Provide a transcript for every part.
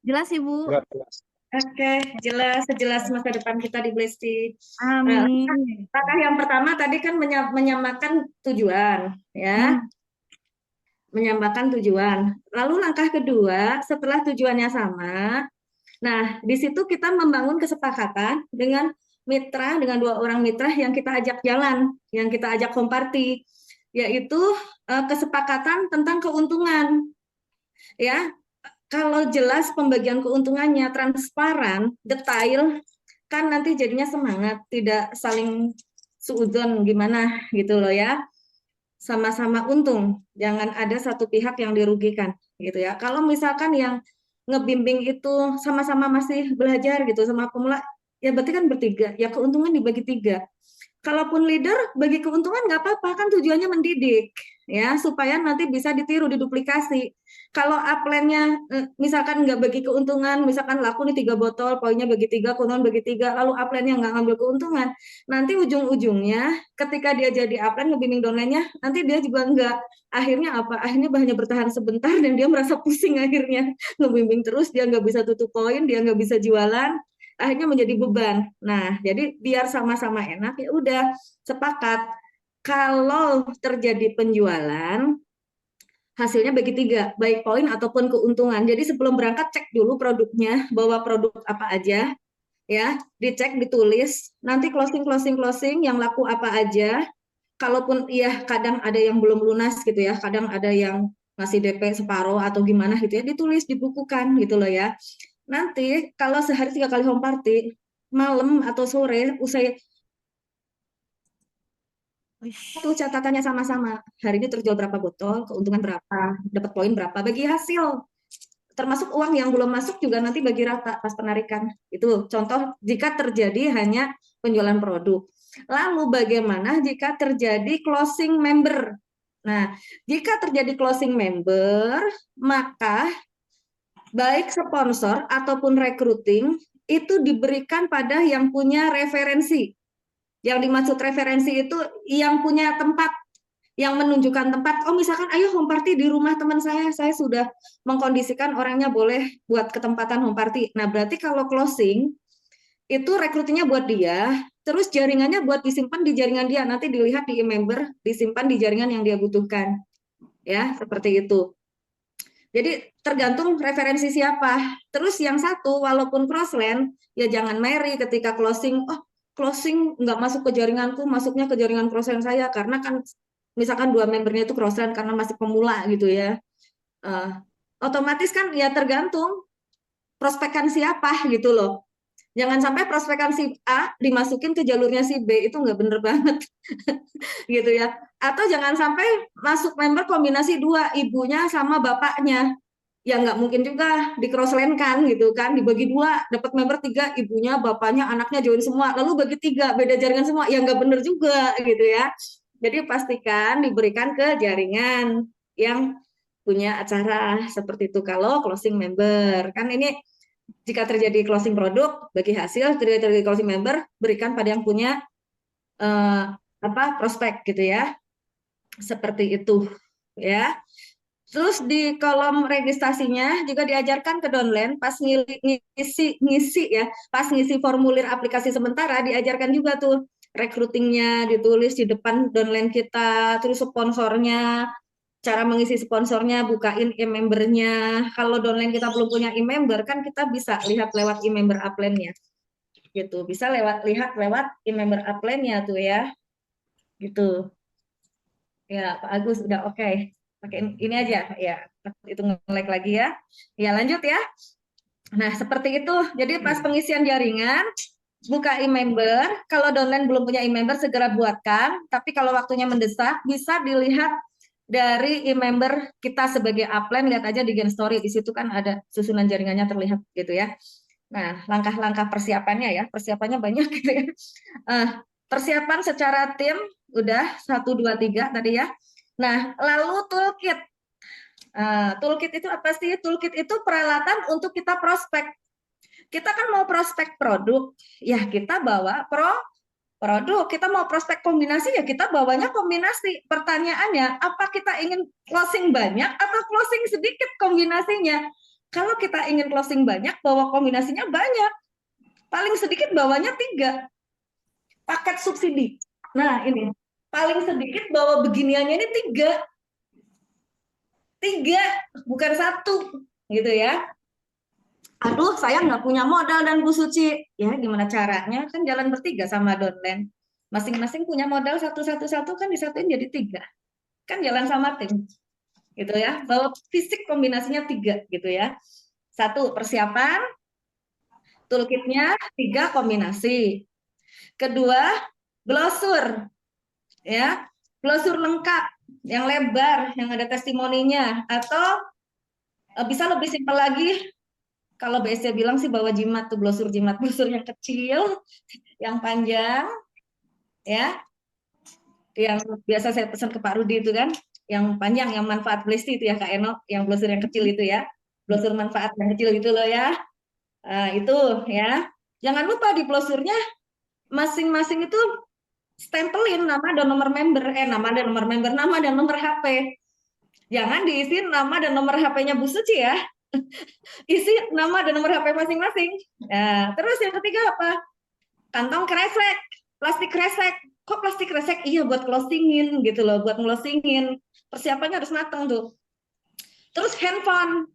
Jelas Ibu. Jelas, jelas. Oke, jelas, sejelas masa depan kita di Blesti. Amin. Langkah yang pertama tadi kan menyamakan tujuan, ya, Hmm. menyamakan tujuan. Lalu langkah kedua, setelah tujuannya sama, nah di situ kita membangun kesepakatan dengan mitra, dengan dua orang mitra yang kita ajak jalan, yang kita ajak home party, yaitu kesepakatan tentang keuntungan, ya. Kalau jelas pembagian keuntungannya transparan, detail, kan nanti jadinya semangat, tidak saling suudzon gimana gitu loh ya. Sama-sama untung, jangan ada satu pihak yang dirugikan gitu ya. Kalau misalkan yang ngebimbing itu sama-sama masih belajar gitu sama pemula, ya berarti kan bertiga, ya keuntungan dibagi tiga. Kalaupun leader bagi keuntungan nggak apa-apa, kan tujuannya mendidik ya supaya nanti bisa ditiru, diduplikasi. Kalau upline-nya misalkan nggak bagi keuntungan, misalkan laku nih 3 botol, poinnya bagi tiga, keuntungan bagi tiga, lalu upline-nya nggak ngambil keuntungan, nanti ujung-ujungnya ketika dia jadi upline ngebimbing downline-nya, nanti dia juga nggak, akhirnya apa? Akhirnya hanya bertahan sebentar dan dia merasa pusing akhirnya ngebimbing terus, dia nggak bisa tutup poin, dia nggak bisa jualan, akhirnya menjadi beban. Nah, jadi biar sama-sama enak ya udah sepakat kalau terjadi penjualan hasilnya bagi tiga, baik poin ataupun keuntungan. Jadi sebelum berangkat cek dulu produknya, bawa produk apa aja, ya, dicek, ditulis. Nanti closing, closing, closing, yang laku apa aja. Kalaupun iya kadang ada yang belum lunas gitu ya, kadang ada yang masih DP separuh atau gimana gitu ya, ditulis, dibukukan gitu loh ya. Nanti kalau sehari 3 kali home party, malam atau sore usai Wish. tuh catatannya sama-sama. Hari ini terjual berapa botol, keuntungan berapa, dapat poin berapa, bagi hasil. Termasuk uang yang belum masuk juga nanti bagi rata pas penarikan. Itu contoh jika terjadi hanya penjualan produk. Lalu bagaimana jika terjadi closing member? Nah, jika terjadi closing member, maka baik sponsor ataupun recruiting itu diberikan pada yang punya referensi. Yang dimaksud referensi itu yang punya tempat, yang menunjukkan tempat. Oh, misalkan ayo home party di rumah teman saya sudah mengkondisikan orangnya boleh buat ketempatan home party. Nah, berarti kalau closing itu rekrutingnya buat dia, terus jaringannya buat disimpan di jaringan dia, nanti dilihat di e-member, disimpan di jaringan yang dia butuhkan. Ya, seperti itu. Jadi tergantung referensi siapa. Terus yang satu, walaupun crossland, ya jangan marry ketika closing. Oh, closing nggak masuk ke jaringanku, masuknya ke jaringan crossland saya. Karena kan misalkan dua membernya itu crossland karena masih pemula gitu ya. Eh, Otomatis kan ya tergantung prospekan siapa gitu loh. Jangan sampai prospekan si A dimasukin ke jalurnya si B, itu nggak bener banget gitu ya. Atau jangan sampai masuk member kombinasi dua, ibunya sama bapaknya, ya nggak mungkin juga di crossland kan gitu kan, dibagi dua dapat member tiga, ibunya bapaknya anaknya join semua lalu bagi tiga beda jaringan semua, ya nggak bener juga gitu ya. Jadi pastikan diberikan ke jaringan yang punya acara seperti itu kalau closing member. Kan ini jika terjadi closing produk bagi hasil, terjadi closing member berikan pada yang punya eh, apa prospek gitu ya, seperti itu ya. Terus di kolom registrasinya juga diajarkan ke downline pas ngisi ya, pas ngisi formulir aplikasi sementara diajarkan juga tuh recruitingnya ditulis di depan downline kita, terus sponsornya, cara mengisi sponsornya, bukain e-membernya. Kalau downline kita belum punya e-member kan kita bisa lihat lewat e-member upline-nya gitu, bisa lihat lewat e-member upline-nya tuh ya, gitu. Ya, Pak Agus udah oke. Pakai ini aja ya. Itu nge-like lagi ya. Ya, lanjut ya. Nah, seperti itu. Jadi pas pengisian jaringan, buka e-member. Kalau downline belum punya e-member segera buatkan. Tapi kalau waktunya mendesak, bisa dilihat dari e-member kita sebagai upline, lihat aja di Gen Story. Di situ kan ada susunan jaringannya terlihat gitu ya. Nah, langkah-langkah persiapannya ya. Persiapannya banyak gitu ya. Persiapan secara tim udah 1, 2, 3 tadi ya. Nah, lalu toolkit. Toolkit itu apa sih? Toolkit itu peralatan untuk kita prospek. Kita kan mau prospek produk, ya kita bawa produk. Kita mau prospek kombinasi, ya kita bawanya kombinasi. Pertanyaannya, apa kita ingin closing banyak atau closing sedikit kombinasinya? Kalau kita ingin closing banyak, bawa kombinasinya banyak. Paling sedikit bawanya 3 paket subsidi. Nah ini, paling sedikit bawa beginiannya ini 3 bukan 1 gitu ya. Aduh, saya nggak punya modal dan Bu Suci. Ya, gimana caranya? Kan jalan bertiga sama Donlen. Masing-masing punya modal satu-satu-satu kan disatuin jadi 3. Kan jalan sama tim, gitu ya. Bahwa fisik kombinasinya 3, gitu ya. 1, persiapan, toolkitnya 3 kombinasi. Kedua, glosur, ya. Glosur lengkap, yang lebar, yang ada testimoninya. Atau bisa lebih simpel lagi, kalau BSC bilang sih bawa jimat tuh, glosur jimat, glosur yang kecil, yang panjang, ya, yang biasa saya pesan ke Pak Rudi itu kan, yang panjang, yang manfaat Blesti itu ya Kak Eno, yang glosur yang kecil itu ya, glosur manfaat yang kecil itu loh ya. Itu ya. Jangan lupa di glosurnya masing-masing itu stempelin nama dan nomor member, nama dan nomor HP. Jangan diisi nama dan nomor HP-nya Bu Suci ya. Isi nama dan nomor HP masing-masing. Nah, terus yang ketiga apa? Kantong kresek, plastik kresek. Kok plastik kresek? Iya buat closingin gitu loh, buat closingin. Persiapannya harus matang tuh. Terus handphone.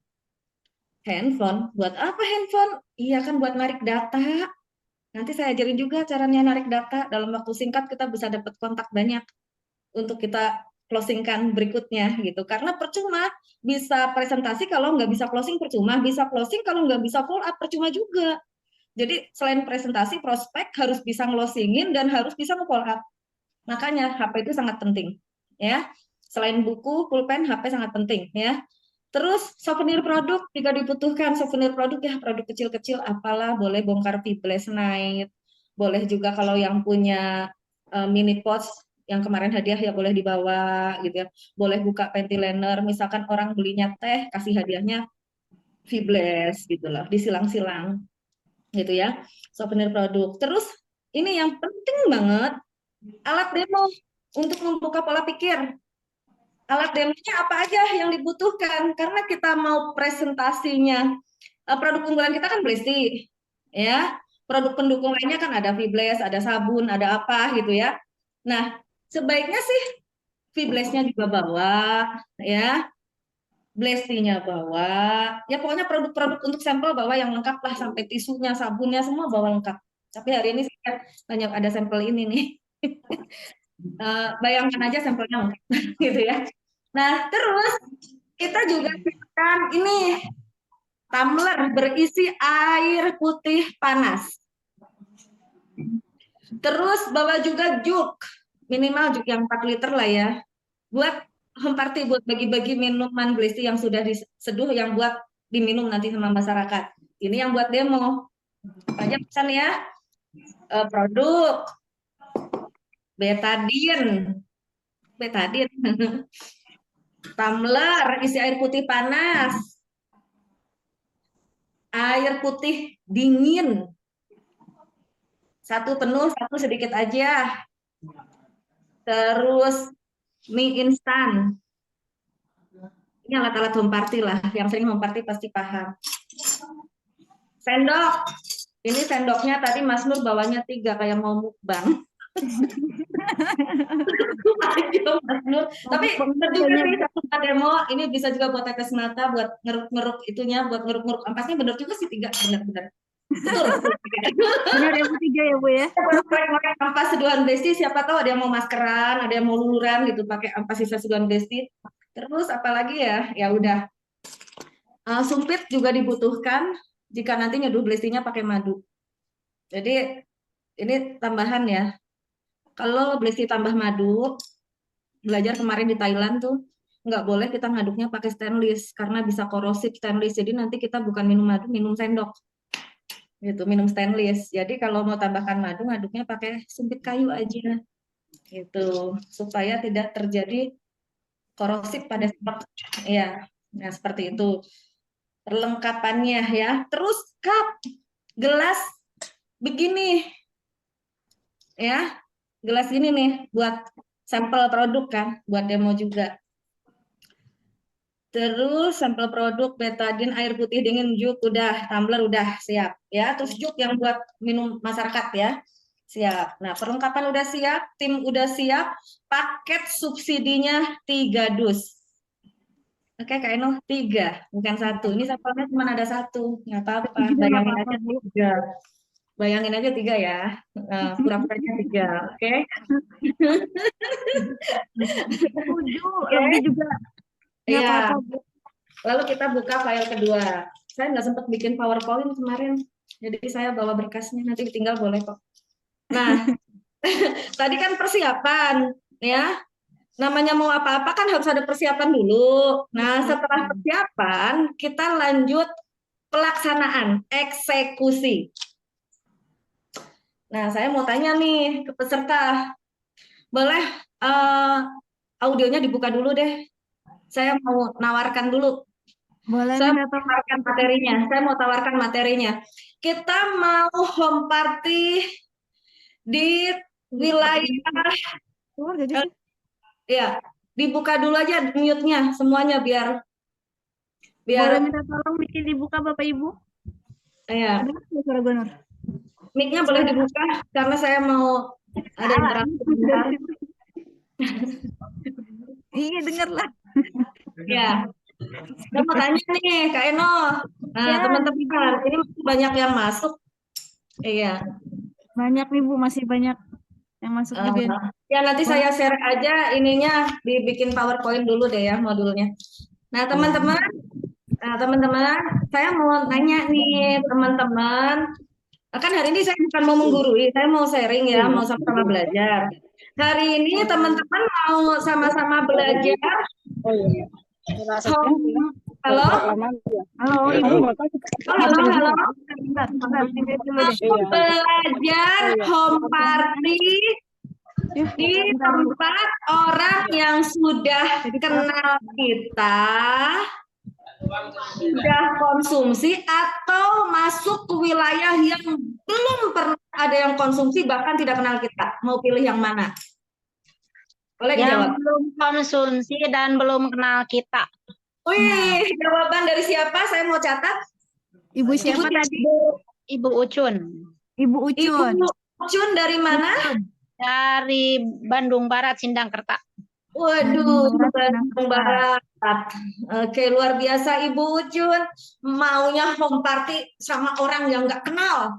Handphone, buat apa handphone? Iya kan buat narik data. Nanti saya ajarin juga caranya narik data. Dalam waktu singkat kita bisa dapat kontak banyak untuk kita closingkan berikutnya gitu. Karena percuma bisa presentasi kalau nggak bisa closing percuma, bisa closing kalau nggak bisa follow up percuma juga. Jadi selain presentasi, prospek harus bisa closingin dan harus bisa follow up. Makanya HP itu sangat penting, ya. Selain buku, pulpen, HP sangat penting, ya. Terus souvenir produk jika dibutuhkan, souvenir produk ya produk kecil-kecil apalah, boleh bongkar Fibres Night, boleh juga kalau yang punya mini pouch yang kemarin hadiah ya boleh dibawa gitu ya. Boleh buka panty liner, misalkan orang belinya teh kasih hadiahnya Fibres gitu loh, disilang-silang gitu ya. Souvenir produk. Terus ini yang penting banget, alat demo untuk membuka pola pikir. Alat demonya apa aja yang dibutuhkan karena kita mau presentasinya produk unggulan kita kan Blesti ya, produk pendukung lainnya kan ada Fibres, ada sabun, ada apa gitu ya. Nah sebaiknya sih Fiblesnya juga bawa ya, Blestinya bawa, ya pokoknya produk-produk untuk sampel bawa yang lengkap lah, sampai tisunya, sabunnya semua bawa lengkap. Tapi hari ini sih banyak ada sampel ini nih. Bayangkan aja sampelnya lengkap gitu ya. Nah, terus kita juga siapkan ini tumbler berisi air putih panas. Terus bawa juga jug, minimal jug yang 4 liter lah ya. Buat home party, buat bagi-bagi minuman Blesti yang sudah diseduh, yang buat diminum nanti sama masyarakat. Ini yang buat demo. Apa aja pesan ya? Produk, betadin, tumbler isi air putih panas, air putih dingin, 1 penuh, 1 sedikit aja. Terus mie instan. Ini alat-alat home party lah, yang sering home party pasti paham. Sendok, ini sendoknya tadi Mas Nur bawanya 3 kayak mau mukbang. Mas Nur. Tapi juga sih satu demo ini bisa juga buat tetes mata, buat ngeruk-ngeruk itunya, buat ngeruk-ngeruk ampasnya, bener juga sih 3, bener-bener. Betul. Benar yang ketiga ya Bu ya. Pakai ampas seduhan Besti, siapa tahu ada yang mau maskeran, ada yang mau luluran gitu pakai ampas sisa seduhan Besti. Terus apalagi ya, ya udah. Sumpit juga dibutuhkan jika nanti nyeduh Blestinya pakai madu. Jadi ini tambahan ya. Kalau Blesti tambah madu, belajar kemarin di Thailand tuh nggak boleh kita ngaduknya pakai stainless karena bisa korosif stainless. Jadi nanti kita bukan minum madu, minum sendok. Gitu, minum stainless. Jadi kalau mau tambahkan madu, ngaduknya pakai sumpit kayu aja. Gitu, supaya tidak terjadi korosif pada sendok. Ya, nah seperti itu perlengkapannya ya. Terus cup, gelas begini ya, gelas ini nih buat sampel produk kan, buat demo juga. Terus sampel produk betadin air putih dingin juk udah, tumbler udah siap ya. Terus juk yang buat minum masyarakat ya. Siap. Nah, perlengkapan udah siap, tim udah siap, paket subsidinya 3 dus. Oke, Kak Eno, 3, bukan 1. Ini sampelnya cuma ada 1, nggak apa-apa. Itu juga nggak Bayangin apa-apa, aja Bu. 3. Bayangin aja 3 ya. Pura-puranya 3, oke? Setuju, lebih Oke? juga nggak Iya. apa-apa, Bu. Lalu kita buka file kedua. Saya nggak sempat bikin PowerPoint kemarin, jadi saya bawa berkasnya, nanti tinggal boleh kok. Nah, tadi kan persiapan, ya. Namanya mau apa-apa kan harus ada persiapan dulu. Nah, setelah persiapan, kita lanjut pelaksanaan, eksekusi. Nah, saya mau tanya nih ke peserta, boleh audionya dibuka dulu deh. Saya mau nawarkan dulu. Boleh Saya minta mau tolong. tawarkan materinya. Saya mau tawarkan materinya. Kita mau home party di wilayah, Keluar jadi sih. ya, dibuka dulu aja mute-nya semuanya biar Boleh biar minta tolong bikin dibuka Bapak Ibu? ya, Dengar nggak suara gue, Nur? mic-nya boleh dibuka karena saya mau ada Salah. interaksi sebentar. Iya, dengar lah. Ya, saya mau tanya nih Kak Eno. Nah, Ya, teman-teman, ini banyak yang masuk. Iya. banyak nih Bu, masih banyak yang masuk Eh, juga nih. ya nanti Boleh. saya share aja ininya dibikin PowerPoint dulu deh ya modulnya. Nah, teman-teman, saya mau nanya nih teman-teman. Kan hari ini saya bukan mau menggurui, saya mau sharing ya, mau sama-sama belajar. Hari ini teman-teman mau sama-sama belajar. Halo? Halo Ibu. Oh, halo, halo. Bentar, ini dulu deh. Belajar home party di tempat orang yang sudah kenal kita, sudah konsumsi atau masuk ke wilayah yang belum pernah ada yang konsumsi bahkan tidak kenal kita. Mau pilih yang mana? Boleh Yang dijawab. belum konsumsi dan belum kenal kita. Wih, jawaban dari siapa? Saya mau catat. Ibu siapa tadi? Ibu Ucun. Ibu Ibu Ucun. Ucun dari mana? Dari Bandung Barat, Sindangkerta. Waduh, Barat, Bandung Barat. Oke, luar biasa Ibu Ucun. Maunya home party sama orang yang nggak kenal.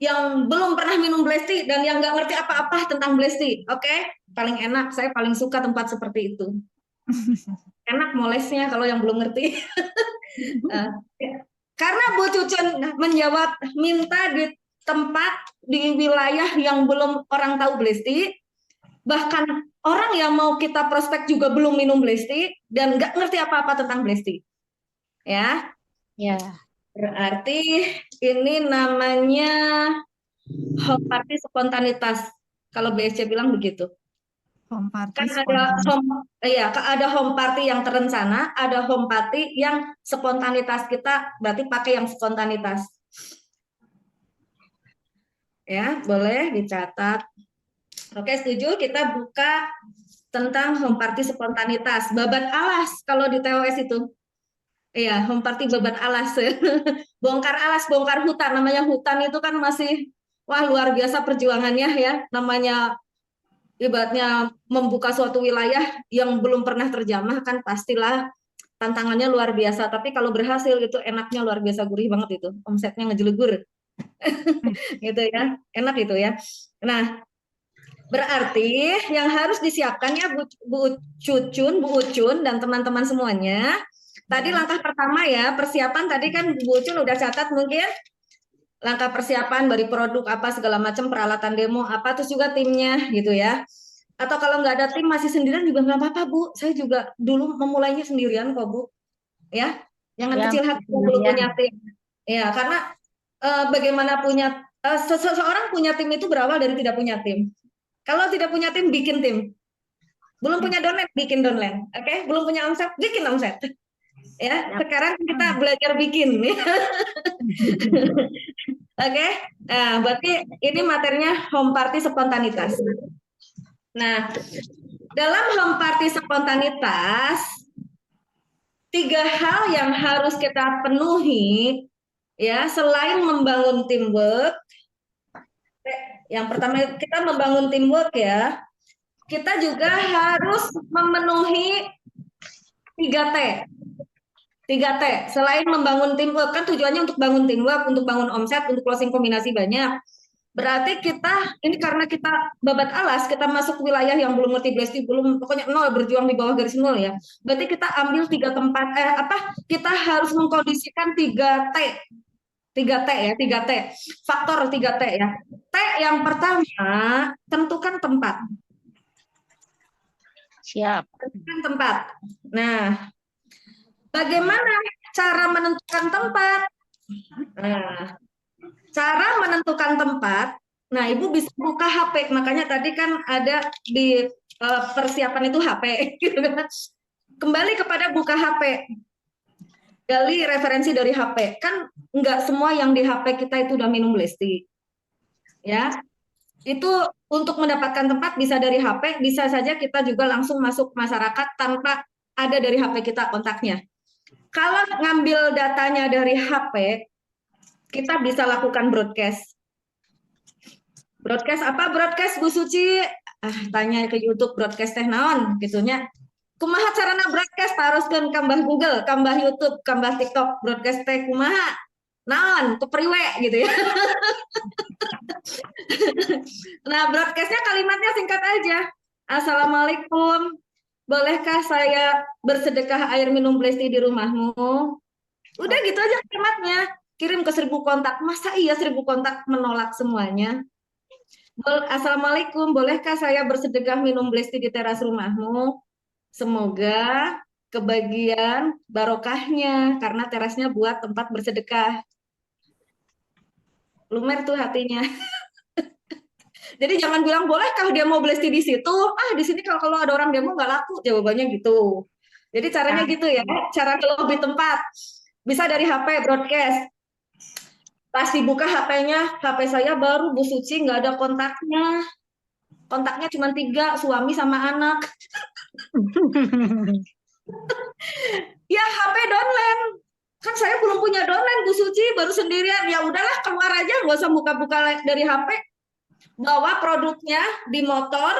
Yang belum pernah minum black tea dan yang nggak ngerti apa-apa tentang black tea. Oke, paling enak. Saya paling suka tempat seperti itu. Enak molesnya kalau yang belum ngerti. Karena Bu Cucun menjawab minta di tempat di wilayah yang belum orang tahu black tea, bahkan orang yang mau kita prospek juga belum minum black tea dan nggak ngerti apa-apa tentang black tea. Ya, Ya. berarti ini namanya home party spontanitas. Kalau BSC bilang begitu. Home party Kan spontan. ada home party yang terencana, ada home party yang spontanitas. Kita berarti pakai yang spontanitas. Ya, boleh dicatat. Oke, setuju. Kita buka tentang home party spontanitas. Babat alas kalau di TOS itu. Iya, home party babat alas. Bongkar alas, bongkar hutan. Namanya hutan itu kan masih, wah luar biasa perjuangannya ya. Namanya ibaratnya membuka suatu wilayah yang belum pernah terjamah kan pastilah tantangannya luar biasa. Tapi kalau berhasil itu enaknya luar biasa, gurih banget itu. Omsetnya ngejelegur. Gitu ya. Enak itu ya. Nah, berarti yang harus disiapkan ya Bu Ucun dan teman-teman semuanya. Tadi langkah pertama ya, persiapan tadi kan Bu Ucun udah catat mungkin langkah persiapan dari produk apa segala macam, peralatan demo apa, terus juga timnya gitu ya. Atau kalau nggak ada tim masih sendirian juga nggak apa-apa Bu. Saya juga dulu memulainya sendirian kok Bu. Ya, jangan Ya, kecil hati belum punya tim. Ya, karena bagaimana punya seseorang punya tim itu berawal dari tidak punya tim. Kalau tidak punya tim, bikin tim. Belum punya downline, bikin downline. Oke, belum punya omset, bikin omset. Ya, sekarang kita belajar bikin. Oke, nah berarti ini materinya home party spontanitas. Nah, dalam home party spontanitas, 3 hal yang harus kita penuhi ya selain membangun teamwork. Yang pertama kita membangun teamwork ya. Kita juga harus memenuhi 3T. 3T. Selain membangun teamwork, kan tujuannya untuk bangun teamwork, untuk bangun omset, untuk closing kombinasi banyak. Berarti kita, ini karena kita babat alas, kita masuk wilayah yang belum ngerti Blesti, belum, pokoknya nol, berjuang di bawah garis nol ya. Berarti kita ambil 3 tempat, kita harus mengkondisikan 3T. 3T ya, 3T. Faktor 3T ya. T yang pertama, tentukan tempat. Siap. Tentukan tempat. Nah, bagaimana cara menentukan tempat? Nah, cara menentukan tempat, nah Ibu bisa buka HP, makanya tadi kan ada di persiapan itu HP. Gitu kan. Kembali kepada buka HP, gali referensi dari HP. Kan nggak semua yang di HP kita itu udah minum Blesti. Ya, itu untuk mendapatkan tempat bisa dari HP, bisa saja kita juga langsung masuk masyarakat tanpa ada dari HP kita kontaknya. Kalau ngambil datanya dari HP, kita bisa lakukan broadcast. Broadcast apa? Broadcast Bu Suci? Tanya ke YouTube broadcast teh naon gitunya. Kumaha carana broadcast taroskeun kambah Google, kambah YouTube, kambah TikTok, broadcast teh kumaha? Naon kepriwe gitu ya. Nah, broadcastnya kalimatnya singkat aja. Assalamualaikum, bolehkah saya bersedekah air minum Blesti di rumahmu? Udah gitu aja kalimatnya. Kirim ke 1000 kontak. Masa iya 1000 kontak menolak semuanya? Assalamualaikum, bolehkah saya bersedekah minum Blesti di teras rumahmu? Semoga kebagian barokahnya, karena terasnya buat tempat bersedekah. Lumer tuh hatinya. Jadi jangan bilang bolehkah dia mau Blesti di situ? Di sini kalau ada orang demo nggak laku, jawabannya gitu. Jadi caranya gitu ya, cara ke lobby tempat. Bisa dari HP broadcast. Pas dibuka HP-nya, HP saya baru Bu Suci nggak ada kontaknya. Kontaknya cuma 3, suami sama anak. Ya HP downline. Kan saya belum punya downline Bu Suci, baru sendirian. Ya udahlah keluar aja, nggak usah buka-buka dari HP. Bawa produknya di motor,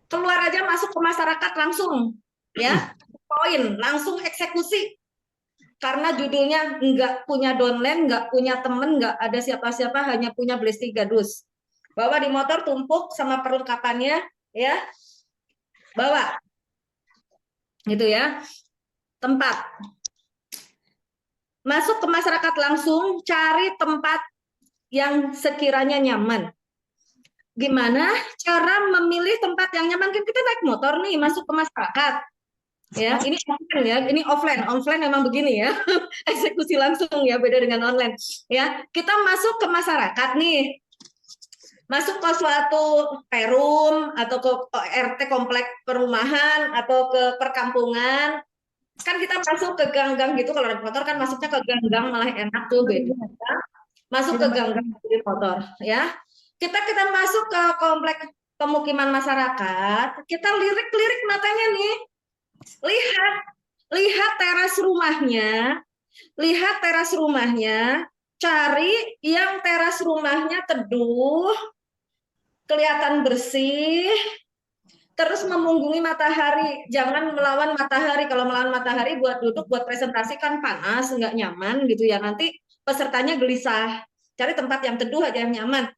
keluar aja masuk ke masyarakat langsung. Ya, poin, langsung eksekusi. Karena judulnya nggak punya downline, nggak punya temen, nggak ada siapa-siapa, hanya punya Blesti Gadus. Bawa di motor, tumpuk sama perlengkapannya, ya. Bawa. Gitu ya. Tempat. Masuk ke masyarakat langsung, cari tempat yang sekiranya nyaman. Gimana cara memilih tempat yang nyaman? Kan kita naik motor nih, masuk ke masyarakat. Ya, ini offline ya, ini offline memang begini ya, eksekusi langsung ya, beda dengan online. Ya, kita masuk ke masyarakat nih, masuk ke suatu perum atau ke RT komplek perumahan atau ke perkampungan, kan kita masuk ke gang-gang gitu. Kalau naik motor kan masuknya ke gang-gang, malah enak tuh beda. Masuk ke gang-gang di motor, ya. Kita masuk ke komplek pemukiman masyarakat, kita lirik matanya nih. Lihat teras rumahnya, cari yang teras rumahnya teduh, kelihatan bersih, terus memunggungi matahari, jangan melawan matahari. Kalau melawan matahari buat duduk, buat presentasi kan panas, nggak nyaman gitu ya, nanti pesertanya gelisah. Cari tempat yang teduh aja, yang nyaman.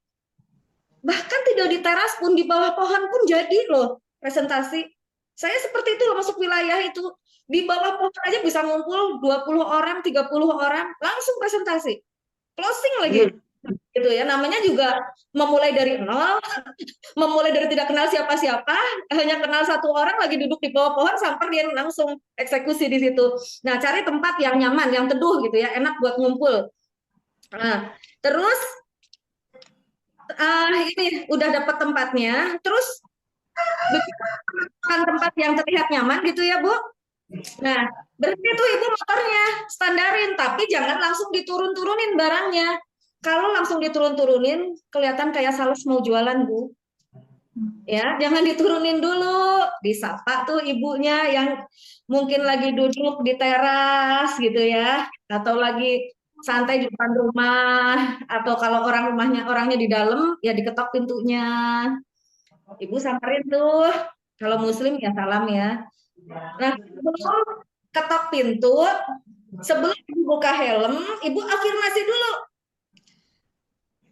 Bahkan tidak di teras pun, di bawah pohon pun jadi loh presentasi. Saya seperti itu loh, masuk wilayah itu. Di bawah pohon aja bisa ngumpul 20 orang, 30 orang, langsung presentasi. Closing lagi. Gitu ya, namanya juga memulai dari nol, memulai dari tidak kenal siapa-siapa, hanya kenal satu orang lagi duduk di bawah pohon, sampai dia langsung eksekusi di situ. Nah, cari tempat yang nyaman, yang teduh gitu ya, enak buat ngumpul. Nah, terus ini udah dapat tempatnya, terus tempat yang terlihat nyaman gitu ya Bu. Nah, berarti tuh Ibu motornya standarin, tapi jangan langsung diturun-turunin barangnya. Kalau langsung diturun-turunin, kelihatan kayak sales mau jualan Bu. Ya, jangan diturunin dulu, disapa tuh ibunya yang mungkin lagi duduk di teras gitu ya, atau lagi santai di depan rumah, atau kalau orangnya di dalam ya diketok pintunya. Ibu samperin tuh, kalau muslim ya salam ya. Nah, sebelum ketok pintu, sebelum ibu buka helm, ibu afirmasi dulu.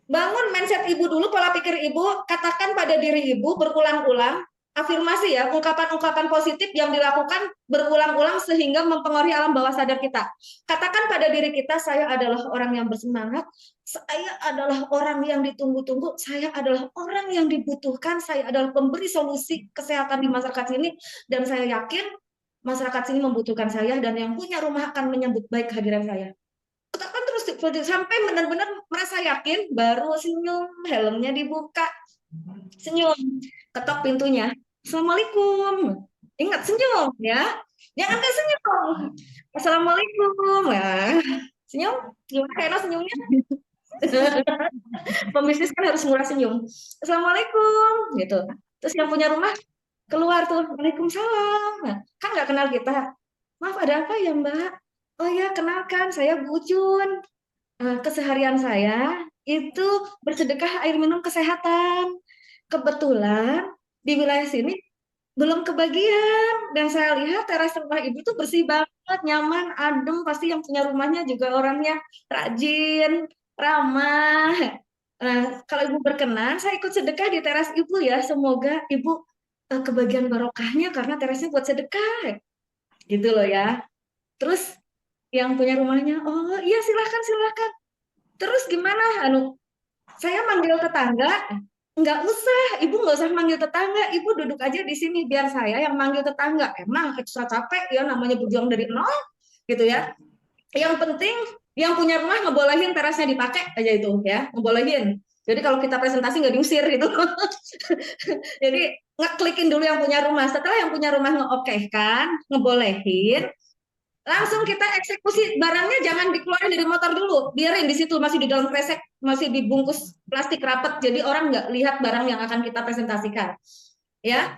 Bangun mindset ibu dulu, pola pikir ibu, katakan pada diri ibu berulang-ulang, afirmasi ya, ungkapan-ungkapan positif yang dilakukan berulang-ulang sehingga mempengaruhi alam bawah sadar kita. Katakan pada diri kita, saya adalah orang yang bersemangat, saya adalah orang yang ditunggu-tunggu, saya adalah orang yang dibutuhkan, saya adalah pemberi solusi kesehatan di masyarakat sini, dan saya yakin masyarakat sini membutuhkan saya, dan yang punya rumah akan menyambut baik kehadiran saya. Katakan terus sampai benar-benar merasa yakin, baru senyum, helmnya dibuka, senyum, ketok pintunya, assalamualaikum, ingat senyum ya, jangan ke senyum, assalamualaikum ya, senyum, gimana Kak senyumnya? Pembisnis kan harus murah senyum, assalamualaikum gitu, terus yang punya rumah keluar tuh, waalaikumsalam, nah, kan nggak kenal kita, maaf ada apa ya Mbak? Oh ya kenalkan saya Bu Ucun. Keseharian saya itu bersedekah air minum kesehatan. Kebetulan di wilayah sini belum kebagian dan saya lihat teras rumah ibu tuh bersih banget, nyaman, adem. Pasti yang punya rumahnya juga orangnya rajin, ramah. Kalau ibu berkenan, saya ikut sedekah di teras ibu ya. Semoga ibu kebagian barokahnya karena terasnya buat sedekah, gitu loh ya. Terus yang punya rumahnya, oh iya silakan silakan. Terus gimana? Saya manggil tetangga, nggak usah, ibu nggak usah manggil tetangga, ibu duduk aja di sini biar saya yang manggil tetangga. Emang ekstra capek ya, namanya berjuang dari nol, gitu ya. Yang penting yang punya rumah ngebolehin terasnya dipakai aja itu ya, ngebolehin. Jadi kalau kita presentasi nggak diusir gitu. Jadi ngeklikin dulu yang punya rumah. Setelah yang punya rumah nge-oke kan, ngebolehin, langsung kita eksekusi barangnya, jangan dikeluarin dari motor dulu, biarin di situ masih di dalam kresek, masih dibungkus plastik rapat, jadi orang nggak lihat barang yang akan kita presentasikan ya.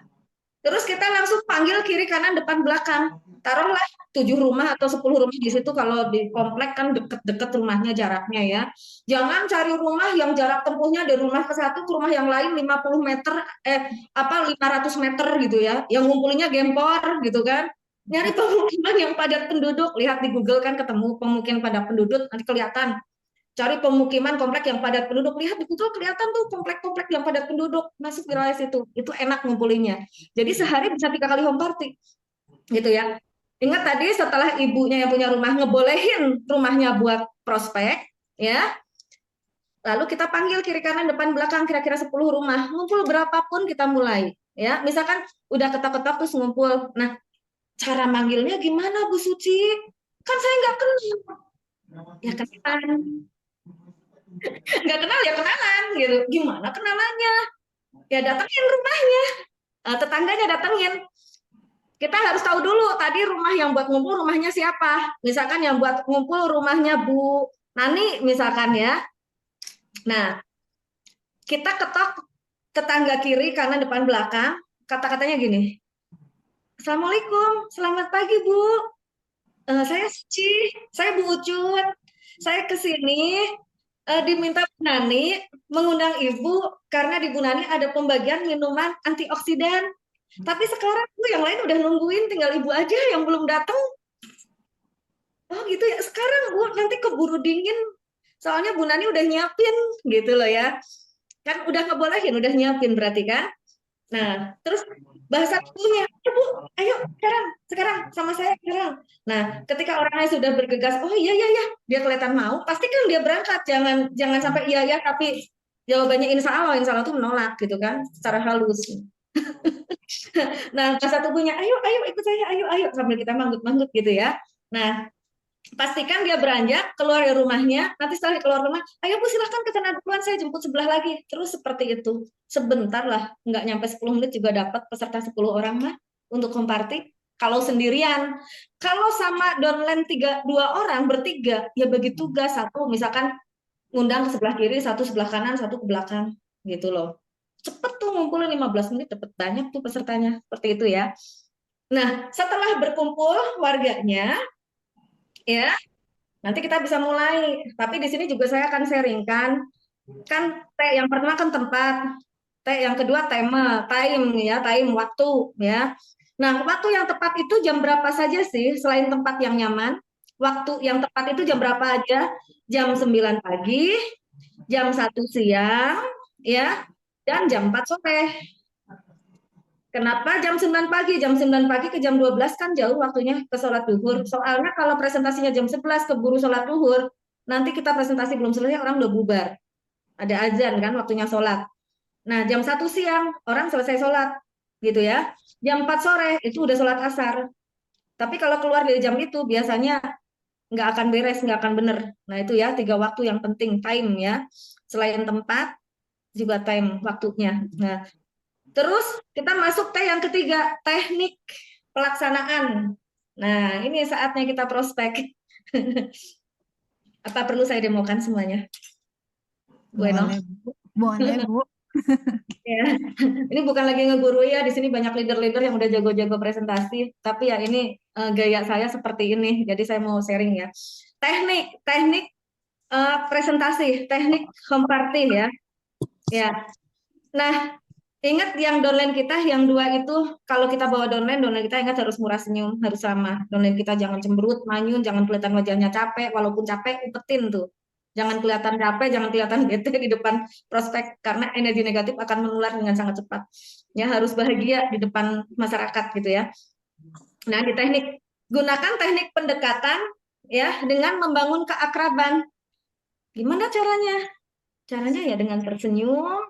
Terus kita langsung panggil kiri kanan depan belakang, taruhlah 7 rumah atau 10 rumah di situ, kalau di komplek kan deket-deket rumahnya jaraknya ya. Jangan cari rumah yang jarak tempuhnya dari rumah ke satu ke rumah yang lain 50 meter 500 meter gitu ya, yang ngumpulinnya gempor gitu kan. Nyari pemukiman yang padat penduduk, lihat di Google kan ketemu pemukiman padat penduduk, nanti kelihatan. Cari pemukiman komplek yang padat penduduk, lihat di Google kelihatan tuh komplek-komplek yang padat penduduk, masuk wilayah situ, itu enak ngumpulinnya. Jadi sehari bisa 3 kali home party, gitu ya. Ingat tadi setelah ibunya yang punya rumah ngebolehin rumahnya buat prospek, ya. Lalu kita panggil kiri kanan depan belakang kira-kira 10 rumah, ngumpul berapapun kita mulai, ya. Misalkan udah ketok-ketok terus ngumpul. Nah, cara manggilnya gimana Bu Suci? Kan saya nggak kenal. Ya kenalan. Nggak kenal ya kenalan gitu. Gimana kenalannya? Ya datengin rumahnya. Tetangganya datengin. Kita harus tahu dulu tadi rumah yang buat ngumpul rumahnya siapa. Misalkan yang buat ngumpul rumahnya Bu Nani misalkan ya. Nah, kita ketok tetangga kiri, kanan, depan, belakang. Kata-katanya gini. Assalamualaikum, selamat pagi Bu. Saya Suci, saya Bu Ucun. Saya ke sini diminta Bu Nani mengundang Ibu karena di Bu Nani ada pembagian minuman antioksidan. Tapi sekarang Bu yang lain udah nungguin, tinggal Ibu aja yang belum datang. Oh gitu ya, sekarang Bu nanti keburu dingin. Soalnya Bu Nani udah nyiapin gitu loh ya. Kan udah ngebolehin, udah nyiapin berarti kan. Nah, terus bahasa tubuhnya, ayo Bu, ayo sekarang sama saya sekarang. Nah, ketika orangnya sudah bergegas, oh iya iya iya, dia kelihatan mau, pasti kan dia berangkat. Jangan sampai iya iya tapi jawabannya insya Allah itu menolak gitu kan, secara halus. Nah, bahasa tubuhnya, ayo ayo ikut saya, ayo ayo sambil kita manggut-manggut gitu ya. Nah, pastikan dia beranjak keluar dari rumahnya, nanti setelah keluar rumah, ayo Bu silahkan ke sana duluan, saya jemput sebelah lagi. Terus seperti itu, sebentar lah, nggak nyampe 10 menit juga dapat peserta 10 orang mah untuk home party. Kalau sendirian, kalau sama downline 2 orang bertiga, ya bagi tugas, satu misalkan ngundang ke sebelah kiri, satu sebelah kanan, satu ke belakang gitu loh. Cepet tuh ngumpulin 15 menit dapat banyak tuh pesertanya. Seperti itu ya. Nah, setelah berkumpul warganya, ya, nanti kita bisa mulai. Tapi di sini juga saya akan sharingkan, kan T yang pertama kan tempat, T yang kedua tema, time ya, time waktu ya. Nah, waktu yang tepat itu jam berapa saja sih selain tempat yang nyaman? Waktu yang tepat itu jam berapa aja? Jam 9 pagi, jam 1 siang, ya, dan jam 4 sore. Kenapa jam 9 pagi? Jam 9 pagi ke jam 12 kan jauh waktunya ke sholat duhur. Soalnya kalau presentasinya jam 11 keburu sholat duhur, nanti kita presentasi belum selesai, orang udah bubar. Ada azan kan waktunya sholat. Nah, jam 1 siang orang selesai sholat, gitu ya. Jam 4 sore itu udah sholat asar. Tapi kalau keluar dari jam itu biasanya nggak akan beres, nggak akan bener. Nah, itu ya 3 waktu yang penting, time ya. Selain tempat, juga time waktunya. Nah, terus kita masuk yang ketiga, teknik pelaksanaan. Nah, ini saatnya kita prospek. Apa perlu saya demokan semuanya? Bueno. Boleh, Bu. Boleh, Bu. Ya, ini bukan lagi ngeguru ya, di sini banyak leader-leader yang udah jago-jago presentasi, tapi ya ini gaya saya seperti ini, jadi saya mau sharing ya. Teknik presentasi, teknik home party ya. Ya. Nah, ingat yang downline kita yang 2 itu, kalau kita bawa downline kita ingat harus murah senyum, harus ramah. Downline kita jangan cemberut, manyun, jangan kelihatan wajahnya capek, walaupun capek umpetin tuh. Jangan kelihatan capek, jangan kelihatan bete di depan prospek karena energi negatif akan menular dengan sangat cepat. Ya, harus bahagia di depan masyarakat gitu ya. Nah, di teknik gunakan teknik pendekatan ya dengan membangun keakraban. Gimana caranya? Caranya ya dengan tersenyum,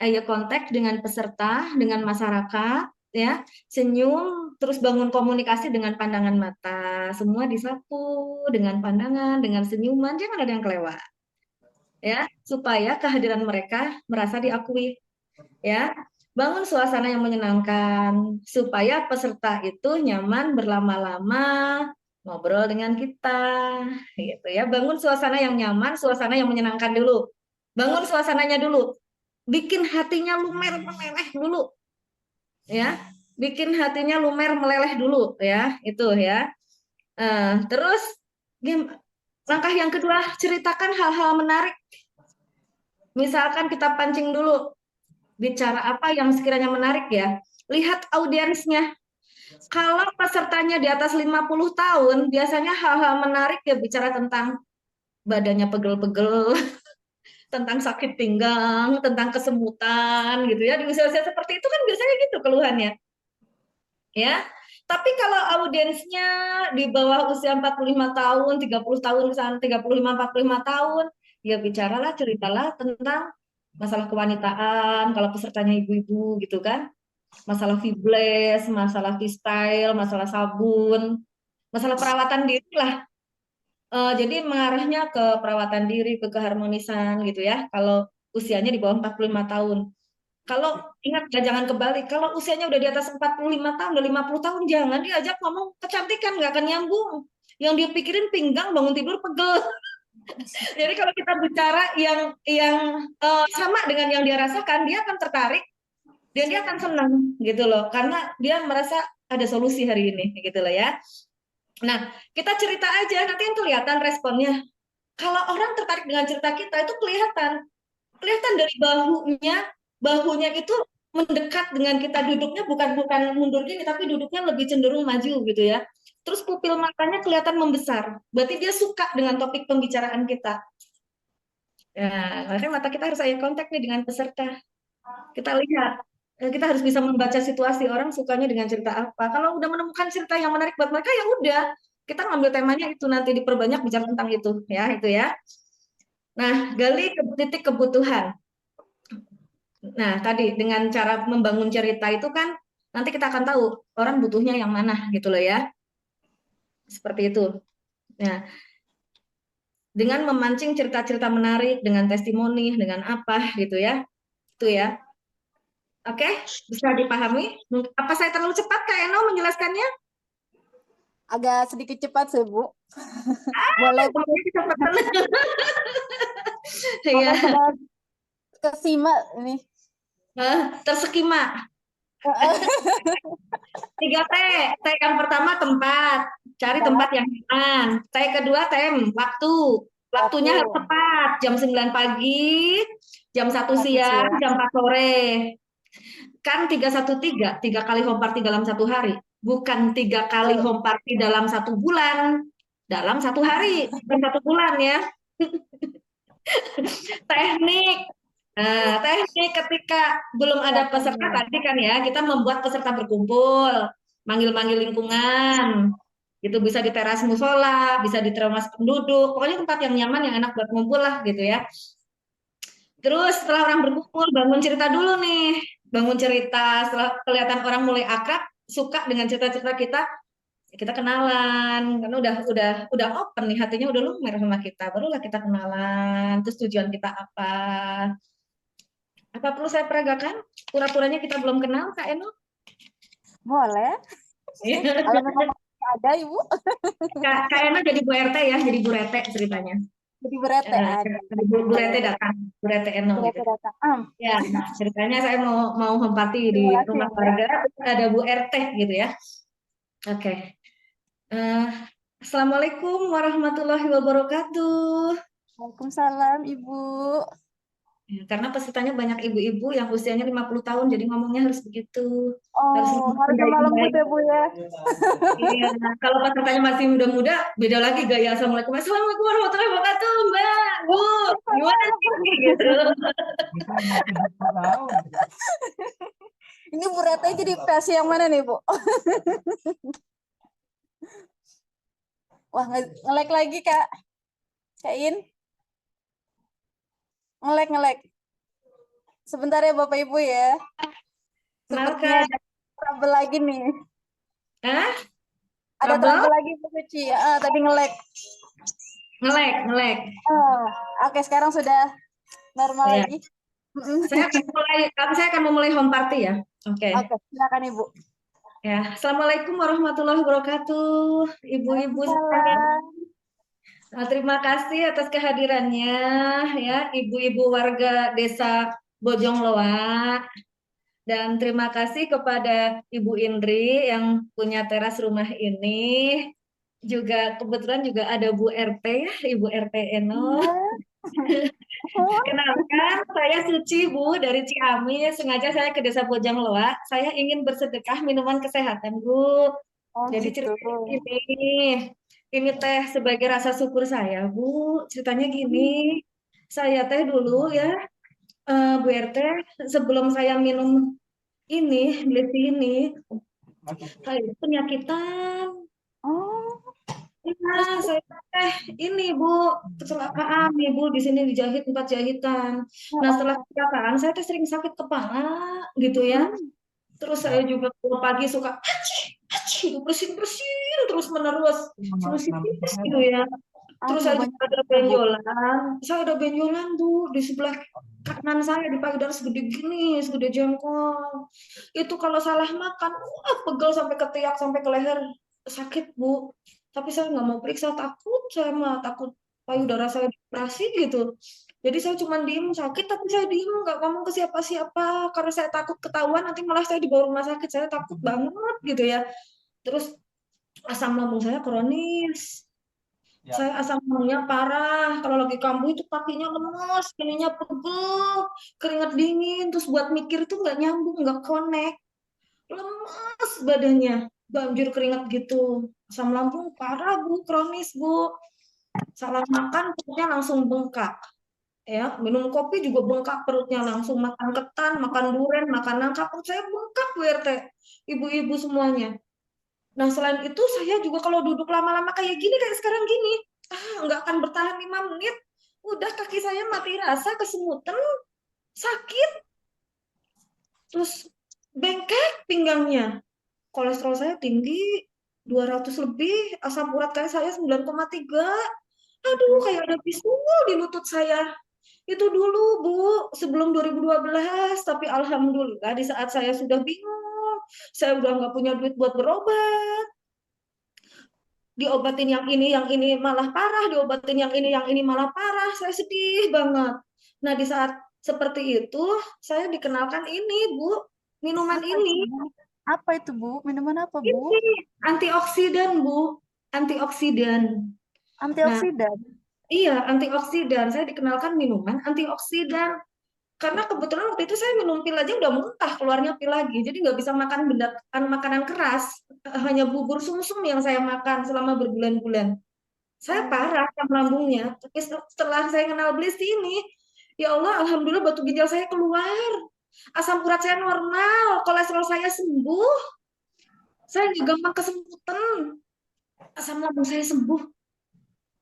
eye contact dengan peserta, dengan masyarakat, ya, senyum, terus bangun komunikasi dengan pandangan mata, semua disapu dengan pandangan, dengan senyuman, jangan ada yang kelewat, ya, supaya kehadiran mereka merasa diakui, ya. Bangun suasana yang menyenangkan, supaya peserta itu nyaman berlama-lama ngobrol dengan kita, gitu ya. Bangun suasana yang nyaman, suasana yang menyenangkan dulu. Bangun suasananya dulu, bikin hatinya lumer meleleh dulu ya, bikin hatinya lumer meleleh dulu ya, itu ya. Terus langkah yang kedua, ceritakan hal-hal menarik. Misalkan kita pancing dulu, bicara apa yang sekiranya menarik ya, lihat audiensnya. Kalau pesertanya di atas 50 tahun biasanya hal-hal menarik ya, bicara tentang badannya pegel-pegel, tentang sakit pinggang, tentang kesemutan gitu ya. Di usia-usia seperti itu kan biasanya gitu keluhannya. Ya. Tapi kalau audiensnya di bawah usia 45 tahun, 30 tahun misalnya 35 45 tahun, ya bicaralah, ceritalah tentang masalah kewanitaan kalau pesertanya ibu-ibu gitu kan. Masalah fibres, masalah freestyle, masalah sabun, masalah perawatan diri lah. Jadi mengarahnya ke perawatan diri, ke keharmonisan gitu ya. Kalau usianya di bawah 45 tahun. Kalau ingat ya, jangan kebalik. Kalau usianya udah di atas 45 tahun, udah 50 tahun, jangan diajak ngomong kecantikan, nggak akan nyambung. Yang dia pikirin pinggang, bangun tidur pegel. Jadi kalau kita bicara yang sama dengan yang dia rasakan, dia akan tertarik dan dia akan senang gitu loh. Karena dia merasa ada solusi hari ini gitu loh ya. Nah, kita cerita aja, nanti yang kelihatan responnya. Kalau orang tertarik dengan cerita kita itu kelihatan dari bahunya itu mendekat dengan kita, duduknya bukan mundur gini, tapi duduknya lebih cenderung maju gitu ya. Terus pupil matanya kelihatan membesar, berarti dia suka dengan topik pembicaraan kita. Ya, makanya mata kita harus eye contact nih dengan peserta. Kita lihat, kita harus bisa membaca situasi orang sukanya dengan cerita apa. Kalau udah menemukan cerita yang menarik buat mereka, ya udah, kita ngambil temanya itu, nanti diperbanyak bicara tentang itu ya. Nah, gali titik kebutuhan. Nah, tadi dengan cara membangun cerita itu kan nanti kita akan tahu orang butuhnya yang mana gitu loh ya. Seperti itu. Nah, dengan memancing cerita-cerita menarik, dengan testimoni, dengan apa gitu ya. Itu ya. Oke, bisa dipahami? Apa saya terlalu cepat Kak Eno menjelaskannya? Agak sedikit cepat sih, Bu. Boleh Iya. kesimak ini. Terskema. 3T. T yang pertama tempat, cari tempat yang aman. T kedua waktu. Waktunya harus tepat, jam 9 pagi, jam 1 siang, jam 4 sore. Kan 313, 3 kali home party dalam satu hari. Bukan 3 kali home party dalam 1 bulan. Dalam 1 hari, bukan 1 bulan ya. Teknik. Nah, teknik ketika belum ada peserta tadi kan ya, kita membuat peserta berkumpul, manggil-manggil lingkungan. Itu bisa di teras musola, bisa di teras penduduk, pokoknya tempat yang nyaman, yang enak buat ngumpul lah gitu ya. Terus setelah orang berkumpul, bangun cerita dulu nih. Bangun cerita, setelah kelihatan orang mulai akrab, suka dengan cerita-cerita kita kenalan. Karena udah open nih, hatinya udah lumer sama kita. Barulah kita kenalan, terus tujuan kita apa. Apa perlu saya peragakan? Pura-puranya kita belum kenal, Kak Eno? Boleh. Kalau memang ada, Ibu. Kak Eno jadi Bu RT ya, jadi Bu Rete ceritanya. Jadi berete Bu Rete datang, Bu Rete Eno gitu. Ya, nah, ceritanya saya mau home party di rumah keluarga, ada Bu RT gitu ya. Oke. Assalamualaikum warahmatullahi wabarakatuh. Waalaikumsalam, Ibu. Ya, karena pesertanya banyak ibu-ibu yang usianya 50 tahun, jadi ngomongnya harus begitu. Harus lembut ya, Bu ya. Iya, kalau pesertanya masih muda-muda, beda lagi gaya. Assalamualaikum warahmatullahi wabarakatuh, Mbak, Bu, gimana sih gitu. Ini Bu Rete jadi versi yang mana nih, Bu? Wah, nge-lag lagi, Kak. Kak In. Nge-lag. Sebentar ya, Bapak Ibu ya. Sepertinya ada trouble lagi nih. Hah? Ada trouble lagi, Bu Suci. Tadi nge-lag. Nge-lag. Oke, sekarang sudah normal lagi. Saya akan memulai home party ya. Oke, silakan Ibu. Ya, Assalamualaikum warahmatullahi wabarakatuh, ibu-ibu sekalian. Terima kasih atas kehadirannya ya, ibu-ibu warga Desa Bojongloa. Dan terima kasih kepada Ibu Indri yang punya teras rumah ini. Juga kebetulan juga ada Bu RT ya, Ibu RT Eno. Kenalkan, saya Suci, Bu, dari Ciamis. Sengaja saya ke Desa Bojongloa. Saya ingin bersedekah minuman kesehatan, Bu. Jadi gitu. ceritanya ini teh sebagai rasa syukur saya, Bu. Ceritanya gini, saya teh dulu ya, Bu RT, sebelum saya minum beli ini, saya penyakitan. Nah, saya ini Bu, kecelakaan nih Bu, di sini dijahit 4 jahitan. Nah, setelah kecelakaan saya tuh sering sakit kepala gitu ya. Terus saya juga pagi suka bersin-bersin terus menerus, terus gitu ya. Terus saya juga ada benjolan. Saya ada benjolan Bu di sebelah kanan saya di payudara segede gini, segede jengkol. Itu kalau salah makan, pegel sampai ke tiak, sampai ke leher, sakit Bu. Tapi saya nggak mau periksa, takut payudara saya dioperasi gitu. Jadi saya cuma diem sakit, tapi saya diem nggak ngomong ke siapa-siapa karena saya takut ketahuan nanti malah saya dibawa rumah sakit. Saya takut banget gitu ya. Terus asam lambung saya kronis. Saya asam lambungnya parah. Kalau lagi kambuh itu kakinya lemes, ininya pegel, keringat dingin. Terus buat mikir tuh nggak nyambung, nggak connect. Lemes badannya, banjir keringat gitu. Asam lambung parah Bu, kronis Bu. Salah makan perutnya langsung bengkak. Ya, minum kopi juga bengkak perutnya, langsung makan ketan, makan durian, makan nangka, perut saya bengkak Bu RT. Ibu-ibu semuanya. Nah, selain itu saya juga kalau duduk lama-lama kayak gini, kayak sekarang gini, nggak akan bertahan 5 menit. Udah kaki saya mati rasa, kesemutan, sakit. Terus bengkak pinggangnya. Kolesterol saya tinggi, 200 lebih, asam urat kayak saya 9,3. Aduh, kayak ada bisul di lutut saya. Itu dulu, Bu, sebelum 2012. Tapi alhamdulillah di saat saya sudah bingung, saya udah nggak punya duit buat berobat. Diobatin yang ini malah parah, diobatin yang ini malah parah. Saya sedih banget. Nah, di saat seperti itu, saya dikenalkan ini, Bu, minuman Apa ini. itu, Bu? Apa itu, Bu? Minuman apa, Bu? Ini antioksidan, Bu. Antioksidan. Nah, Antioksidan. iya, antioksidan. Saya dikenalkan minuman antioksidan. Karena kebetulan waktu itu saya minum pil aja udah muntah, keluarnya pil lagi. Jadi nggak bisa makan benda makanan keras. Hanya bubur sumsum yang saya makan selama berbulan-bulan. Saya parah asam lambungnya. Tapi setelah saya kenal Bliss ini, ya Allah, alhamdulillah batu ginjal saya keluar. Asam urat saya normal, kolesterol saya sembuh. Saya nggak gampang kesemutan. Asam lambung saya sembuh.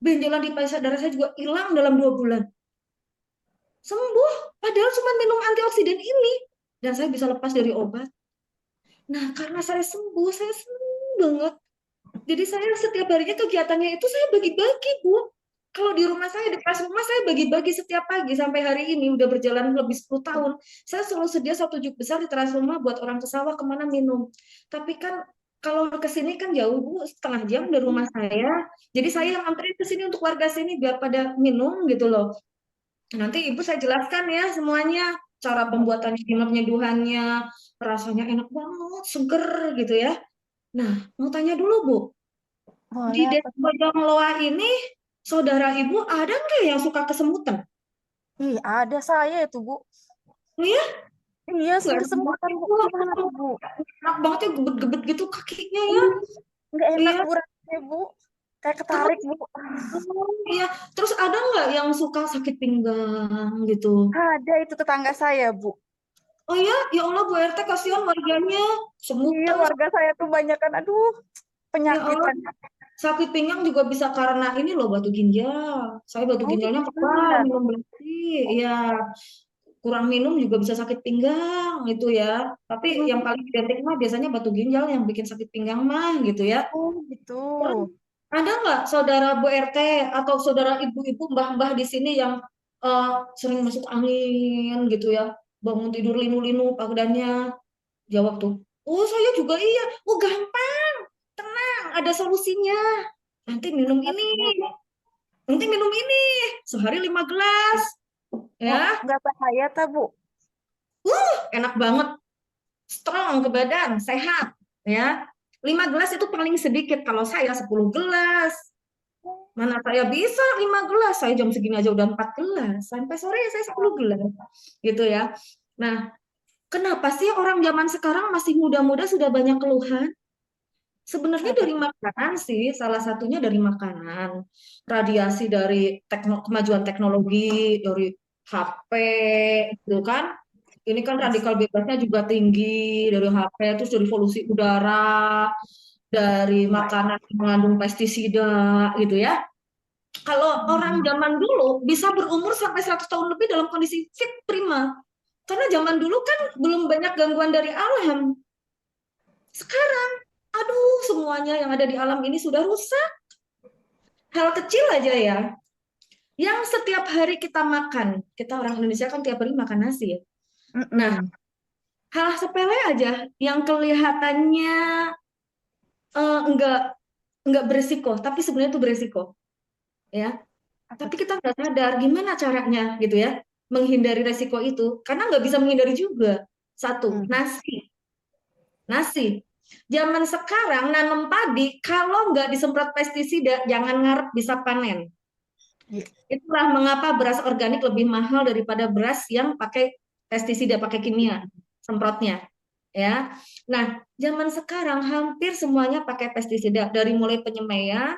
Benjolan di payudara darah saya juga hilang dalam 2 bulan. Sembuh, padahal cuma minum antioksidan ini. Dan saya bisa lepas dari obat. Nah, karena saya sembuh, saya senang banget. Jadi saya setiap harinya kegiatannya itu saya bagi-bagi, Bu. Kalau di rumah saya, di kelas rumah saya bagi-bagi setiap pagi sampai hari ini udah berjalan lebih 10 tahun. Saya selalu sedia 1 jug besar di teras rumah buat orang ke sawah kemana minum. Tapi kan kalau ke sini kan jauh, Bu, setengah jam dari rumah saya. Jadi saya yang anterin ke sini untuk warga sini biar pada minum gitu loh. Nanti Ibu saya jelaskan ya semuanya, cara pembuatannya, penyeduhannya, rasanya enak banget, seger gitu ya. Nah, mau tanya dulu, Bu, di Boleh apa, Desa Bojongloa ini, saudara Ibu ada nggak yang suka kesemutan? Ih, ada saya itu, Bu. Oh ya, Iya, nggak kesemutan, Bu. Gimana tuh, Bu? enak banget ya, gebet-gebet gitu kakinya ya. Nggak enak, Iya, Bu, rasanya, Bu. Kayak terus, ketarik, Bu. iya. Terus ada nggak yang suka sakit pinggang gitu? Ada itu tetangga saya, Bu. Oh ya, ya Allah Bu RT kasihan warganya, Iya, semutan. warga saya tuh banyak kan, aduh, Ya Allah, penyakitan. sakit pinggang juga bisa karena ini loh batu ginjal. Saya batu Oh, ginjalnya kebal iya. minum bersih. Ya, kurang minum juga bisa sakit pinggang itu ya. Tapi yang paling identik mah biasanya batu ginjal yang bikin sakit pinggang mah gitu ya. Oh, gitu. Terus ada nggak saudara Bu RT atau saudara ibu-ibu mbah-mbah di sini yang sering masuk angin gitu ya, bangun tidur linu-linu badannya? Jawab tuh, oh saya juga iya. Oh gampang, tenang, ada solusinya. Nanti minum ini, nanti minum ini, sehari 5 gelas, Oh, ya, nggak bahaya, ta, Bu? enak banget, strong ke badan, sehat, ya. 5 gelas itu paling sedikit, kalau saya 10 gelas. Mana saya bisa 5 gelas, saya jam segini aja udah 4 gelas, sampai sore saya 10 gelas, gitu ya. Nah, kenapa sih orang zaman sekarang masih muda-muda sudah banyak keluhan? Sebenarnya Apa dari tuh? makanan sih, salah satunya dari makanan. Radiasi dari kemajuan teknologi, dari HP, gitu kan. Ini kan Yes. radikal bebasnya juga tinggi dari HP, terus dari polusi udara, dari makanan yang mengandung pestisida, gitu ya. Kalau orang zaman dulu bisa berumur sampai 100 tahun lebih dalam kondisi fit prima. Karena zaman dulu kan belum banyak gangguan dari alam. Sekarang, aduh, semuanya yang ada di alam ini sudah rusak. Hal kecil aja ya, yang setiap hari kita makan. Kita orang Indonesia kan tiap hari makan nasi ya. Nah, Mm-mm. hal sepele aja yang kelihatannya enggak beresiko, tapi sebenarnya itu beresiko, ya. Apa Tapi tuh? kita nggak sadar gimana caranya gitu ya, menghindari resiko itu, karena nggak bisa menghindari juga. Satu, Mm. nasi. Nasi. Zaman sekarang nanam padi, kalau nggak disemprot pestisida, jangan ngarep bisa panen. Iya. Itulah mengapa beras organik lebih mahal daripada beras yang pakai pestisida, pakai kimia, semprotnya. Ya. Nah, zaman sekarang hampir semuanya pakai pestisida, dari mulai penyemaian,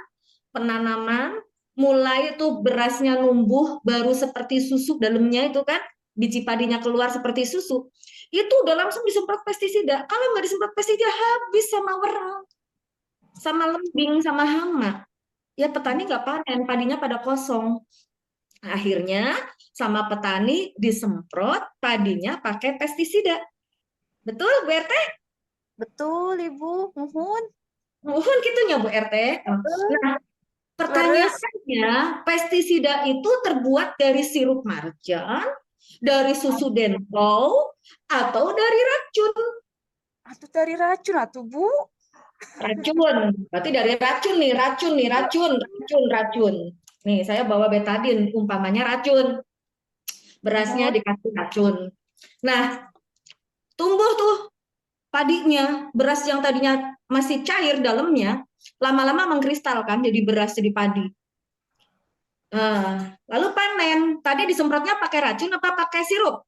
penanaman, mulai itu berasnya numbuh, baru seperti susu dalamnya itu kan, biji padinya keluar seperti susu, itu udah langsung disemprot pestisida. Kalau nggak disemprot pestisida, habis sama wereng, sama lembing, sama hama. Ya petani nggak panen, padinya pada kosong. Akhirnya sama petani disemprot padinya pakai pestisida. Betul, Bu RT? Betul, Ibu. Muhun. Mohon gitunya Bu RT. Nah, Terus, pertanyaannya, pestisida itu terbuat dari sirup marjan, dari susu dental, atau dari racun? atau dari racun, atau Bu? Racun. Berarti dari racun nih, racun nih, racun, racun, racun. Nih, saya bawa betadin, umpamanya racun. Berasnya dikasih racun. Nah, tumbuh tuh padinya, beras yang tadinya masih cair dalamnya, lama-lama mengkristal kan, jadi beras, jadi padi. Nah, lalu panen. Tadi disemprotnya pakai racun apa pakai sirup?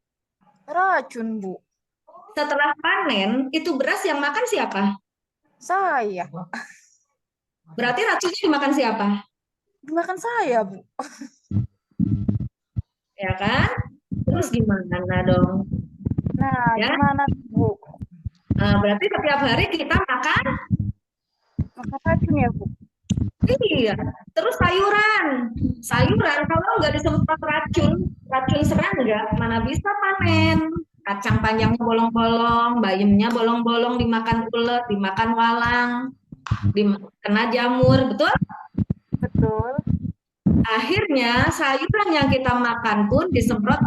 Racun, Bu. Setelah panen, itu beras yang makan siapa? Saya. Berarti racunnya dimakan siapa? Dimakan saya, Bu. Ya kan? Terus gimana dong? Nah, Ya, gimana, Bu? nah, berarti setiap hari kita makan. Makan racun ya, Bu? Iya, terus sayuran. Sayuran kalau nggak disemprot racun serangga, mana bisa panen. Kacang panjangnya bolong-bolong, bayamnya bolong-bolong, dimakan ulet, dimakan walang, kena jamur, betul? Betul. Akhirnya sayuran yang kita makan pun disemprot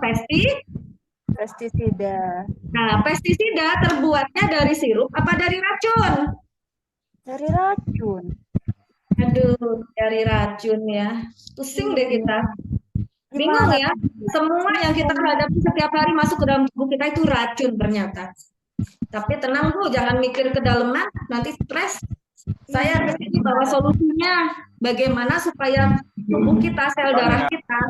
Pestisida. Nah, pestisida terbuatnya dari sirup apa dari racun? Dari racun. Aduh, dari racun ya. Pusing deh kita. Bingung Gimana? ya, semua yang kita hadapi setiap hari masuk ke dalam tubuh kita itu racun ternyata. Tapi tenang Bu, jangan mikir kedalaman, nanti stres. Saya di sini bawa solusinya, bagaimana supaya tubuh kita, sel darah kita,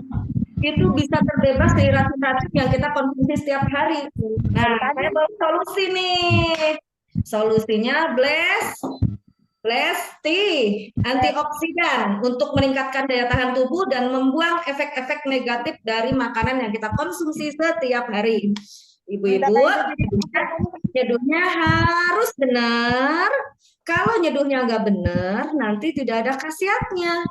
itu bisa terbebas dari racun-racun yang kita konsumsi setiap hari. Nah, saya bawa solusi nih. Solusinya Bless Tea, antioksidan untuk meningkatkan daya tahan tubuh dan membuang efek-efek negatif dari makanan yang kita konsumsi setiap hari. Ibu-ibu, nyeduhnya harus benar. Kalau nyeduhnya nggak benar, nanti tidak ada khasiatnya.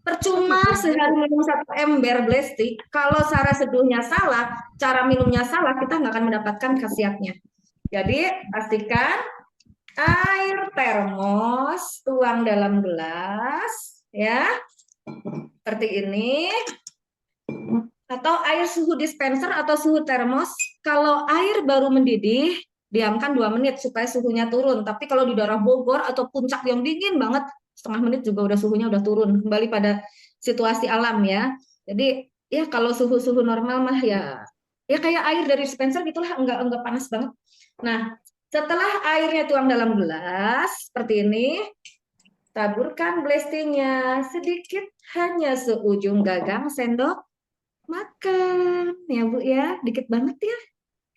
Percuma sehari minum 1 ember Bless Tea, kalau cara seduhnya salah, cara minumnya salah, kita nggak akan mendapatkan khasiatnya. Jadi, pastikan air termos tuang dalam gelas ya seperti ini, atau air suhu dispenser atau suhu termos. Kalau air baru mendidih diamkan 2 menit supaya suhunya turun, tapi kalau di daerah Bogor atau puncak yang dingin banget, setengah menit juga udah suhunya udah turun, kembali pada situasi alam ya. Jadi ya kalau suhu-suhu normal mah ya kayak air dari dispenser gitulah, enggak panas banget. Nah, setelah airnya tuang dalam gelas seperti ini, taburkan Bless Tea-nya sedikit, hanya seujung gagang sendok makan. Ya Bu ya, dikit banget ya.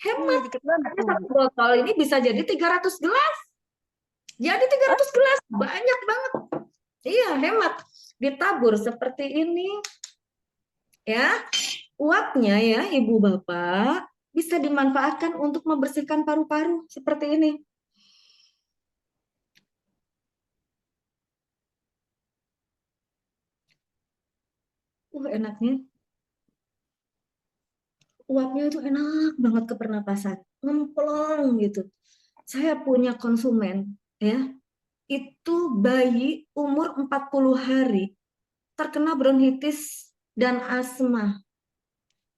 Hemat. Dikit banget, Karena Bu. 1 botol ini bisa jadi 300 gelas. Jadi 300 gelas, banyak banget. Iya, hemat. Ditabur seperti ini. Ya, uapnya ya Ibu Bapak bisa dimanfaatkan untuk membersihkan paru-paru seperti ini. Enaknya. Uapnya itu enak banget ke pernapasan, ngemplong gitu. Saya punya konsumen ya, itu bayi umur 40 hari terkena bronkitis dan asma.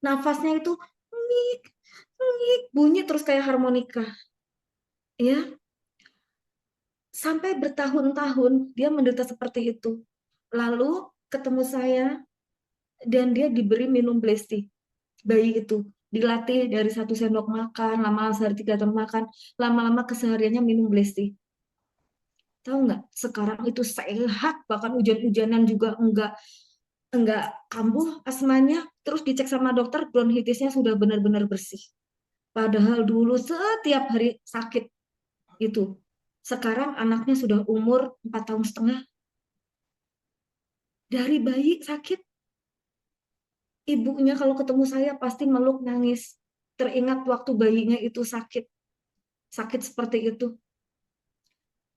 Nafasnya itu ngik, ngik, bunyi terus kayak harmonika. Ya. Sampai bertahun-tahun dia menderita seperti itu. Lalu ketemu saya dan dia diberi minum Bless Tea. Bayi itu dilatih dari 1 sendok makan, lama-lama sehari 3 ton makan, lama-lama kesehariannya minum Bless Tea. Tahu nggak? Sekarang itu sehat, bahkan hujan-hujanan juga enggak kambuh asmanya. Terus dicek sama dokter, bronkitisnya sudah benar-benar bersih. Padahal dulu setiap hari sakit itu. Sekarang anaknya sudah umur 4,5 tahun. Dari bayi sakit. Ibunya kalau ketemu saya pasti meluk nangis. Teringat waktu bayinya itu sakit. Sakit seperti itu.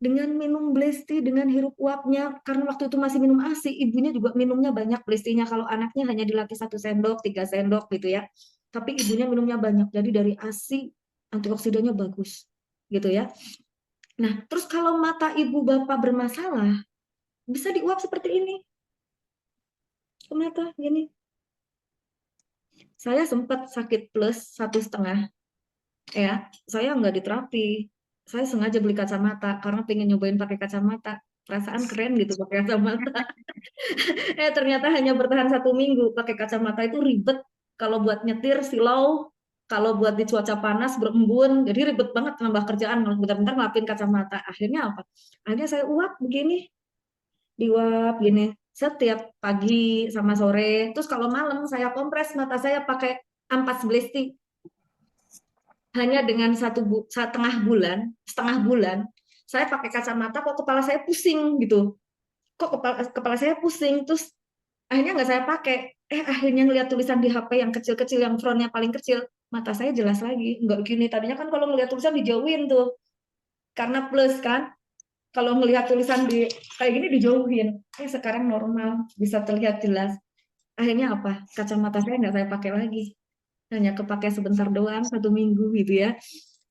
Dengan minum Bless Tea, dengan hirup uapnya, karena waktu itu masih minum ASI, ibunya juga minumnya banyak Bless Tea-nya. Kalau anaknya hanya dilatih 1 sendok, 3 sendok gitu ya. Tapi ibunya minumnya banyak. Jadi dari ASI, antioksidannya bagus. Gitu ya. Nah, terus kalau mata ibu bapak bermasalah, bisa diuap seperti ini. Ke mata, gini. Saya sempat sakit plus 1,5. Ya, saya nggak diterapi. Saya sengaja beli kacamata karena pengen nyobain pakai kacamata. Perasaan keren gitu pakai kacamata. Ternyata hanya bertahan 1 minggu pakai kacamata itu ribet. kalau buat nyetir silau, kalau buat di cuaca panas berembun, jadi ribet banget nambah kerjaan, bentar-bentar ngelapin kacamata. Akhirnya apa? Akhirnya saya uap begini, diuap gini setiap pagi sama sore. Terus kalau malam saya kompres mata saya pakai ampas blasti. Hanya dengan setengah bulan, saya pakai kacamata kok kepala saya pusing gitu. Kok kepala saya pusing, terus akhirnya nggak saya pakai. Akhirnya ngeliat tulisan di HP yang kecil-kecil, yang frontnya paling kecil, mata saya jelas lagi. Nggak gini, tadinya kan kalau ngeliat tulisan dijauhin tuh, karena plus kan. Kalau ngelihat tulisan di kayak gini dijauhin. Sekarang normal, bisa terlihat jelas. Akhirnya apa? Kacamata saya nggak saya pakai lagi. Hanya kepakai sebentar doang, 1 minggu gitu ya.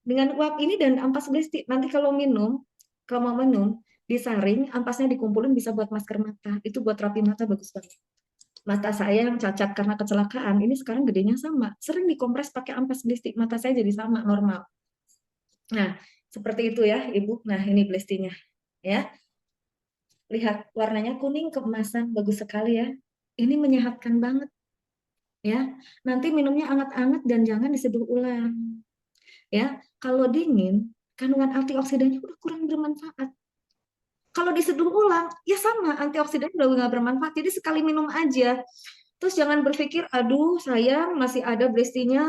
Dengan uap ini dan ampas blasti, nanti kalau mau minum, disaring, ampasnya dikumpulin bisa buat masker mata. Itu buat terapi mata bagus banget. Mata saya yang cacat karena kecelakaan, ini sekarang gedenya sama. Sering dikompres pakai ampas blasti, mata saya jadi sama, normal. Nah, seperti itu ya, Ibu. Nah, ini blastinya. Ya, lihat warnanya kuning keemasan, bagus sekali ya. Ini menyehatkan banget. Ya, nanti minumnya anget-anget dan jangan diseduh ulang. Ya, kalau dingin, kandungan antioksidannya udah kurang bermanfaat. Kalau diseduh ulang, ya sama, antioksidan udah nggak bermanfaat. Jadi sekali minum aja. Terus jangan berpikir, aduh sayang masih ada blastinya,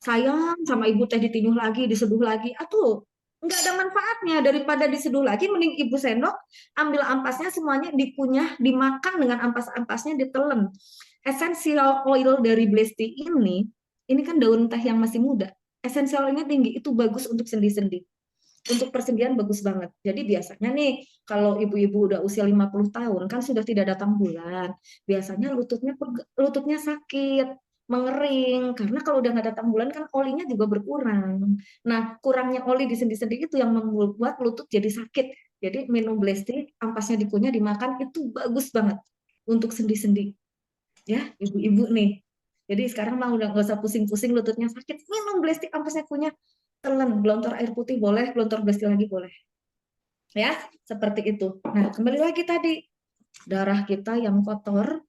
sayang sama ibu teh ditinyuh lagi, diseduh lagi. Atuh, nggak ada manfaatnya. Daripada diseduh lagi, mending ibu sendok, ambil ampasnya semuanya dikunyah, dimakan dengan ampas-ampasnya, ditelen. Essential oil dari blasti ini kan daun teh yang masih muda. Essential oilnya tinggi, itu bagus untuk sendi-sendi. Untuk persendian bagus banget. Jadi biasanya nih, kalau ibu-ibu udah usia 50 tahun, kan sudah tidak datang bulan. Biasanya lututnya sakit, mengering. Karena kalau udah nggak datang bulan, kan olinya juga berkurang. Nah, kurangnya oli di sendi-sendi itu yang membuat lutut jadi sakit. Jadi minum blasti, ampasnya dikunyah, dimakan, itu bagus banget untuk sendi-sendi. Ya, ibu-ibu nih. Jadi sekarang mah udah nggak usah pusing-pusing lututnya sakit. Minum blasti, ampasnya kunyah, telan, gelontor air putih boleh, gelontor blasti lagi boleh. Ya, seperti itu. Nah, kembali lagi tadi, darah kita yang kotor,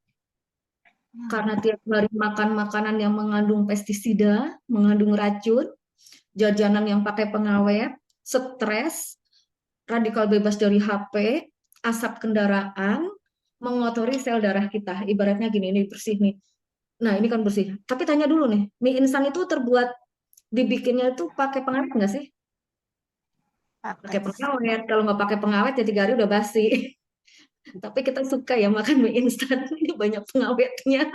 karena tiap hari makan makanan yang mengandung pestisida, mengandung racun, jajanan yang pakai pengawet, stres, radikal bebas dari HP, asap kendaraan, mengotori sel darah kita. Ibaratnya gini, ini bersih nih. Nah, ini kan bersih. Tapi tanya dulu nih, mie instan itu dibikinnya itu pakai pengawet nggak sih? Pakai pengawet. Kalau nggak pakai pengawet ya 3 hari udah basi. Tapi kita suka ya makan mie instan, ini banyak pengawetnya.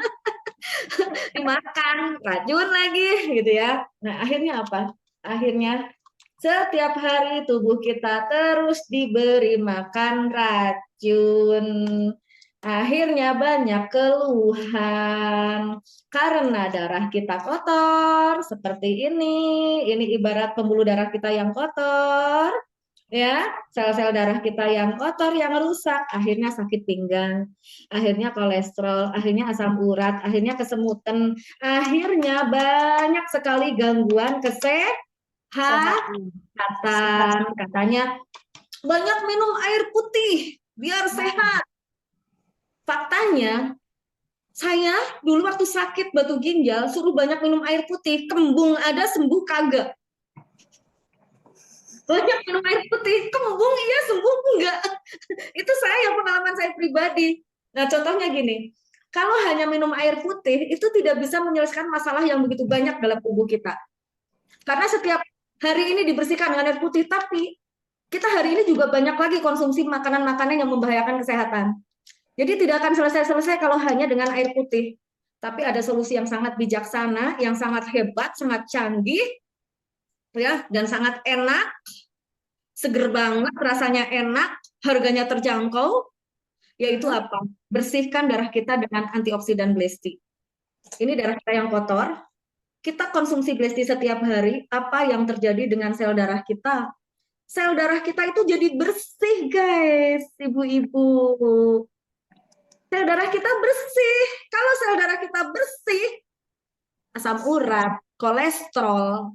Dimakan, racun lagi gitu ya. Nah, akhirnya apa? Akhirnya setiap hari tubuh kita terus diberi makan racun. Akhirnya banyak keluhan karena darah kita kotor seperti ini. Ini ibarat pembuluh darah kita yang kotor, ya, sel-sel darah kita yang kotor, yang rusak, akhirnya sakit pinggang, akhirnya kolesterol, akhirnya asam urat, akhirnya kesemutan, akhirnya banyak sekali gangguan kesehatan. Katanya banyak minum air putih biar sehat. Faktanya, saya dulu waktu sakit batu ginjal suruh banyak minum air putih, kembung ada sembuh kagak. Banyak minum air putih, kembung iya, sembuh enggak. Itu pengalaman saya pribadi. Nah, contohnya gini, kalau hanya minum air putih itu tidak bisa menyelesaikan masalah yang begitu banyak dalam tubuh kita. Karena setiap hari ini dibersihkan dengan air putih, tapi kita hari ini juga banyak lagi konsumsi makanan-makanan yang membahayakan kesehatan. Jadi tidak akan selesai-selesai kalau hanya dengan air putih. Tapi ada solusi yang sangat bijaksana, yang sangat hebat, sangat canggih, ya, dan sangat enak, seger banget, rasanya enak, harganya terjangkau, yaitu apa? Bersihkan darah kita dengan antioksidan blasti. Ini darah kita yang kotor, kita konsumsi blasti setiap hari, apa yang terjadi dengan sel darah kita? Sel darah kita itu jadi bersih, guys, ibu-ibu. Sel darah kita bersih. Kalau sel darah kita bersih, asam urat, kolesterol,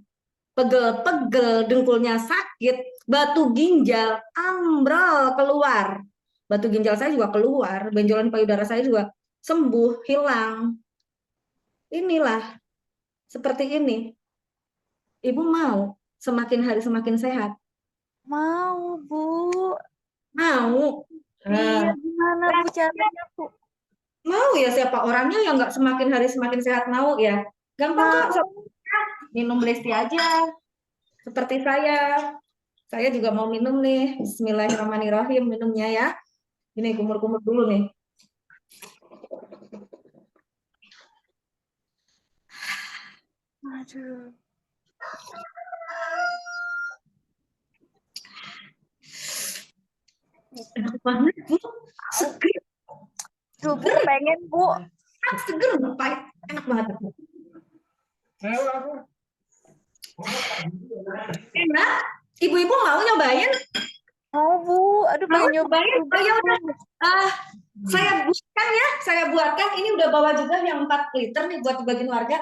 pegel-pegel, dengkulnya sakit, batu ginjal, ambrol keluar. Batu ginjal saya juga keluar, benjolan payudara saya juga sembuh, hilang. inilah seperti ini. Ibu mau semakin hari semakin sehat? Mau, Bu. Mau? Iya, Nah, gimana Bu caranya, Bu? mau ya, siapa orangnya yang nggak semakin hari semakin sehat mau ya? Gampang kok, Mau. minum Lesti aja. Seperti saya juga mau minum nih. Bismillahirrahmanirrahim minumnya ya. Ini kumur-kumur dulu nih. Aduh. Enak banget, Bu. Seger, Duh, Bu, pengen, Bu. seger, pahit. Enak banget. Enak. Ibu-ibu mau nyobain? Mau, Bu. Aduh, Mau pengen nyobain. nyobain? Oh ya udah. Saya buatkan. Ini udah bawa juga yang 4 liter nih buat dibagiin warga.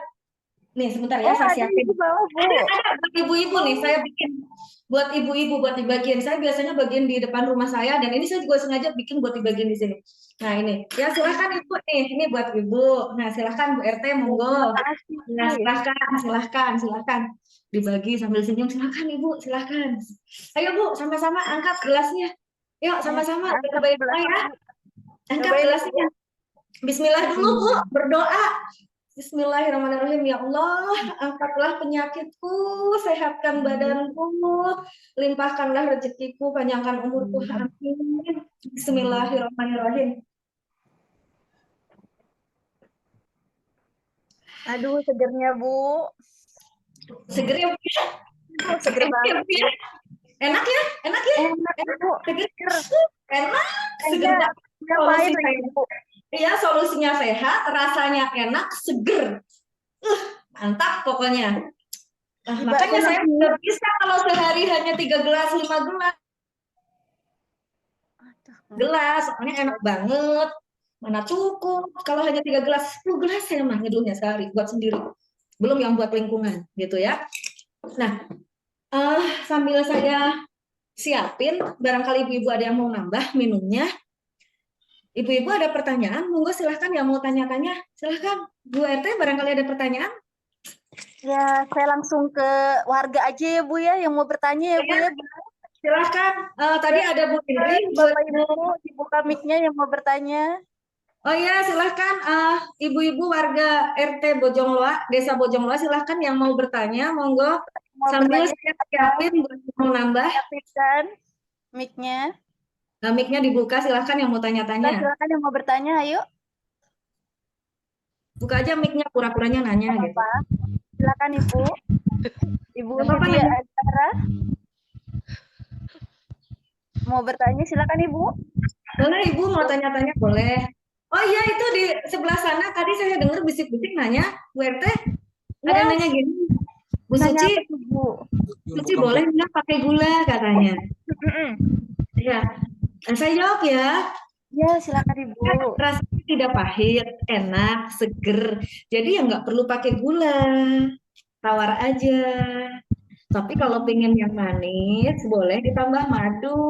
Nih sebentar ya, Oh, saya ada siapin. Ibu bawa, Bu. Ada buat ibu-ibu nih, saya bikin buat ibu-ibu buat dibagiin. Saya biasanya bagiin di depan rumah saya, dan ini saya juga sengaja bikin buat dibagiin di sini. Nah ini, ya silahkan Ibu nih, ini buat Ibu. Nah silahkan Bu RT, monggo. Makasih, Nah Bu. silahkan dibagi sambil senyum. Silahkan Ibu, silahkan. Ayo Bu, sama-sama angkat gelasnya. Yuk sama-sama Angkat cobain gelas, ya. Bu. Angkat Cobain, gelasnya. Bismillah dulu Bu, berdoa. Bismillahirrahmanirrahim. Ya Allah, angkatlah penyakitku, sehatkan badanku, limpahkanlah rezekiku, panjangkan umurku. Amin. Bismillahirrahmanirrahim. Aduh, segernya, Bu. Seger ya, Bu? Aduh, seger banget. Bu, ya? Enak ya? Enak ya? Enak, Bu. Seger. Enak, seger Kayaknya banget. pahit lagi, Bu. Iya, solusinya sehat, rasanya enak, seger. Mantap pokoknya. Nah, makanya saya nggak bisa kalau sehari hanya 3 gelas, 5 gelas, soalnya enak banget. Mana cukup kalau hanya 3 gelas, 10 gelas saya mah ngeduhnya sehari buat sendiri. Belum yang buat lingkungan gitu ya. Nah, sambil saya siapin, barangkali ibu-ibu ada yang mau nambah minumnya. Ibu-ibu ada pertanyaan, monggo silahkan yang mau tanya-tanya, silahkan. Bu RT barangkali ada pertanyaan. Ya, saya langsung ke warga aja ya, Bu ya, yang mau bertanya ya, Bu ya. Silahkan. Tadi ada Bu Indri. Bapak Ibu, dibuka mic-nya yang mau bertanya. Oh ya, silahkan ibu-ibu warga RT Bojongloa, Desa Bojongloa, silahkan yang mau bertanya, monggo. Mau Sambil bertanya, saya siapin buat mau nambah. aktifkan mic-nya. Mic-nya dibuka, silahkan yang mau tanya-tanya. Silakan yang mau bertanya, ayo. Buka aja mic-nya, pura-puranya nanya gitu. Silakan Ibu. Ibu Apa Lydia nanya? Azhara. Mau bertanya, silakan Ibu. Boleh Ibu mau tanya-tanya, boleh. Oh iya, itu di sebelah sana tadi saya dengar bisik-bisik nanya, Bu RT, ada yang nanya gini, Bu Nanya Suci, apa tuh, Bu? Suci boleh nggak pakai gula katanya. Ya, saya jawab ya. Ya, silakan Ibu. Rasanya tidak pahit, enak, seger. Jadi ya nggak perlu pakai gula, tawar aja. Tapi kalau pengen yang manis, boleh ditambah madu.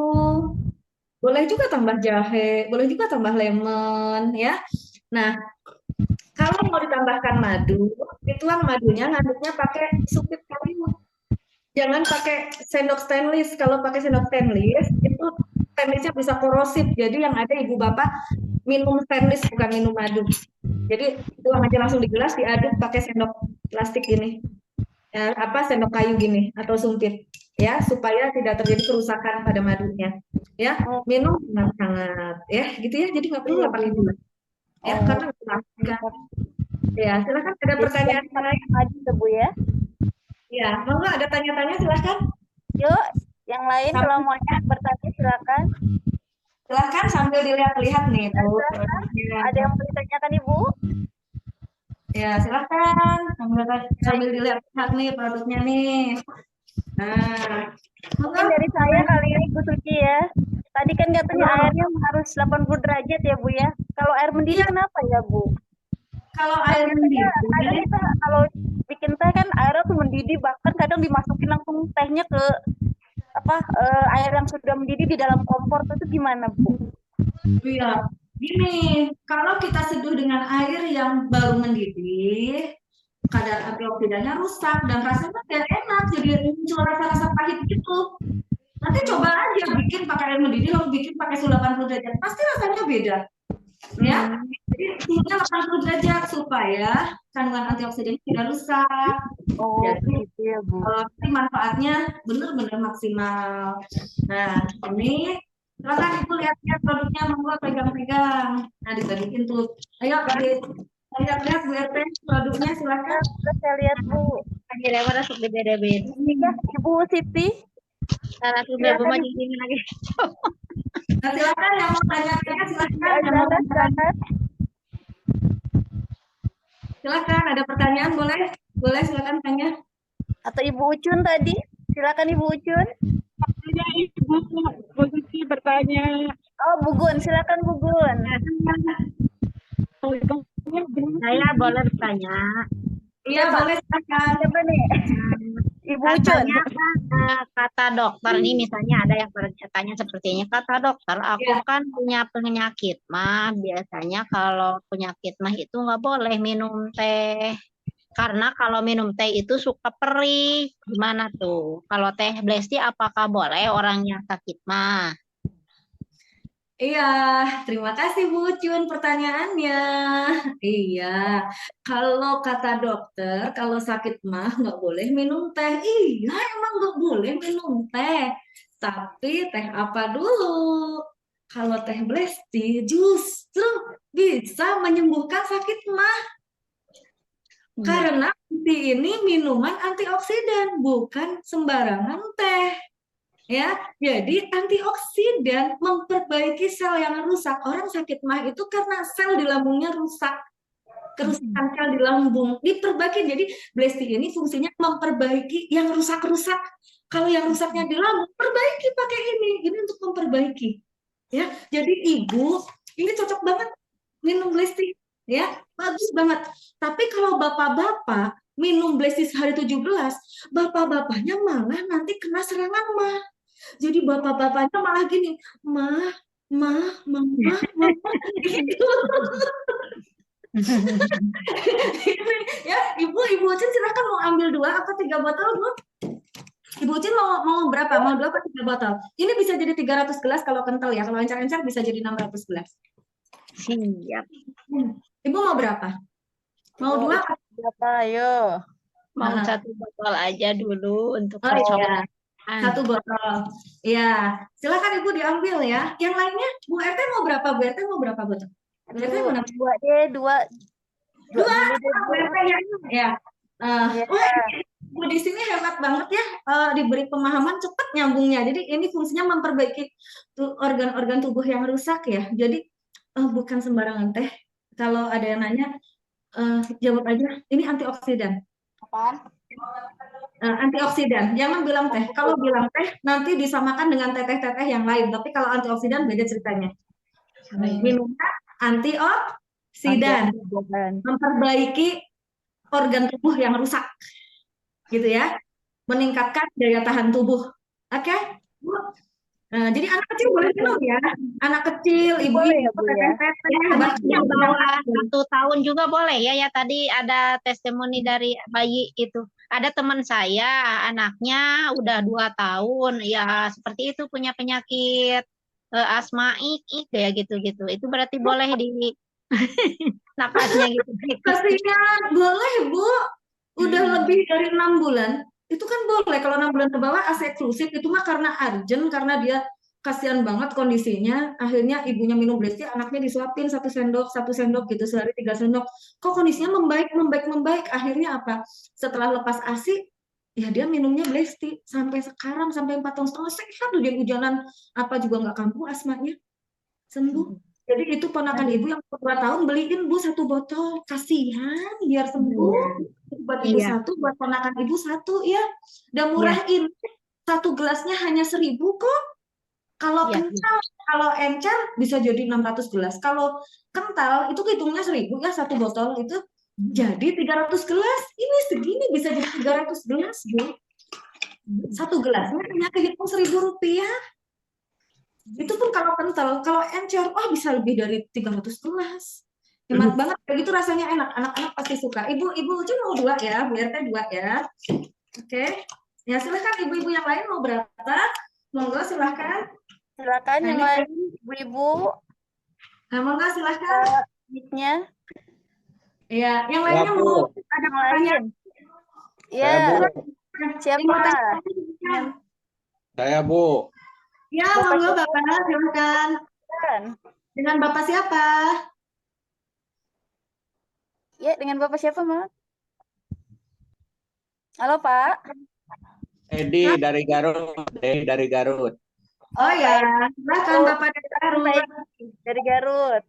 Boleh juga tambah jahe, boleh juga tambah lemon ya. Nah, kalau mau ditambahkan madu, dituang madunya ngaduknya pakai supit kayu. Jangan pakai sendok stainless. Kalau pakai sendok stainless, itu stainlessnya bisa korosif. Jadi yang ada ibu bapak minum stainless bukan minum madu. Jadi tuang aja langsung di gelas, diaduk pakai sendok plastik gini. Sendok kayu gini atau sumpit ya, supaya tidak terjadi kerusakan pada madunya ya. Minum hangat ya gitu ya, jadi nggak perlu 8 gula ya, karena ya. Silakan, ada pertanyaan lain aja Bu ya. Ya, monggo ada tanya-tanya silahkan. Yuk, yang lain kalau mau bertanya silakan. Silahkan sambil dilihat-lihat nih Bu. Ada yang mau ditanyakan Ibu? Ya, silahkan sambil dilihat-lihat nih produknya nih. Nah, mungkin dari saya kali ini Bu Suci ya. Tadi kan katanya airnya harus 80 derajat ya Bu ya. Kalau air mendidih kenapa ya Bu? Kalau air mendidih, kadang kita kalau bikin teh kan airnya tuh mendidih, bahkan kadang dimasukin langsung tehnya ke air yang sudah mendidih di dalam kompor, itu gimana Bu? Iya, Gini, kalau kita seduh dengan air yang baru mendidih, kadar antioksidannya rusak dan rasanya tidak enak, jadi muncul rasa-rasa pahit gitu. Nanti coba aja bikin pakai air mendidih lalu bikin pakai suhu 80 derajat, pasti rasanya beda. Ya, jadi suhunya 80 derajat supaya kandungan antioksidannya tidak rusak. Oh, Jadi gitu ya, Bu. nanti manfaatnya benar-benar maksimal. Nah, ini silakan Ibu lihat-lihat produknya, monggo pegang-pegang. Nah, dibagiin tuh. Ayo, lihat-lihat Bu RT produknya, silakan. Udah saya lihat, Bu. Lagi lewat masuk di beda-beda. Ya, Ibu Siti. Cara tuh biar maju gini lagi. Nah, silakan yang mau tanya-tanya, silakan. Yang mau Silakan, tanya, silakan. silakan. Ada pertanyaan boleh? Boleh silakan tanya. Atau Ibu Ucun tadi. Silakan Ibu Ucun. Bu Suci bertanya. Oh, Bu Gun. Silakan Bu Gun. Saya boleh bertanya. Iya, boleh silakan. Siapa nih? Ibu Ucun. Katanya kan kata dokter nih, misalnya ada yang bertanya seperti ini, kata dokter, aku Iya. kan punya penyakit mah, biasanya kalau penyakit mah itu nggak boleh minum teh, karena kalau minum teh itu suka perih. Gimana tuh? Kalau teh black tea apakah boleh orang yang sakit mah? Iya, terima kasih Bu Cun pertanyaannya. Iya, kalau kata dokter, kalau sakit mah nggak boleh minum teh. Iya, emang nggak boleh minum teh. Tapi teh apa dulu? Kalau teh black tea justru bisa menyembuhkan sakit mah. Karena tea ini minuman antioksidan, bukan sembarangan teh. Ya, jadi antioksidan memperbaiki sel yang rusak. Orang sakit mah itu karena sel di lambungnya rusak, kerusakan sel di lambung diperbaiki. Jadi black tea ini fungsinya memperbaiki yang rusak-rusak. Kalau yang rusaknya di lambung, perbaiki pakai ini. Ini untuk memperbaiki. Ya, jadi ibu ini cocok banget minum black tea. Ya, bagus banget. Tapi kalau bapak-bapak minum black tea sehari 17, bapak-bapaknya malah nanti kena serangan mah. Jadi bapak-bapaknya malah gini, mah, mama, gitu. Ya, ibu Ucin silakan mau ambil 2 atau 3 botol, Bu. Ibu Ucin mau berapa? Mau 2 atau 3 botol? Ini bisa jadi 300 gelas kalau kental ya. Kalau encer-encer bisa jadi 600 gelas. Siap. Ibu mau berapa? Mau 2? Berapa? Ayo. Mau Nah. 1 botol aja dulu untuk Oh iya, 1 botol. Iya, silakan Ibu diambil ya. Yang lainnya, Bu RT mau berapa? Bu RT mau berapa botol? Bu RT mau berapa? 2 deh, 2. 2 dulu deh, Bu. Bu RT ya. Ya. Wah, Ibu di sini hebat banget ya. Diberi pemahaman cepat nyambungnya. Jadi ini fungsinya memperbaiki organ-organ tubuh yang rusak ya. Jadi bukan sembarangan teh. Kalau ada yang nanya, jawab aja. Ini antioksidan. Apaan? Antioksidan, jangan bilang teh. Kalau bilang teh nanti disamakan dengan teteh-teteh yang lain. Tapi kalau antioksidan beda ceritanya. Minumnya antioksidan, memperbaiki organ tubuh yang rusak, gitu ya, meningkatkan daya tahan tubuh. Oke? Jadi anak kecil boleh minum ya, anak kecil, ibu-ibu, teteh-teteh, yang bawah 1 tahun juga boleh ya. Ya tadi ada testimoni dari bayi itu. Ada teman saya, anaknya udah 2 tahun, ya seperti itu punya penyakit asma kayak gitu-gitu. Itu berarti boleh di napasnya gitu. Kasihan, boleh Bu. Udah lebih dari 6 bulan, itu kan boleh. Kalau 6 bulan ke bawah ASI eksklusif itu mah karena urgent, karena dia kasihan banget kondisinya. Akhirnya ibunya minum black tea, anaknya disuapin 1 sendok gitu sehari 3 sendok. Kok kondisinya membaik. Akhirnya apa? Setelah lepas ASI, ya dia minumnya black tea sampai sekarang, sampai 4 tahun setengah sehat, hujan-hujanan apa juga nggak kambuh asmanya, sembuh. Jadi itu ponakan ibu yang 2 tahun beliin Bu 1 botol, kasihan biar sembuh. Buat ibu 1, buat ponakan ibu 1 ya. Dan murah ini 1 gelasnya hanya 1.000 kok. Kalau kental, kalau encer bisa jadi 600 gelas. Kalau kental itu hitungnya 1.000 ya 1 botol itu jadi 300 gelas. Ini segini bisa jadi 300 gelas Bu. 1 gelasnya hanya kehitung Rp1.000. Itu pun kalau kental, kalau encer, wah bisa lebih dari 300 gelas. Hemat banget, kayak gitu rasanya enak. Anak-anak pasti suka. Ibu Uci mau 2 ya, Bu RT 2 ya. Oke. Ya silahkan ibu-ibu yang lain mau berapa? Monggo silahkan. Silakan Nah, yang ini lain, ibu-ibu, Nah, monggo silahkan. mic-nya. Ya, yang Ya, lainnya mau Bu. ada Yang pertanyaan. lain. Saya, Ya, Bu. Yang siapa? mau tanya silahkan. Saya, Bu. Ya, Bapak monggo siapa? Bapak, silahkan. Dengan Bapak siapa? Ya, dengan Bapak siapa, Mak? Halo, Pak. Edi dari Garut. Edi dari Garut. Oh ya, silahkan Bapak dari Garut. Dari Garut.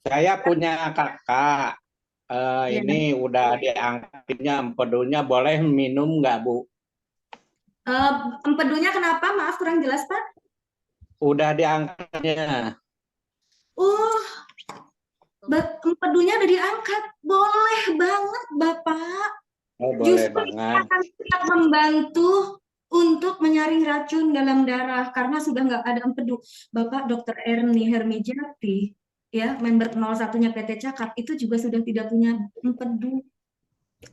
Saya punya kakak. Iya. Ini udah diangkatnya empedunya, boleh minum nggak, Bu? Empedunya kenapa? Maaf kurang jelas Pak. Udah diangkatnya. Empedunya udah diangkat. Boleh banget Bapak. Oh, boleh Justru banget. kita akan siap membantu untuk menyaring racun dalam darah karena sudah nggak ada empedu. Bapak Dr. Erni Hermijati, ya member 01-nya PT Cakap itu juga sudah tidak punya empedu.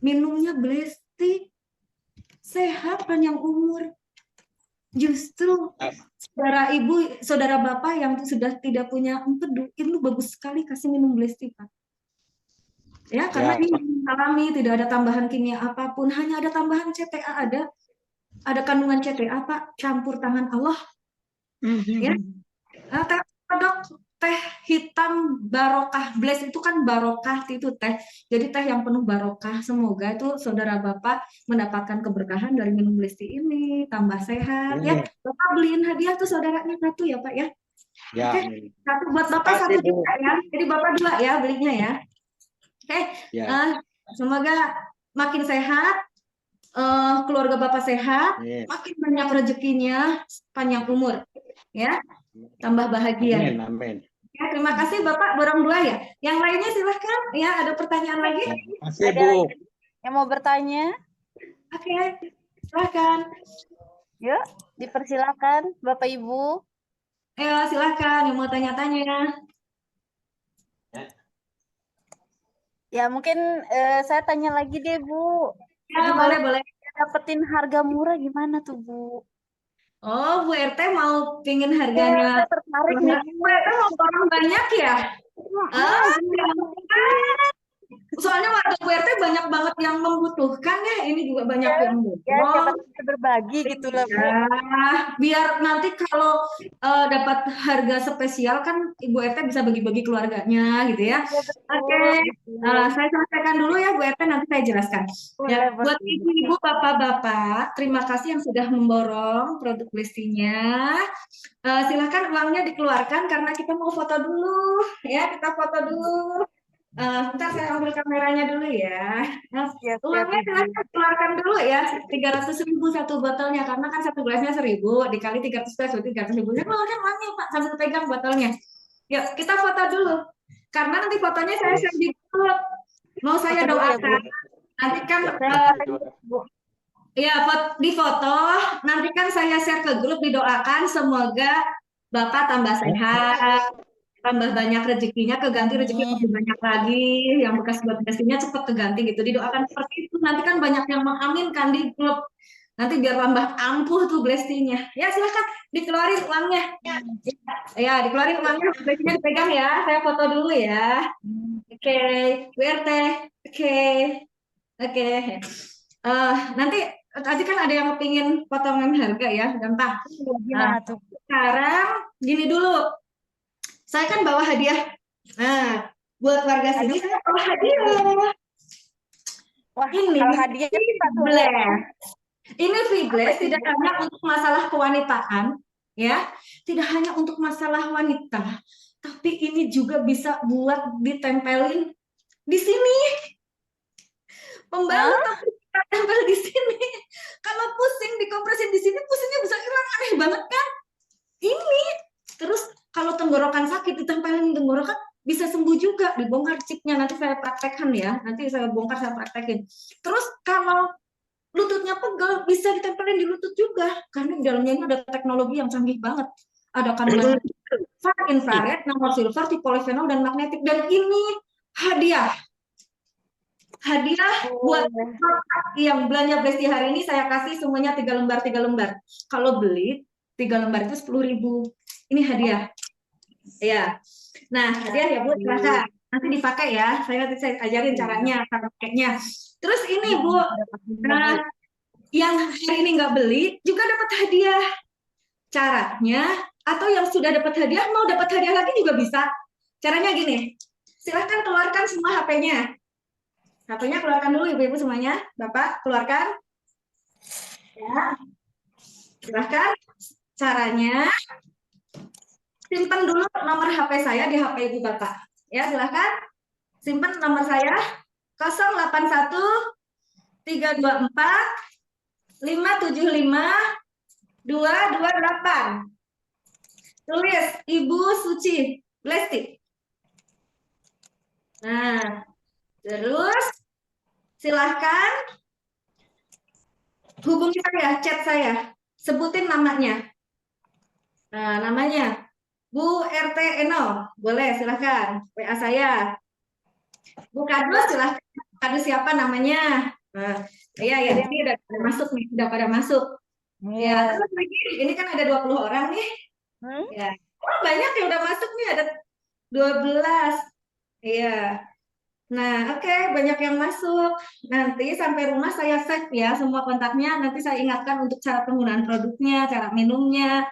Minumnya Blesti, sehat panjang umur. Justru saudara ibu, saudara bapak yang sudah tidak punya empedu, itu bagus sekali kasih minum Blesti, Pak. Ya, karena ini alami, tidak ada tambahan kimia apapun, hanya ada tambahan CTA, ada kandungan CTA, Pak, campur tangan Allah. Ya. Teh hitam barokah, Bless itu kan barokah itu teh. Jadi teh yang penuh barokah. Semoga itu saudara Bapak mendapatkan keberkahan dari minum Blesti ini, tambah sehat ya. Bapak beliin hadiah tuh saudaranya satu ya, Pak ya. Ya. Oke. Satu buat Bapak, satu juga ya. Jadi Bapak 2 ya belinya ya. Oke. Ya. Semoga makin sehat. Keluarga Bapak sehat, makin banyak rezekinya, panjang umur, ya, tambah bahagia. Amin, amin. Ya, terima kasih Bapak, borong 2 ya. Yang lainnya silahkan, ya ada pertanyaan lagi? Terima kasih Bu. Yang mau bertanya? Oke, silahkan. Yuk, dipersilakan Bapak Ibu. Ayo silahkan yang mau tanya-tanya. Ya mungkin saya tanya lagi deh Bu. Ya, boleh. Dapetin harga murah gimana tuh Bu? Oh, Bu RT mau pingin harganya. Ya, tertarik nih. Bu RT mau borong banyak ya? Soalnya warga Bu RT banyak banget yang membutuhkan ya. Ini juga banyak yang butuh. Ya, siapa bisa berbagi gitu lah Bu. Ya, biar nanti kalau dapat harga spesial kan Ibu RT bisa bagi-bagi keluarganya gitu ya. Oke, saya selesaikan dulu ya Bu RT, nanti saya jelaskan. Ya, buat ibu-ibu, bapak-bapak, terima kasih yang sudah memborong produk Blestinya. Silahkan uangnya dikeluarkan karena kita mau foto dulu. Ya, kita foto dulu. Ntar saya ambil kameranya dulu ya. Uangnya silahkan keluarkan dulu ya. 300.000 satu botolnya karena kan satu gelasnya 1.000 dikali 300 peso 300.000. Saya keluarkan uangnya Pak sambil pegang botolnya. Yuk kita foto dulu. Karena nanti fotonya saya share di grup. Mau saya doakan. Nanti kan ya di foto. Nanti kan saya share ke grup, didoakan semoga Bapak tambah sehat, tambah banyak rezekinya, keganti rezeki lebih banyak lagi, yang bekas buat Blestinya cepat keganti gitu. Didoakan seperti itu. Nanti kan banyak yang mengaminkan di grup. Nanti biar tambah ampuh tuh Blestinya. Ya silahkan dikeluarin uangnya. Ya dikeluarin uangnya, Blestinya dipegang ya. Saya foto dulu ya. Oke, Bu RT. Oke. Nanti tadi kan ada yang kepingin potongan harga ya, gampang. Gimana tuh? Sekarang gini dulu. Saya kan bawa hadiah. Nah, buat warga sini saya bawa hadiah. Wah, Ini kalau hadiah Ini Fiblash tidak hanya untuk masalah kewanitaan, ya, tidak hanya untuk masalah wanita, tapi ini juga bisa buat ditempelin di sini. Pembalut tapi tempel di sini. Kalau pusing dikompresin di sini, pusingnya bisa hilang, aneh banget kan? Ini terus kalau tenggorokan sakit ditempelin tenggorokan bisa sembuh juga, dibongkar chipnya, nanti saya praktekkan ya, nanti saya bongkar, saya praktekin. Terus kalau lututnya pegel bisa ditempelin di lutut juga karena di dalamnya ini ada teknologi yang canggih banget. ada kandungan far infrared, nano silver, polifenol dan magnetik. Dan ini hadiah buat yang belanja Besti hari ini, saya kasih semuanya 3 lembar. Kalau beli 3 lembar itu 10.000. Ini hadiah. Ya. Nah, hadiah ya Bu, silahkan. Nanti dipakai ya. Saya ajarin caranya, cara pakainya. Terus ini Bu, nah, yang hari ini nggak beli juga dapat hadiah. Caranya, atau yang sudah dapat hadiah mau dapat hadiah lagi juga bisa. Caranya gini, silahkan keluarkan semua HP-nya. HP-nya keluarkan dulu Ibu-ibu semuanya. Bapak, keluarkan. Ya. Silahkan. Caranya, simpan dulu nomor HP saya di HP Ibu Bapak. Ya, silahkan. Simpan nomor saya 081 324 575 228. Tulis Ibu Suci Lesti. Nah, terus silahkan hubungi saya, chat saya, sebutin namanya. Nah, namanya Bu RT Eno, boleh silahkan WA saya. Bu Kadus silahkan, Kadus siapa namanya? Nah, ya ini udah pada masuk nih, udah pada masuk. Ya, terus lagi ini kan ada 20 orang nih. Ya, oh, banyak yang udah masuk nih, ada 12. Iya. Nah, oke, banyak yang masuk. Nanti sampai rumah saya save ya semua kontaknya. Nanti saya ingatkan untuk cara penggunaan produknya, cara minumnya.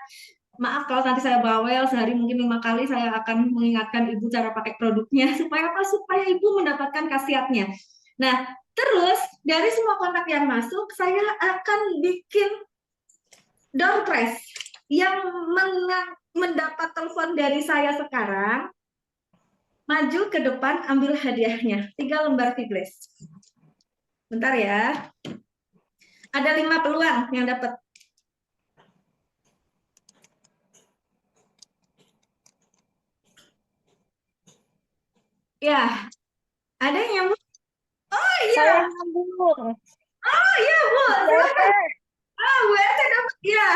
Maaf kalau nanti saya bawel, sehari mungkin 5 kali saya akan mengingatkan Ibu cara pakai produknya. Supaya apa? Supaya Ibu mendapatkan khasiatnya. Nah, terus dari semua kontak yang masuk, saya akan bikin door prize yang mendapat telepon dari saya sekarang. Maju ke depan, ambil hadiahnya. 3 lembar Fiblaze. Bentar ya. Ada 5 peluang yang dapat. Ya, ada yang nyambung. Oh iya. Saya nyambung. Oh iya Bu, silakan. Bu RT dapat ya.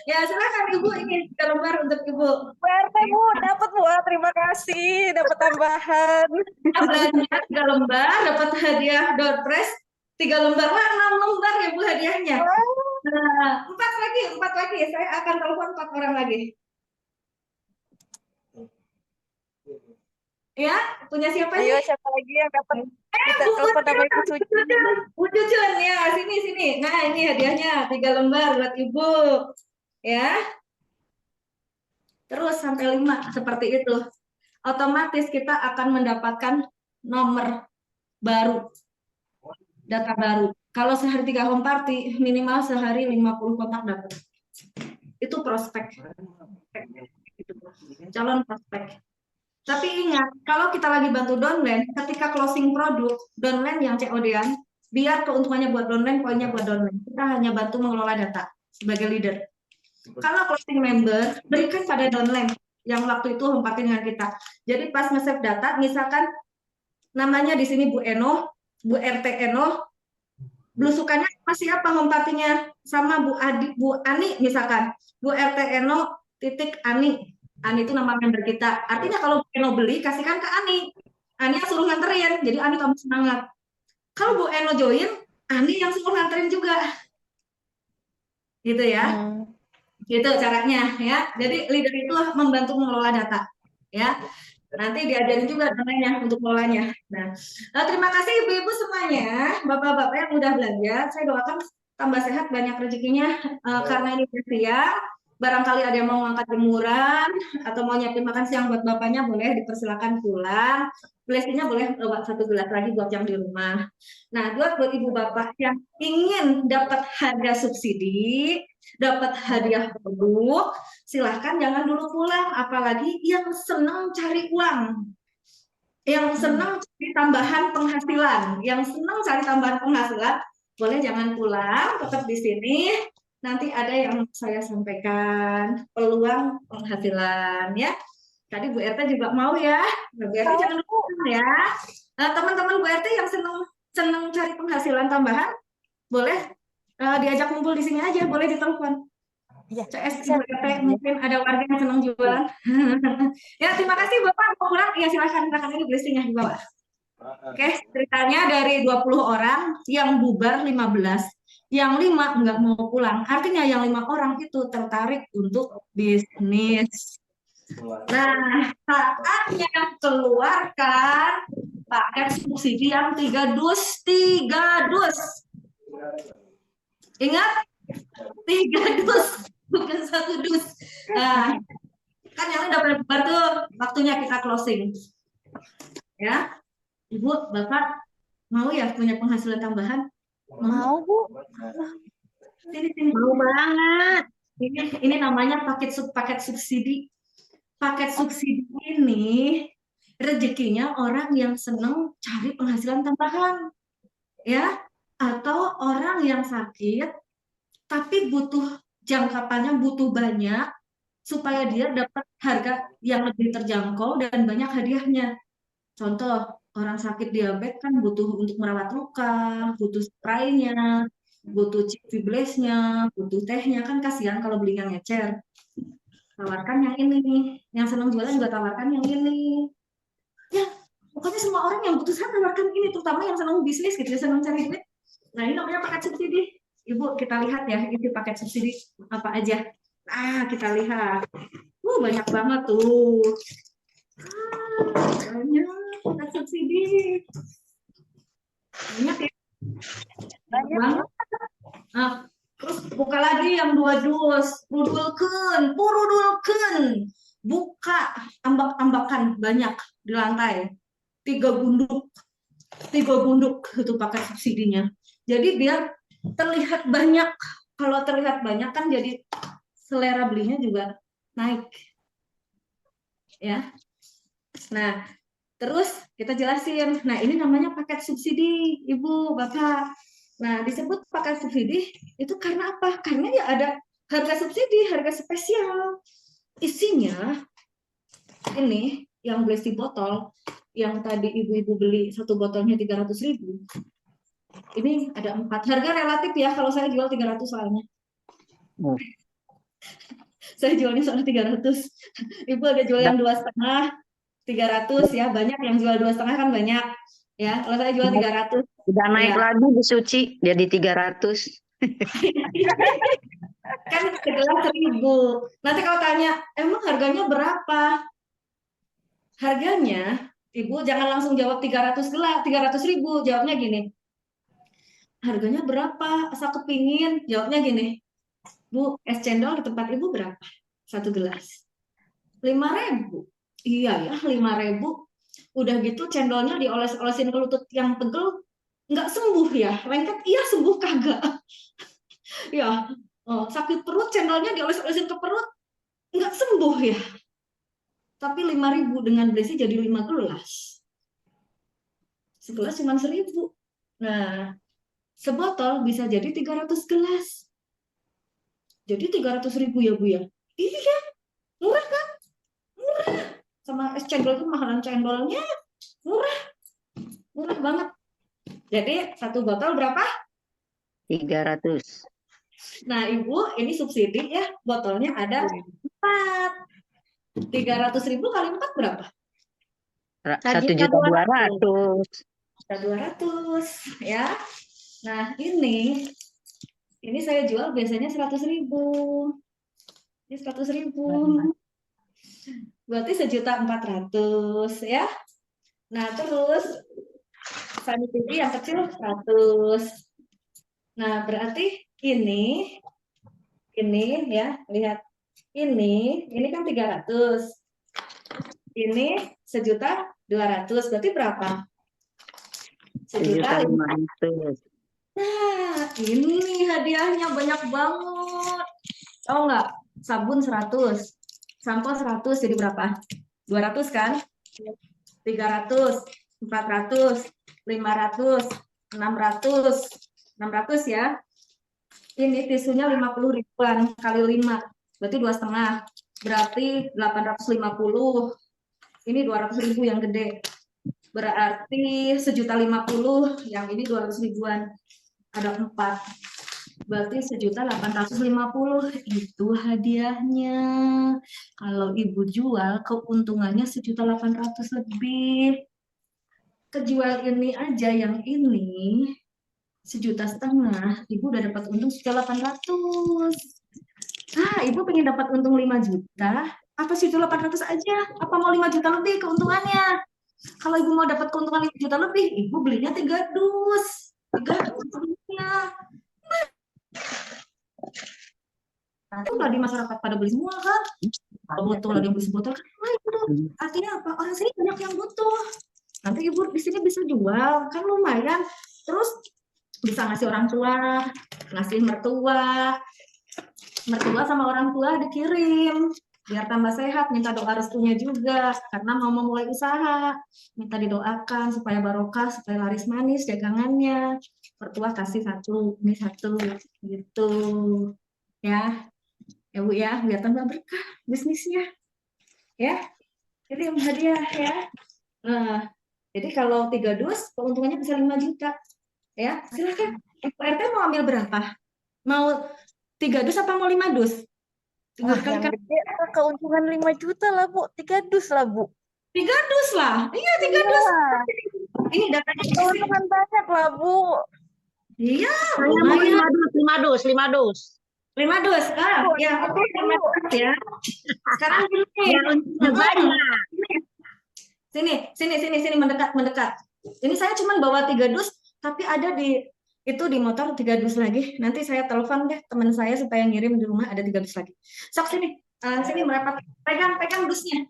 Ya silakan Ibu, ini 3 lembar untuk Ibu. Bu RT Bu, dapat Bu. Terima kasih, dapat tambahan. Belanja 3 lembar, dapat hadiah door prize 3 lembar. Wah, 6 lembar ya Bu hadiahnya. Nah, 4 lagi. Saya akan telepon 4 orang lagi. Ya, punya siapa Ayo, nih? siapa lagi yang dapat? Kita Bu telepon sama Ibu Suci. Bu Cucun, ya sini. Nah, ini hadiahnya 3 lembar buat Ibu. Ya. Terus sampai 5 seperti itu. Otomatis kita akan mendapatkan nomor baru. Data baru. Kalau sehari 3 home party, minimal sehari 50 kontak dapat. Itu prospek. Calon prospek. Tapi ingat, kalau kita lagi bantu downline, ketika closing produk, downline yang COD-an, biar keuntungannya buat downline, poinnya buat downline. Kita hanya bantu mengelola data sebagai leader. Kalau closing member, berikan pada downline yang waktu itu home party dengan kita. Jadi pas nge-save data, misalkan namanya di sini Bu Eno, Bu RT Eno, belusukannya sama siapa home party-nya? Sama Bu Ani misalkan. Bu RT Eno titik Ani. Ani itu nama member kita. Artinya kalau Bu Eno beli, kasihkan ke Ani. Ani yang suruh nganterin, jadi Ani tambah semangat. Kalau Bu Eno join, Ani yang suruh nganterin juga. Gitu ya. Gitu caranya ya. Jadi leader itu membantu mengelola data. Ya. Nanti diajarin juga namanya untuk mengelolanya. Nah, terima kasih ibu-ibu semuanya, bapak-bapak yang udah belanja. Saya doakan tambah sehat, banyak rezekinya karena ini siang. Barangkali ada yang mau ngangkat jemuran atau mau nyiapin makan siang buat bapaknya, boleh dipersilakan pulang. Blessingnya boleh bawa 1 gelas lagi buat yang di rumah. Nah, buat ibu bapak yang ingin dapat harga subsidi, dapat hadiah produk, silahkan jangan dulu pulang. Apalagi yang senang cari uang, yang senang cari tambahan penghasilan, boleh jangan pulang, tetap di sini. Nanti ada yang saya sampaikan peluang penghasilan ya. Tadi Bu RT juga mau ya. Bu RT jangan lupa ya. Teman-teman Bu RT yang senang cari penghasilan tambahan, boleh diajak kumpul di sini aja, boleh ditelepon. Iya. CS Ibu RT, mungkin ada warga yang senang jualan. Ya, terima kasih Bapak. Mau pulang? Ya, silakan ini listnya di bawah. Oke, ceritanya dari 20 orang yang bubar 15, yang 5 nggak mau pulang. Artinya yang 5 orang itu tertarik untuk bisnis. Nah, saatnya keluarkan paket subsidi yang 3 dus. Ingat, 3 dus, bukan 1 dus. Nah, kan yang udah pada bubar tuh, waktunya kita closing. Ya. Ibu, Bapak mau ya punya penghasilan tambahan? Mau, Bu. Sini. Mau banget. Ini namanya paket subsidi. Paket subsidi ini rezekinya orang yang senang cari penghasilan tambahan. Ya, atau orang yang sakit tapi butuh jangkauannya butuh banyak supaya dia dapat harga yang lebih terjangkau dan banyak hadiahnya. Contoh, orang sakit diabetes kan butuh untuk merawat luka, butuh spraynya, butuh chip fiblesnya, butuh tehnya, kan kasihan kalau belinya ngecer. Tawarkan yang ini, yang senang jualan juga tawarkan yang ini. Ya, pokoknya semua orang yang butuh saya tawarkan ini, terutama yang senang bisnis gitu, senang cari duit. Nah, ini namanya paket subsidi. Ibu, kita lihat ya, isi paket subsidi apa aja. Nah, kita lihat. Banyak banget tuh. Banyak paket subsidi. Banyak ya. Banyak. Banget. Nah, terus buka lagi yang 2 dus. Purudulken. Buka ambak-ambakan banyak di lantai. 3 gunduk itu paket subsidinya. Jadi biar terlihat banyak. Kalau terlihat banyak kan jadi selera belinya juga naik. Ya. Nah, terus kita jelasin. Nah, ini namanya paket subsidi, Ibu, Bapak. Nah, disebut paket subsidi itu karena apa? Karena ya ada harga subsidi, harga spesial. Isinya ini yang Blesti botol, yang tadi ibu-ibu beli 1 botolnya 300.000. Ini ada 4. Harga relatif ya, kalau saya jual 300 soalnya. Saya jualnya soalnya 300. Ibu ada jual yang 2,5, 300 ya, banyak yang jual 2,5 kan banyak. Ya, kalau saya jual 300. Udah naik Ya. lagi Bu Suci jadi 300. Kan segelas 1.000. Nanti kalau tanya, emang harganya berapa? Harganya, Ibu jangan langsung jawab 300.000, jawabnya gini. Harganya berapa? Asal kepingin, jawabnya gini. Bu, es cendol di tempat Ibu berapa? 1 gelas. 5.000. Iya ya, 5.000. Udah gitu cendolnya dioles-olesin ke lutut yang pegel, nggak sembuh ya? Lengket, iya sembuh kagak. Ya, sakit perut cendolnya dioles-olesin ke perut, nggak sembuh ya? Tapi 5.000 dengan Blesi jadi 5 gelas. Segelas cuma 1.000. Nah, sebotol bisa jadi 300 gelas. Jadi 300.000 ya Bu ya? Iya, murah kan? Murah. Sama es cendol itu mahalan cendolnya murah. Murah banget. Jadi 1 botol berapa? 300. Nah, Ibu, ini subsidi ya. Botolnya ada 4. 300.000 kali 4 berapa? 1.200.000. 1.200 ya. Nah, ini saya jual biasanya 100.000. Ini 100.000. Berarti 1.400.000 ya. Nah, terus sanitasi yang kecil 100. Nah, berarti ini ya, lihat. Ini kan 300. Ini 1.200.000. Berarti berapa? 1.500.000. Nah, ini hadiahnya banyak banget. Tahu nggak? Sabun 100, sampo 100 jadi berapa? 200 kan? 300, 400, 500, 600 ya. Ini tisunya 50 ribuan kali 5, berarti 2,5. Berarti 850. Ini 200.000 yang gede. Berarti 1.050.000, yang ini 200 ribuan. Ada 4. Berarti 1.850.000 itu hadiahnya. Kalau ibu jual, keuntungannya 1.800.000 lebih. Kejual ini aja yang ini 1,5 juta, ibu udah dapat untung 1.800.000. Ibu pengen dapat untung 5 juta, apa 1.800.000 aja? Apa mau 5 juta lebih keuntungannya? Kalau ibu mau dapat keuntungan 5 juta lebih, ibu belinya 3 dus. 3 dus belinya. Itu lah di masyarakat pada beli semua kan. Kalau botol ada yang beli sebotol kan. Wah, itu artinya apa? Orang sini banyak yang butuh. Nanti ibu di sini bisa jual, kan lumayan. Terus bisa ngasih orang tua, ngasih mertua sama orang tua dikirim. Biar tambah sehat, minta doa restunya juga. Karena mau memulai usaha, minta didoakan supaya barokah, supaya laris manis dagangannya. Mertua kasih satu, ini satu, gitu. Ya, Bu ya, biar tambah berkah bisnisnya. Ya, jadi yang hadiah ya. Nah, jadi kalau 3 dus, keuntungannya bisa 5 juta. Ya, silakan. Pak RT mau ambil berapa? Mau 3 dus apa mau 5 dus? Wah, yang gede keuntungan 5 juta lah, Bu. 3 dus lah, Bu. 3 dus lah. Iya, 3 dus. Ini datanya di sini. Keuntungan banyak lah, Bu. Iya, Saya mau lumayan. 5 dus. 5 dus. Ya, oke, 5 dus ya. Sekarang gini. Biar untungnya banyak. Sini mendekat. Ini saya cuma bawa 3 dus, tapi ada di motor 3 dus lagi. Nanti saya telepon deh teman saya supaya ngirim di rumah ada 3 dus lagi. Sok sini, sini merapat. Pegang dusnya.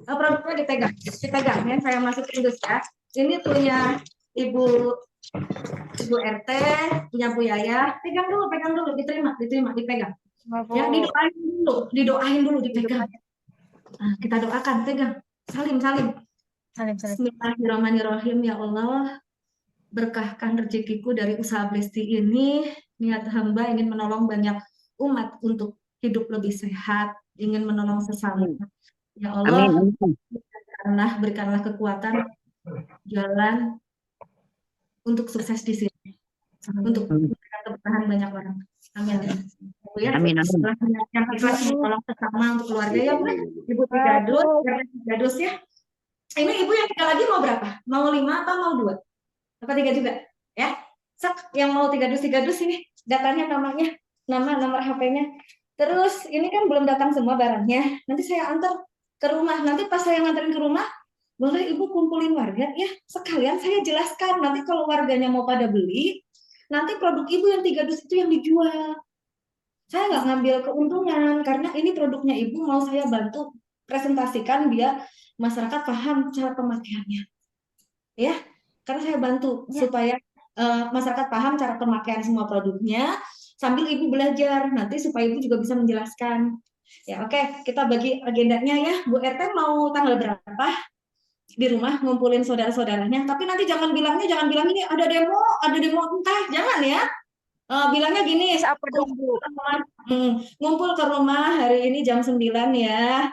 Produknya dipegang ya. Saya masukin dus ya. Ini punya Ibu RT, punya Bu Yaya. Pegang dulu, diterima, dipegang. Ya, didoain dulu, dipegang. Kita doakan, pegang. Salim. Bismillahirrahmanirrahim. Ya Allah, berkahkan rezekiku dari usaha Blesti ini. Niat hamba ingin menolong banyak umat untuk hidup lebih sehat, ingin menolong sesama. Ya Allah, berikanlah kekuatan jalan untuk sukses di sini, untuk memberikan keberkahan banyak orang. Amin. Ya, Amin. setelah yang ikhlas menolong sesama untuk keluarga ya, Bu. Ibu 3 dus ya. Ini ibu yang tinggal lagi mau berapa? Mau 5 atau mau 2? Apa 3 juga? Ya. Yang mau 3 dus ini datanya, namanya, nomor HP-nya. Terus ini kan belum datang semua barangnya. Nanti saya antar ke rumah. Nanti pas saya nganterin ke rumah, boleh ibu kumpulin warga ya. Sekalian saya jelaskan. Nanti kalau warganya mau pada beli, nanti produk ibu yang 3 dus itu yang dijual. Saya nggak ngambil keuntungan karena ini produknya ibu mau saya bantu presentasikan biar masyarakat paham cara pemakaiannya. Ya, karena saya bantu supaya masyarakat paham cara pemakaian semua produknya sambil ibu belajar nanti supaya ibu juga bisa menjelaskan. Ya, oke, kita bagi agendanya ya. Bu RT mau tanggal berapa di rumah ngumpulin saudara-saudaranya, tapi nanti jangan bilang ini ada demo entah, jangan ya. Bilangnya gini, Apa dong, Bu? ngumpul ke rumah hari ini jam 9 ya.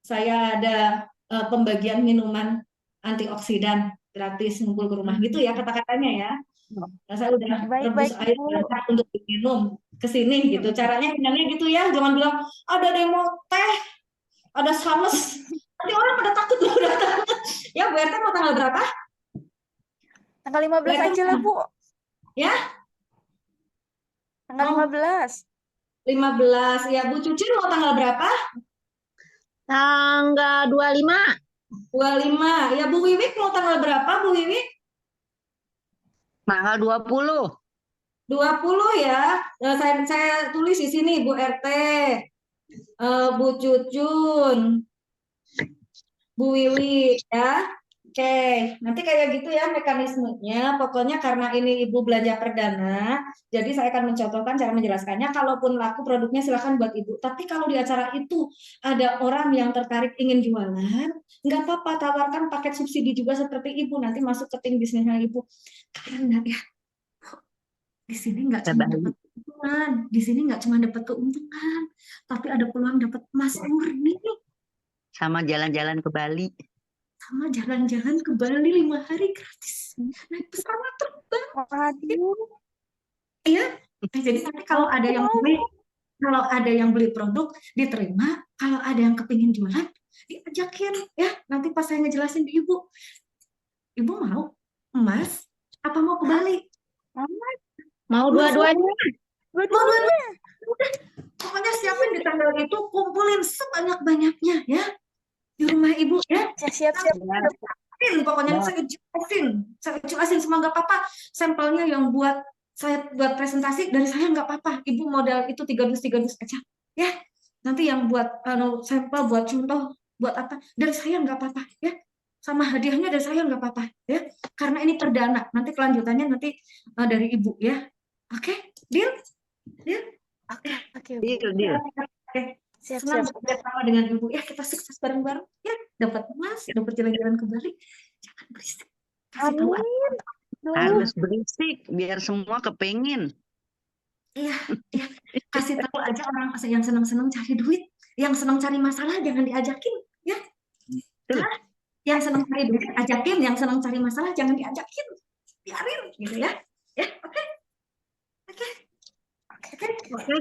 Saya ada pembagian minuman antioksidan gratis, ngumpul ke rumah gitu ya kata-katanya ya. Nah, saya udah rebus air untuk diminum ke sini gitu. Caranya bilangnya gitu ya, jangan bilang ada demo teh, ada sames. Nanti orang pada takut loh datang. Ya, Bu RT mau tanggal berapa? Tanggal 15 aja lah, Bu. Ya? Tanggal 15. 15. Ya, Bu Cuci mau tanggal berapa? Tanggal 25. 25. Ya, Bu Wiwik mau tanggal berapa, Bu Wiwik? Tanggal 20. 20 ya. Saya tulis di sini Bu RT, Bu Cucun, Bu Wiwi ya. Oke, nanti kayak gitu ya mekanismenya. Pokoknya karena ini Ibu belanja perdana, jadi saya akan mencontohkan cara menjelaskannya. Kalaupun laku produknya silakan buat Ibu. Tapi kalau di acara itu ada orang yang tertarik ingin jualan, nggak apa-apa, tawarkan paket subsidi juga seperti Ibu. Nanti masuk ke tim bisnisnya Ibu. Karena ya, di sini nggak cuma dapat keuntungan, tapi ada peluang dapat emas murni. Sama jalan-jalan ke Bali. Sama jalan-jalan ke Bali 5 hari gratis. Naik pesawat terbang. Waduh. Iya, Jadi nanti kalau ada yang beli produk diterima, kalau ada yang kepingin jualan diajakin ya. Nanti pas saya ngejelasin di ibu mau emas apa mau ke Bali? Mau dua-duanya? Dua-duanya. Udah, pokoknya siapin di tanggal itu, kumpulin sebanyak-banyaknya ya di rumah ibu ya. Siap-siap. Pokoknya saya jelasin semua nggak apa-apa. Sampelnya yang saya buat presentasi dari saya nggak apa-apa. Ibu modal itu 3 dus aja ya. Nanti yang buat sampel, buat contoh, buat apa dari saya nggak apa-apa ya. Sama hadiahnya dari saya nggak apa-apa ya. Karena ini perdana. Nanti kelanjutannya nanti dari ibu ya. Oke, deal? Oke, Bu. Deal. Oke. Siap-siap. Senang bekerja sama dengan ibu ya. Kita sukses bareng-bareng ya. Dapat emas, dapat jalan-jalan ke Bali. Jangan berisik. Kasih tahu Harus berisik biar semua kepengin. Iya, kasih tahu aja orang yang senang-senang cari duit, yang senang cari masalah jangan diajakin, ya. Betul. Hah? Yang senang cari duit ajakin, yang senang cari masalah jangan diajakin, biarin, gitu ya. Ya, oke. Oke,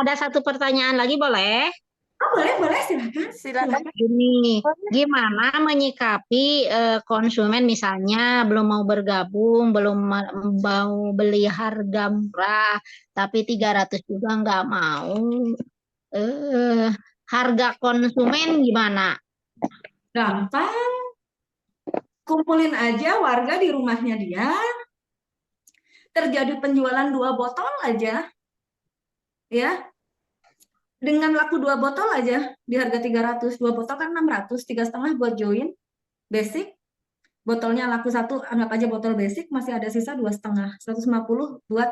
ada satu pertanyaan lagi boleh? Oh, boleh, silakan. Gini, gimana menyikapi konsumen misalnya belum mau bergabung, belum mau beli harga murah, tapi 300 juga nggak mau. Harga konsumen gimana? Gampang. Kumpulin aja warga di rumahnya dia. Terjadi penjualan 2 botol aja. Ya. Dengan laku 2 botol aja di harga 300. 2 botol kan 600, 3,5 buat join basic. Botolnya laku 1, anggap aja botol basic, masih ada sisa 2,5. 150 buat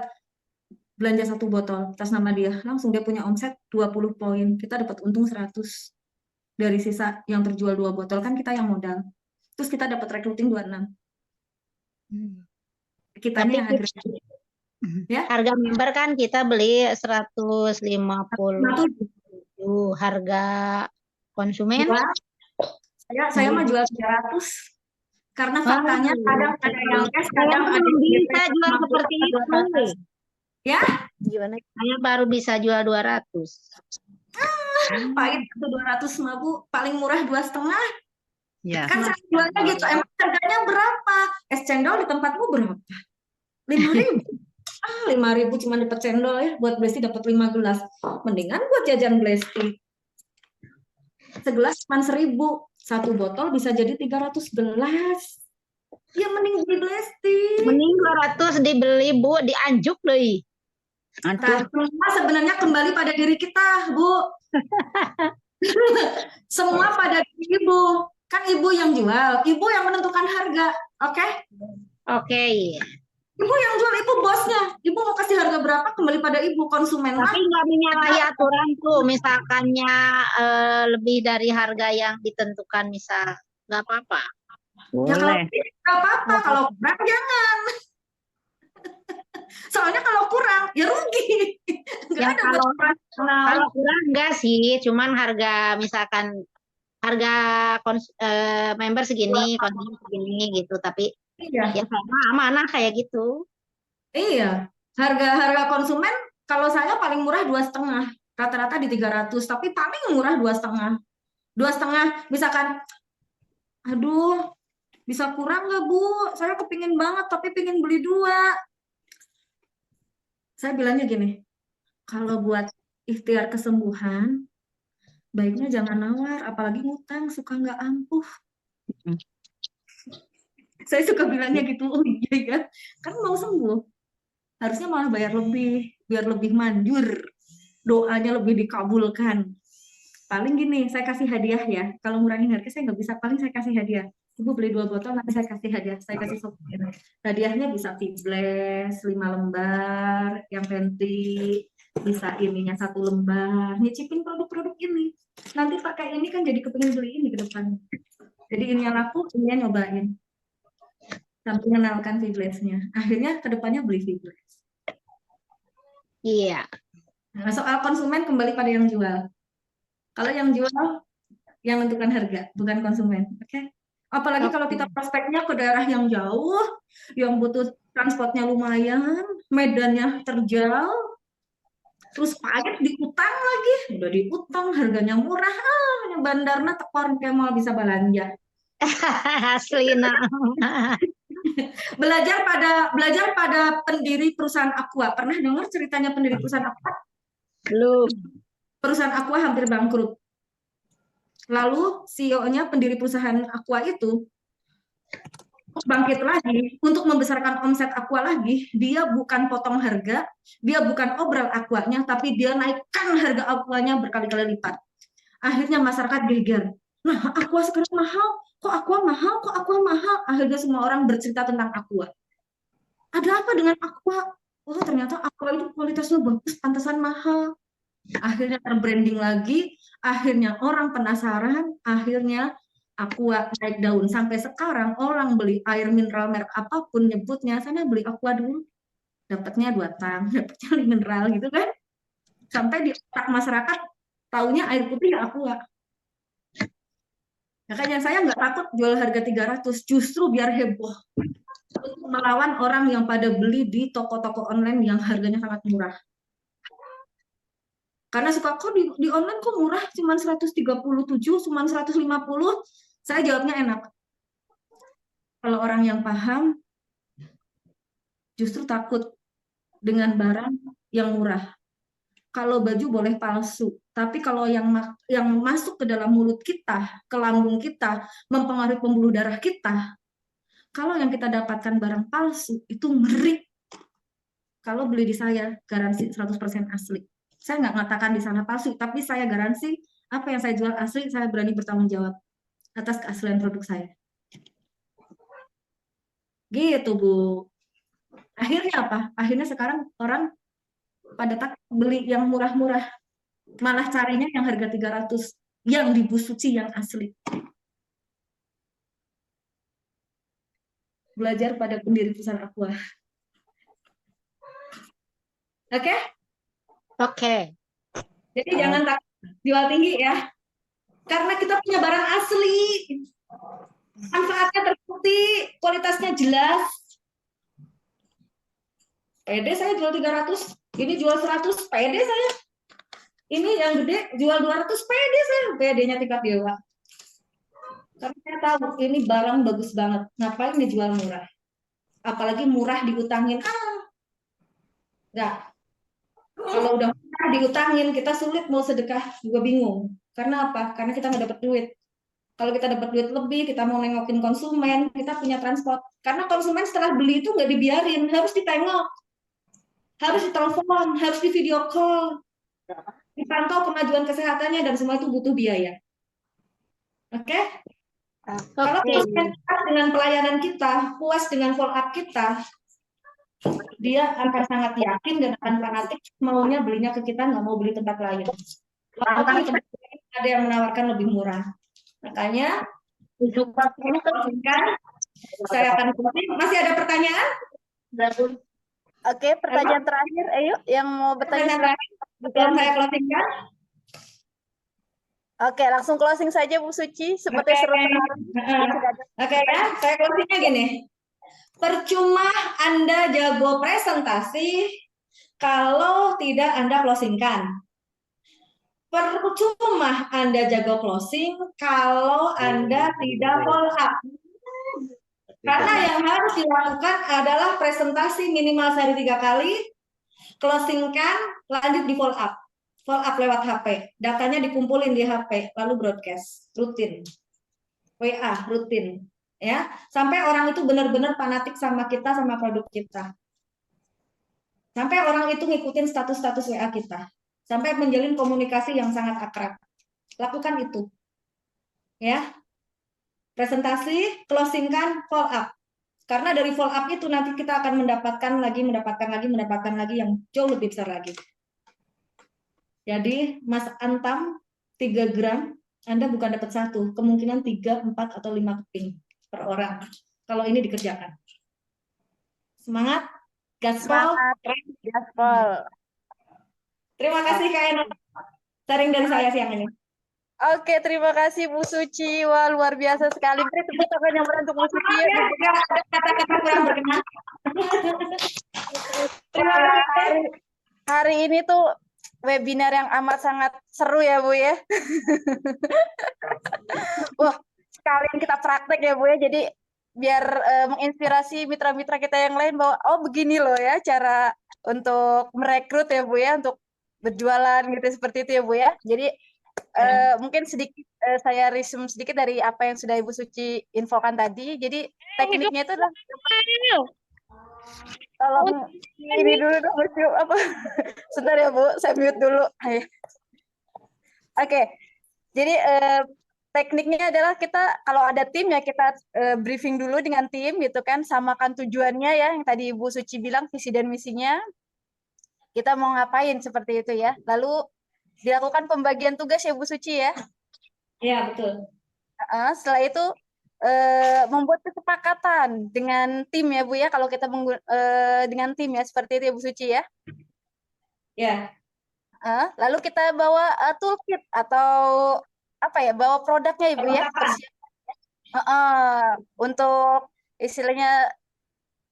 belanja 1 botol atas nama dia. Langsung dia punya omset 20 poin. Kita dapat untung 100 dari sisa yang terjual 2 botol, kan kita yang modal. Terus kita dapat recruiting 26. Kita Tapi nih yang agresif. Ya. Harga member kan kita beli 150. Harga konsumen? Saya mah jual 300. Karena faktanya kadang ada yang cash, kadang ada yang bisa jual seperti itu. Ya? Gimana? Saya baru bisa jual 200. Pahit itu 200 mah Bu, paling murah 2,5. Ya. Kan saya jualnya gitu, emang harganya berapa? Es cendol di tempatmu berapa? 5.000. 5.000 cuma dapat cendol ya, buat Blesti dapat 5 gelas. Mendingan buat jajan Blesti. Segelas cuma 1.000, 1 botol bisa jadi 300 gelas. Ya mending beli Blesti. Mending 200 dibeli Bu, dianjuk deh. Semua sebenarnya kembali pada diri kita, Bu. Semua pada diri Ibu. Kan Ibu yang jual, Ibu yang menentukan harga, oke? Oke. Ibu yang jual, Ibu bosnya. Ibu mau kasih harga berapa kembali pada Ibu, konsumen lah. Tapi nggak menyalahi aturan tuh, misalkannya lebih dari harga yang ditentukan, misal nggak apa-apa. Ya kalau Boleh. nggak apa-apa, kalau kurang jangan. Soalnya kalau kurang ya rugi. Nggak Ya, ada buat kalau kurang enggak sih, cuman harga misalkan harga member segini, konsumen segini gitu, tapi Iya. ya sama amanah kayak gitu. Iya, harga konsumen kalau saya paling murah 2,5, rata-rata di 300, tapi paling murah 2,5. 2,5, misalkan, aduh, bisa kurang nggak Bu? Saya kepingin banget, tapi pingin beli 2. Saya bilangnya gini, kalau buat ikhtiar kesembuhan, baiknya jangan nawar, apalagi ngutang, suka nggak ampuh. Saya suka bilangnya gitu, oh iya ya, kan mau sembuh. Harusnya malah bayar lebih, biar lebih manjur, doanya lebih dikabulkan. Paling gini, saya kasih hadiah ya, kalau ngurangin harga saya nggak bisa, paling saya kasih hadiah. Ibu beli 2 botol, nanti saya kasih hadiah, saya kasih souvenir. Hadiahnya bisa Fitbless 5 lembar, yang Fenty, bisa ininya 1 lembar, nyicipin produk-produk ini. Nanti pakai ini kan jadi kepingin beli ini ke depan. Jadi ini yang laku, ini yang nyobain. Sampai mengenalkan Fitbless-nya. Akhirnya ke depannya beli Fitbless. Iya. Nah, soal konsumen kembali pada yang jual. Kalau yang jual, yang menentukan harga, bukan konsumen. Oke? Apalagi kalau kita prospeknya ke daerah yang jauh, yang butuh transportnya lumayan, medannya terjal, Terus pahit diutang lagi, udah diutang harganya murah, bandarna tekor kayak mau bisa belanja. Asli nah. Belajar pada pendiri perusahaan Aqua. Pernah dengar ceritanya pendiri perusahaan Aqua? Belum. Perusahaan Aqua hampir bangkrut. Lalu CEO-nya pendiri perusahaan Aqua itu bangkit lagi untuk membesarkan omset Aqua lagi. Dia bukan potong harga, dia bukan obral Aquanya, tapi dia naikkan harga Aquanya berkali-kali lipat. Akhirnya masyarakat geger. Nah, Aqua sekarang mahal. Kok Aqua mahal? Kok Aqua mahal? Akhirnya semua orang bercerita tentang Aqua. Ada apa dengan Aqua? Oh, ternyata Aqua itu kualitasnya bagus, pantesan mahal. Akhirnya terbranding lagi, akhirnya orang penasaran, akhirnya Aqua naik daun. Sampai sekarang orang beli air mineral merek apapun nyebutnya, sana beli Aqua dulu. Dapatnya 2 tang, dapatnya mineral gitu kan. Sampai di otak masyarakat, taunya air putih ya Aqua. Makanya saya nggak takut jual harga 300, justru biar heboh. Untuk melawan orang yang pada beli di toko-toko online yang harganya sangat murah. Karena suka kok di online kok murah, cuma 137, cuma 150. Saya jawabnya enak. Kalau orang yang paham, justru takut dengan barang yang murah. Kalau baju boleh palsu, tapi kalau yang masuk ke dalam mulut kita, ke lambung kita, mempengaruhi pembuluh darah kita, kalau yang kita dapatkan barang palsu, itu ngeri. Kalau beli di saya, garansi 100% asli. Saya nggak mengatakan di sana palsu, tapi saya garansi apa yang saya jual asli, saya berani bertanggung jawab atas keaslian produk saya. Gitu, Bu. Akhirnya apa? Akhirnya sekarang orang pada tak beli yang murah-murah, malah carinya yang harga 300, yang di Bu Suci yang asli. Belajar pada pendiri perusahaan Aqua. Oke? Oke. Jadi jangan takut jual tinggi ya. Karena kita punya barang asli. Manfaatnya terbukti, kualitasnya jelas. Pede saya jual 300, ini jual 100, pede saya. Ini yang gede jual 200, pede saya. Pedenya tingkat dewa. Karena saya tahu ini barang bagus banget. Ngapain dijual murah? Apalagi murah diutangin. Enggak. Kalau udah murah diutangin, kita sulit mau sedekah juga bingung. Karena apa? Karena kita nggak dapat duit. Kalau kita dapat duit lebih, kita mau nengokin konsumen, kita punya transport. Karena konsumen setelah beli itu nggak dibiarin, harus ditengok, harus ditelepon, harus di video call, dipantau kemajuan kesehatannya, dan semua itu butuh biaya. Oke? Kalau konsumen puas dengan pelayanan kita, puas dengan follow up kita, dia akan sangat yakin dan akan fanatik maunya belinya ke kita, nggak mau beli tempat lain. Walaupun di tempat lain ada yang menawarkan lebih murah. Makanya saya akan closing. Masih ada pertanyaan? Oke, pertanyaan terakhir, ayo yang mau bertanya. Sebelum saya closingkan. Oke, langsung closing saja Bu Suci. Seperti Oke. seru. Oke ya, saya closingnya gini. Percuma Anda jago presentasi kalau tidak Anda closingkan. Percuma Anda jago closing kalau Anda tidak follow up. Karena yang harus dilakukan adalah presentasi minimal sehari 3 kali, closingkan, lanjut di follow up. Follow up lewat HP. Datanya dikumpulin di HP, lalu broadcast, rutin. WA, rutin. Ya, sampai orang itu benar-benar fanatik sama kita, sama produk kita. Sampai orang itu ngikutin status-status WA kita. Sampai menjalin komunikasi yang sangat akrab. Lakukan itu. Ya. Presentasi, closingkan, follow up. Karena dari follow up itu nanti kita akan mendapatkan lagi yang jauh lebih besar lagi. Jadi, Mas Antam 3 gram, Anda bukan dapat 1, kemungkinan 3, 4, atau 5 keping per orang. Kalau ini dikerjakan. Semangat, gaspol. Gaspol. Terima kasih Kak Ena. Sharing dari saya siang ini. Oke, terima kasih Bu Suci. Wah, luar biasa sekali. Beri tepuk tangan yang meriah untuk Bu Suci. Ya, ada kata-kata kurang berkenan. Terima kasih. hari ini tuh webinar yang amat sangat seru ya Bu ya. Wah, sekalian kita praktek ya Bu ya. Jadi biar menginspirasi mitra-mitra kita yang lain bahwa oh begini loh ya cara untuk merekrut ya Bu ya, untuk berjualan gitu seperti itu ya Bu ya. Jadi mungkin sedikit saya resume sedikit dari apa yang sudah Ibu Suci infokan tadi. Jadi tekniknya itu adalah tolong ini dulu dong Bu, apa? Sebentar ya Bu, saya mute dulu. Oke. Jadi tekniknya adalah kita kalau ada tim ya kita briefing dulu dengan tim gitu kan, samakan tujuannya ya yang tadi Ibu Suci bilang visi dan misinya. Kita mau ngapain seperti itu ya. Lalu dilakukan pembagian tugas ya Bu Suci ya. Iya, betul. Setelah itu membuat kesepakatan dengan tim ya Bu ya, kalau kita dengan tim ya seperti itu ya Bu Suci ya. Ya. Lalu kita bawa toolkit atau apa ya, bawa produknya Ibu ya, untuk istilahnya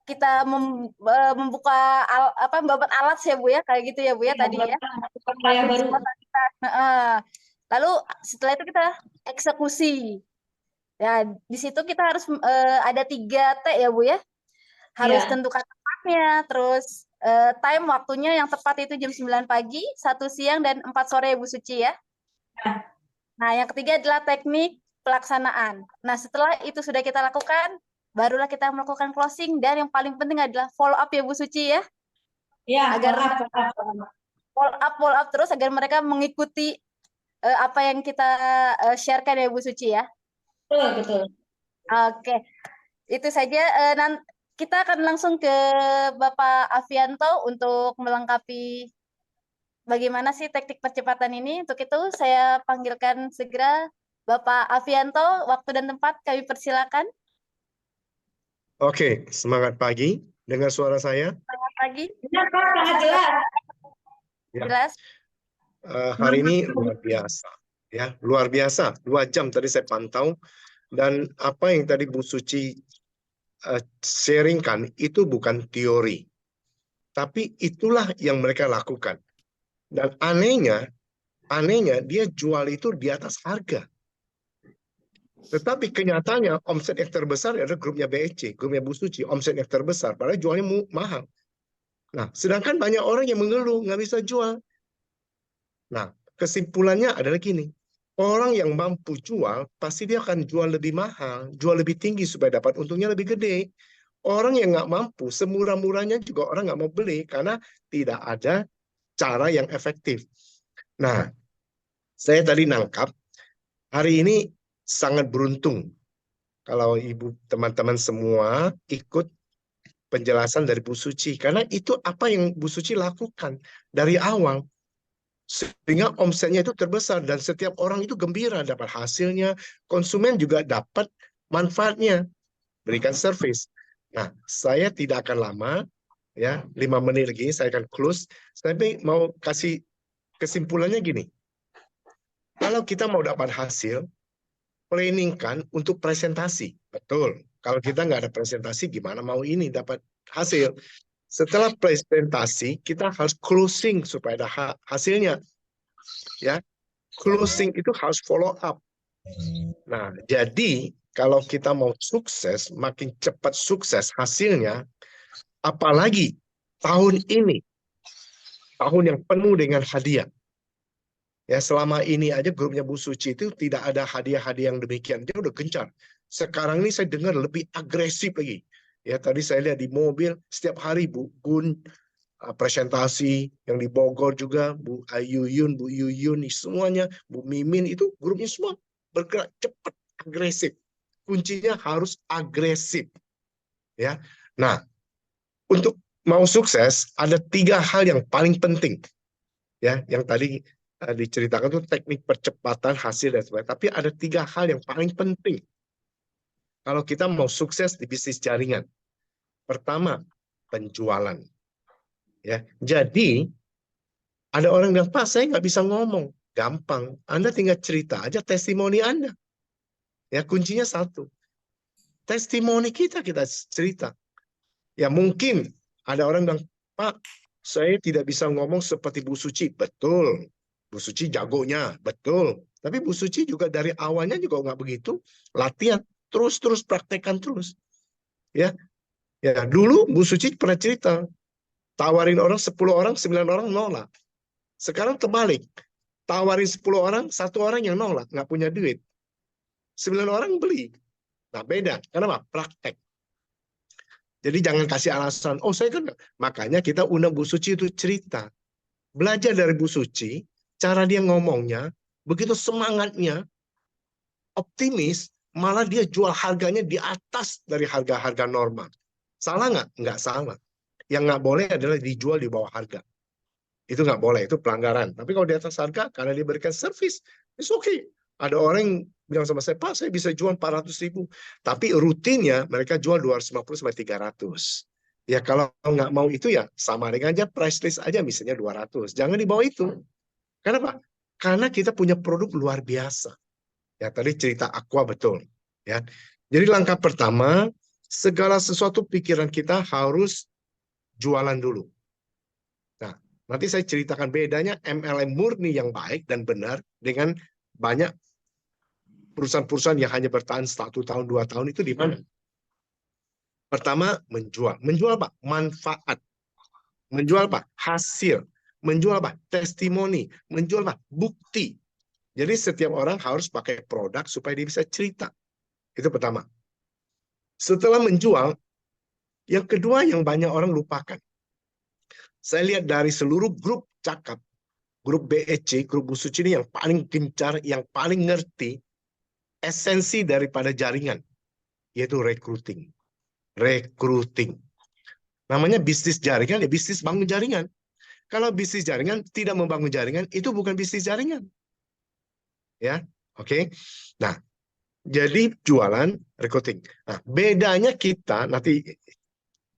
kita membuka membuat alat ya Bu ya, kayak gitu ya Bu ya, tadi ya. Baru. Lalu setelah itu kita eksekusi. Ya, di situ kita harus ada 3T ya Bu ya. Harus tentukan tempatnya, terus time waktunya yang tepat itu jam 9 pagi, 1 siang, dan 4 sore ya Bu Suci ya. Nah, yang ketiga adalah teknik pelaksanaan. Nah, setelah itu sudah kita lakukan, barulah kita melakukan closing, dan yang paling penting adalah follow up ya Bu Suci ya. Iya, agar follow up terus agar mereka mengikuti apa yang kita sharekan ya Bu Suci ya. Betul. Oke. Itu saja. Kita akan langsung ke Bapak Afianto untuk melengkapi bagaimana sih teknik percepatan ini. Untuk itu saya panggilkan segera Bapak Afianto, waktu dan tempat kami persilakan. Oke, semangat pagi. Dengar suara saya? Selamat pagi. Sangat jelas. Jelas. Hari ini luar biasa. Ya, luar biasa. 2 jam tadi saya pantau. Dan apa yang tadi Bu Suci sharingkan itu bukan teori. Tapi itulah yang mereka lakukan. Dan anehnya dia jual itu di atas harga. Tetapi kenyataannya omset yang terbesar adalah grupnya BEC, grupnya Bu Suci, omset yang terbesar, padahal jualnya mahal. Nah, sedangkan banyak orang yang mengeluh, nggak bisa jual. Nah, kesimpulannya adalah gini, orang yang mampu jual, pasti dia akan jual lebih mahal, jual lebih tinggi supaya dapat untungnya lebih gede. Orang yang nggak mampu, semurah-murahnya juga orang nggak mau beli, karena tidak ada cara yang efektif. Nah, saya tadi nangkap, hari ini sangat beruntung kalau ibu teman-teman semua ikut penjelasan dari Bu Suci, karena itu apa yang Bu Suci lakukan dari awal sehingga omsetnya itu terbesar dan setiap orang itu gembira dapat hasilnya, konsumen juga dapat manfaatnya, berikan service. Nah, saya tidak akan lama ya, 5 menit lagi saya akan close. Tapi mau kasih kesimpulannya gini, kalau kita mau dapat hasil, planning kan untuk presentasi. Betul. Kalau kita nggak ada presentasi, gimana mau ini dapat hasil? Setelah presentasi, kita harus closing supaya ada hasilnya. Ya, closing itu harus follow up. Nah, jadi kalau kita mau sukses, makin cepat sukses hasilnya, apalagi tahun ini, tahun yang penuh dengan hadiah. Ya, selama ini aja grupnya Bu Suci itu tidak ada hadiah-hadiah yang demikian. Dia udah gencar. Sekarang ini saya dengar lebih agresif lagi. Ya, tadi saya lihat di mobil setiap hari Bu Gun presentasi, yang di Bogor juga Bu Ayuyun, Bu Yuyun, semuanya, Bu Mimin, itu grupnya semua bergerak cepat, agresif. Kuncinya harus agresif. Ya. Nah, untuk mau sukses ada 3 hal yang paling penting. Ya, yang tadi diceritakan itu teknik percepatan hasil dan sebagainya. Tapi ada 3 hal yang paling penting kalau kita mau sukses di bisnis jaringan. Pertama, penjualan. Ya, jadi ada orang yang Pak, saya nggak bisa ngomong. Gampang, Anda tinggal cerita aja testimoni Anda. Ya, kuncinya 1. Testimoni kita cerita. Ya mungkin ada orang bilang, Pak, Saya tidak bisa ngomong seperti Bu Suci, betul. Bu Suci jagonya, betul. Tapi Bu Suci juga dari awalnya juga nggak begitu. Latihan, terus praktekkan terus. Ya, ya. Dulu Bu Suci pernah cerita, tawarin orang 10 orang, 9 orang nolak. Sekarang terbalik, tawarin 10 orang, 1 orang yang nolak, nggak punya duit. 9 orang beli. Nah, beda. Kenapa? Praktek. Jadi jangan kasih alasan, oh saya kan. Makanya kita undang Bu Suci itu cerita. Belajar dari Bu Suci, cara dia ngomongnya, begitu semangatnya, optimis, malah dia jual harganya di atas dari harga-harga normal. Salah nggak? Nggak salah. Yang nggak boleh adalah dijual di bawah harga. Itu nggak boleh, itu pelanggaran. Tapi kalau di atas harga, karena dia berikan servis, it's okay. Ada orang yang bilang sama saya, Pak, saya bisa jual 400.000. Tapi rutinnya mereka jual 250-300. Ya kalau nggak mau itu ya sama dengan aja price list aja misalnya 200. Jangan di bawah itu. Kenapa? Karena kita punya produk luar biasa. Ya tadi cerita Aqua betul. Ya. Jadi langkah pertama, segala sesuatu pikiran kita harus jualan dulu. Nah, nanti saya ceritakan bedanya MLM murni yang baik dan benar dengan banyak perusahaan-perusahaan yang hanya bertahan 1 tahun, 2 tahun itu di mana? Pertama, menjual. Menjual apa? Manfaat. Menjual apa? Hasil. Menjual apa? Testimoni. Menjual apa? Bukti. Jadi setiap orang harus pakai produk supaya dia bisa cerita. Itu pertama. Setelah menjual, yang kedua yang banyak orang lupakan. Saya lihat dari seluruh grup cakap, grup BEC, grup Bu Suci ini yang paling gencar, yang paling ngerti esensi daripada jaringan, yaitu recruiting. Recruiting. Namanya bisnis jaringan, ya bisnis bangun jaringan. Kalau bisnis jaringan tidak membangun jaringan, itu bukan bisnis jaringan. Ya, oke. Nah, jadi jualan, recruiting. Nah, bedanya kita nanti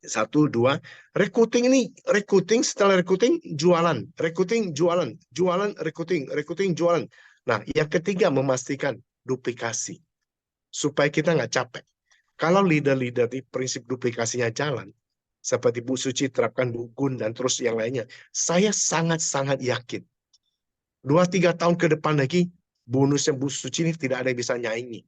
1, 2, recruiting setelah recruiting jualan, recruiting jualan, jualan recruiting, recruiting jualan. Nah, yang ketiga memastikan duplikasi supaya kita nggak capek. Kalau leader-leader di prinsip duplikasinya jalan, seperti Bu Suci terapkan, Bu Gun dan terus yang lainnya, saya sangat-sangat yakin 2-3 tahun ke depan lagi bonusnya Bu Suci ini tidak ada yang bisa nyaingi.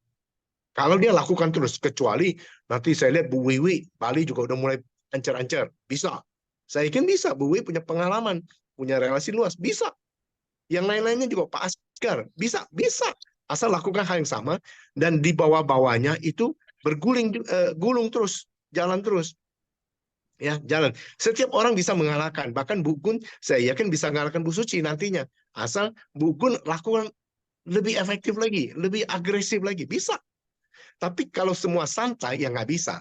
Kalau dia lakukan terus, kecuali nanti saya lihat Bu Wiwi, Bali juga udah mulai ancar-ancar. Bisa. Saya yakin bisa. Bu Wiwi punya pengalaman, punya relasi luas. Bisa. Yang lain-lainnya juga Pak Askar. Bisa. Bisa. Asal lakukan hal yang sama, dan di bawah-bawahnya itu gulung terus. Jalan terus. Ya, jalan. Setiap orang bisa mengalahkan. Bahkan Bu Gun, saya yakin bisa mengalahkan Bu Suci nantinya. Asal Bu Gun lakukan lebih efektif lagi, lebih agresif lagi. Bisa. Tapi kalau semua santai, ya nggak bisa.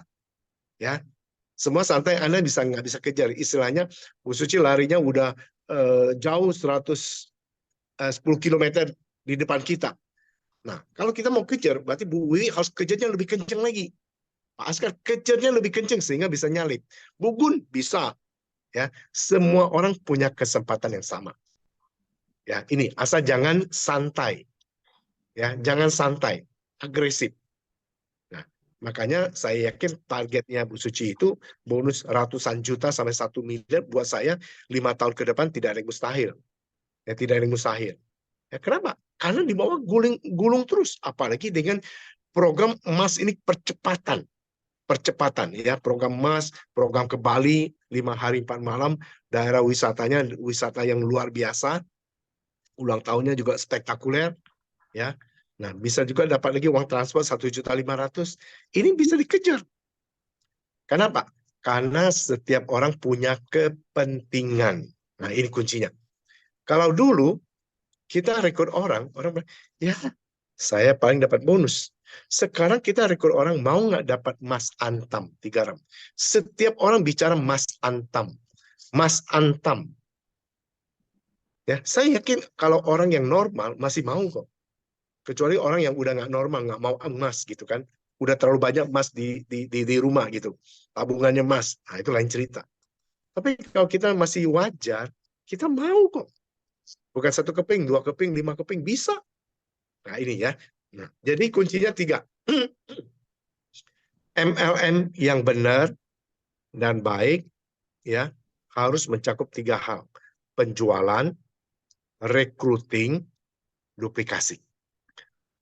Ya, semua santai Anda nggak bisa kejar. Istilahnya, Bu Suci larinya udah jauh 10 km di depan kita. Nah, kalau kita mau kejar, berarti Bu Wiwi harus kejarnya lebih kenceng lagi. Pak Askar kejarnya lebih kenceng sehingga bisa nyalip. Bu Gun bisa. Ya, semua orang punya kesempatan yang sama. Ya, ini asal jangan santai. Ya, jangan santai, agresif. Nah, makanya saya yakin targetnya Bu Suci itu bonus ratusan juta sampai 1 miliar buat saya 5 tahun ke depan tidak ada yang mustahil. Ya, tidak ada yang mustahil. Ya, kenapa? Karena di bawah gulung terus, apalagi dengan program emas ini percepatan ya, program emas, program ke Bali 5 hari 4 malam, daerah wisatanya wisata yang luar biasa, ulang tahunnya juga spektakuler, ya. Nah, bisa juga dapat lagi uang transfer 1.500.000. Ini bisa dikejar. Kenapa? Karena setiap orang punya kepentingan. Nah, ini kuncinya. Kalau dulu kita rekrut orang bilang, ya saya paling dapat bonus. Sekarang kita rekrut orang, mau nggak dapat Mas Antam 3 gram. Setiap orang bicara Mas Antam. Mas Antam. Ya, saya yakin kalau orang yang normal masih mau kok. Kecuali orang yang udah nggak normal, nggak mau emas gitu kan. Udah terlalu banyak emas di rumah gitu. Tabungannya emas. Nah, itu lain cerita. Tapi kalau kita masih wajar, kita mau kok. Bukan 1 keping, 2 keping, 5 keping, bisa. Nah, ini ya. Nah, jadi kuncinya 3. MLM yang benar dan baik, ya, harus mencakup 3 hal. Penjualan, recruiting, duplikasi.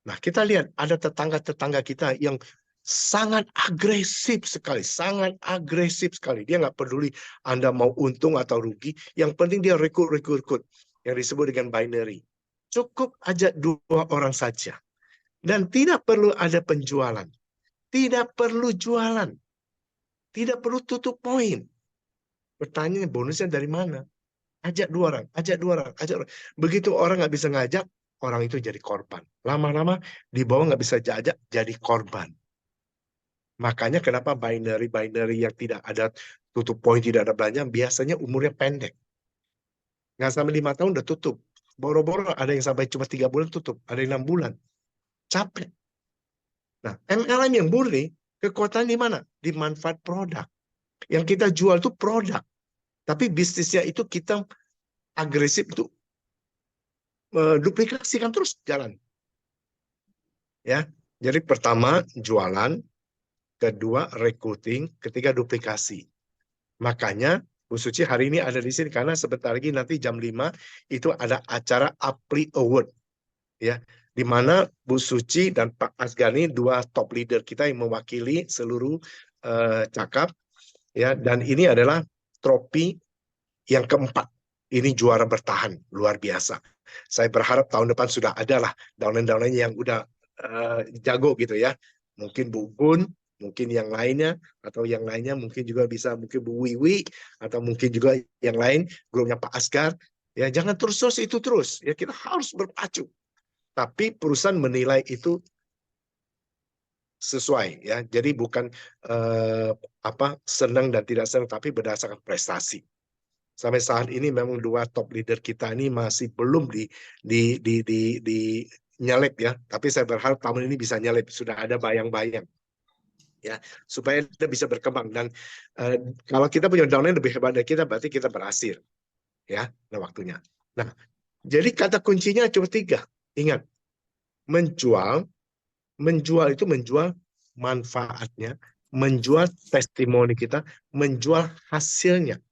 Nah, kita lihat ada tetangga-tetangga kita yang sangat agresif sekali, sangat agresif sekali. Dia nggak peduli Anda mau untung atau rugi, yang penting dia rekrut, yang disebut dengan binary. Cukup aja 2 orang saja. Dan tidak perlu ada penjualan. Tidak perlu jualan. Tidak perlu tutup poin. Pertanyaannya bonusnya dari mana? Ajak 2 orang, ajak 2 orang, ajak 2 orang. Begitu orang nggak bisa ngajak, orang itu jadi korban. Lama-lama di bawah nggak bisa ajak, jadi korban. Makanya kenapa binary yang tidak ada tutup poin, tidak ada belanja, biasanya umurnya pendek. Nggak sampai 5 tahun udah tutup. Boro-boro ada yang sampai cuma 3 bulan tutup, ada yang 6 bulan. Capek. Nah, MLM yang murni, kekuatan di mana? Di manfaat produk. Yang kita jual itu produk. Tapi bisnisnya itu kita agresif itu duplikasikan terus jalan. Ya. Jadi pertama jualan, kedua recruiting, ketiga duplikasi. Makanya Bu Suci hari ini ada di sini karena sebentar lagi nanti jam 5 itu ada acara Apri Award. Ya, di mana Bu Suci dan Pak Asgani, 2 top leader kita yang mewakili seluruh cakap, ya, dan ini adalah trofi yang keempat. Ini juara bertahan luar biasa. Saya berharap tahun depan sudah ada lah downline yang udah jago gitu ya. Mungkin Bu Gun, mungkin yang lainnya, atau yang lainnya mungkin juga bisa, mungkin Bu Wiwi, atau mungkin juga yang lain, grupnya Pak Asgar. Ya, jangan terus itu terus. Ya, kita harus berpacu. Tapi perusahaan menilai itu sesuai ya. Jadi bukan senang dan tidak senang, tapi berdasarkan prestasi. Sampai saat ini memang 2 top leader kita ini masih belum di nyalip ya. Tapi saya berharap tahun ini bisa nyalip. Sudah ada bayang-bayang ya, supaya kita bisa berkembang. Dan kalau kita punya downline lebih hebat dari kita, berarti kita berhasil ya. Nah, waktunya. Nah, jadi kata kuncinya cuma 3. Ingat, menjual itu menjual manfaatnya, menjual testimoni kita, menjual hasilnya.